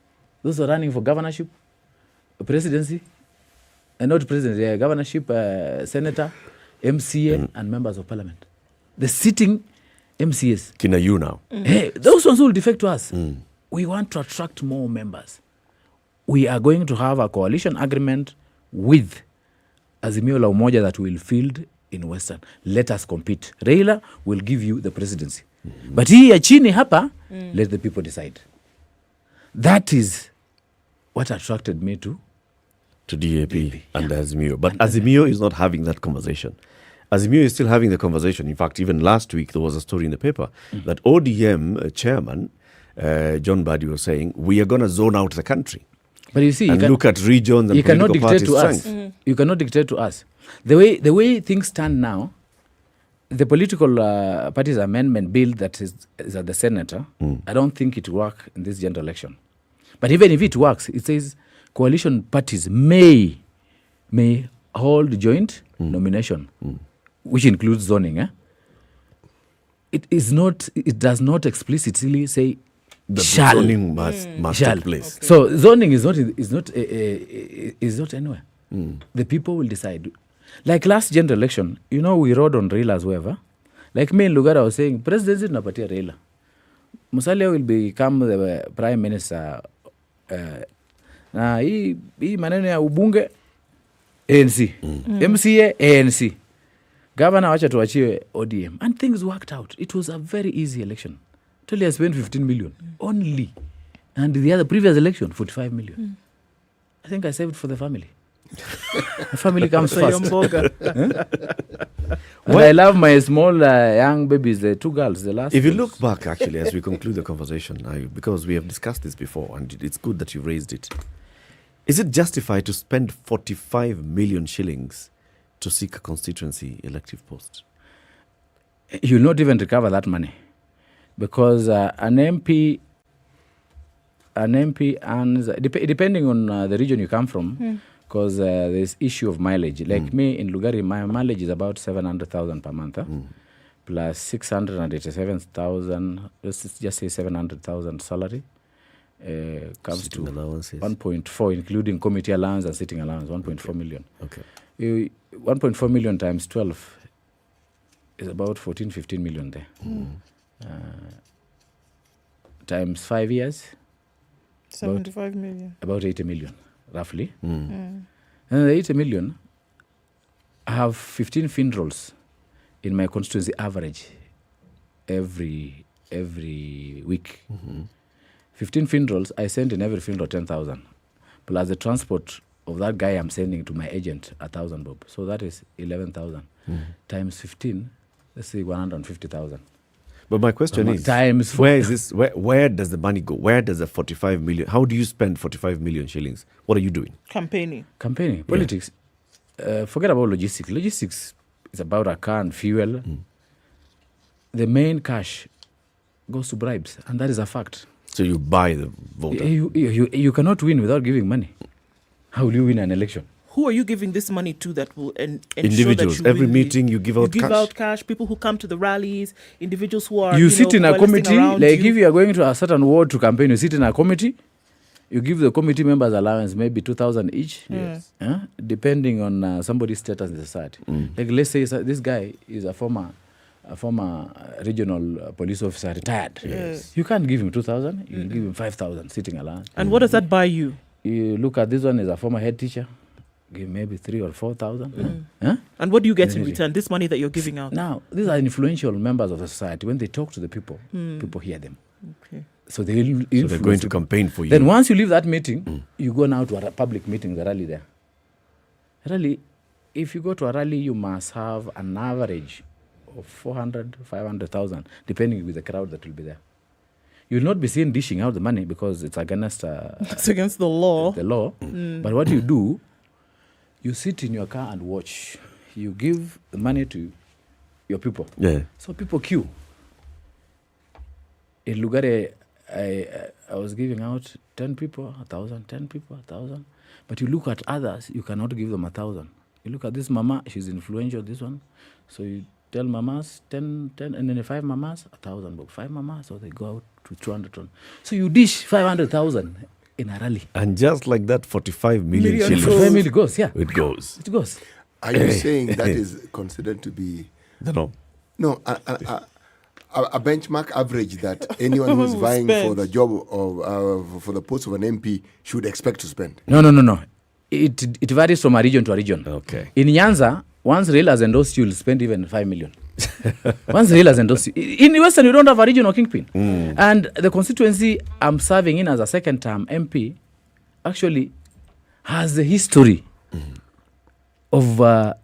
Those who are running for governorship, presidency, not presidency, governorship, senator, MCA, and members of parliament. The sitting MCAs. Kina you now. Hey, those ones will defect to us. We want to attract more members. We are going to have a coalition agreement with Azimio la Umoja that will field in Western. Let us compete. Raila will give you the presidency. But hii ya chini hapa, let the people decide. That is what attracted me to DAP and Azimio. But Azimio is not having that conversation. Azimio is still having the conversation. In fact, even last week, there was a story in the paper that ODM chairman, John Badi, was saying, we are going to zone out the country. But you see, and look at regions and you cannot dictate to us. You cannot dictate to us. The way things stand now, the political parties amendment bill that is at the Senate, I don't think it will work in this general election. But even if it works, it says coalition parties may hold joint nomination, which includes zoning. It does not explicitly say the shall. Zoning must take place. So zoning is not anywhere. The people will decide. Like last general election, we rode on Raila as well. Like me in Lugara was saying, presidency napatia Raila. Musalia will become the prime minister. Na hii maneno ya ubunge ANC, MCA ANC, Governor wacha tuachie ODM. And things worked out. It was a very easy election. Totally I spent 15 million only. And the other previous election, 45 million. I think I saved for the family. The family comes first. And I love my small young babies, the 2 girls, the last. If you look back, actually, as we conclude the conversation, because we have discussed this before, and it's good that you raised it. Is it justified to spend 45 million shillings to seek a constituency elective post? You'll not even recover that money. Because an MP earns, depending on the region you come from, because there's issue of mileage. Like me in Lugari, my mileage is about 700,000 per month, plus 687,000, let's just say 700,000 salary. Comes sitting to allowances. 1.4, including committee allowance and sitting allowance, 1.4 million. Okay. 1.4 million times 12 is about 14, 15 million there. Times 5 years, 75 million. About 80 million, roughly. And the 80 million, I have 15 funerals in my constituency average every week. 15 funerals, I send in every funeral 10,000. Plus the transport of that guy I'm sending to my agent, 1,000 bob. So that is 11,000. Times 15, let's say 150,000. But my question is, times where is this? Where does the money go? Where does the 45 million? How do you spend 45 million shillings? What are you doing? Campaigning, politics. Forget about logistics. Logistics is about a car and fuel. The main cash goes to bribes, and that is a fact. So you buy the voter. You cannot win without giving money. How will you win an election? Who are you giving this money to that will ensure individuals? That you every win meeting you give out cash. You give out cash. People who come to the rallies, individuals who are you sit in a committee. Like if you are going to a certain ward to campaign, you sit in a committee. You give the committee members allowance, maybe 2,000 each. Yes. Depending on somebody's status in the society. Like let's say this guy is a former regional police officer, retired. Yes. You can't give him 2,000. You give him 5,000 sitting allowance. And what does that buy you? You look at this one is a former head teacher. Give maybe 3,000 or 4,000. And what do you get in return? This money that you're giving out. Now, these are influential members of the society. When they talk to the people, people hear them. Okay. So they're going to campaign for you. Then once you leave that meeting, you go now to a public meeting, the rally there. Rally, if you go to a rally, you must have an average of 400, 500,000, depending with the crowd that will be there. You'll not be seen dishing out the money because it's against it's against the law. The law. But what you do, you sit in your car and watch. You give the money to your people. Yeah. So people queue. In Lugare, I was giving out 10 people, 1,000, 10 people, 1,000. But you look at others, you cannot give them 1,000. You look at this mama, she's influential, this one. So you tell mamas 10, and then 5 mamas, 1,000. But 5 mamas, so they go out to 200. So you dish 500,000 in a rally. And just like that, 45 million shillings. 45 million goes, yeah. It goes. It goes. Are you saying that is considered to be... No. No, a benchmark average that anyone who is vying for the job of for the post of an MP should expect to spend? No. It varies from a region to a region. Okay. In Nyanza, once Rail has endorsed you, will spend even 5 million. Once Rail has endorsed you. In Western, you don't have a regional kingpin. And the constituency I'm serving in as a second-term MP actually has the history of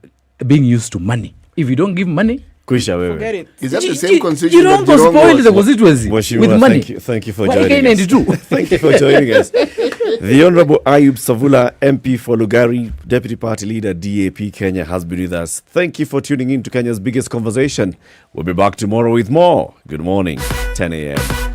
being used to money. If you don't give money, forget it. Is that the same constituency? You don't go spoil the constituency with money. Thank you for joining us. Thank you for joining us. The Honorable Ayub Savula, MP for Lugari, Deputy Party Leader, DAP Kenya, has been with us. Thank you for tuning in to Kenya's biggest conversation. We'll be back tomorrow with more. Good morning, 10 a.m.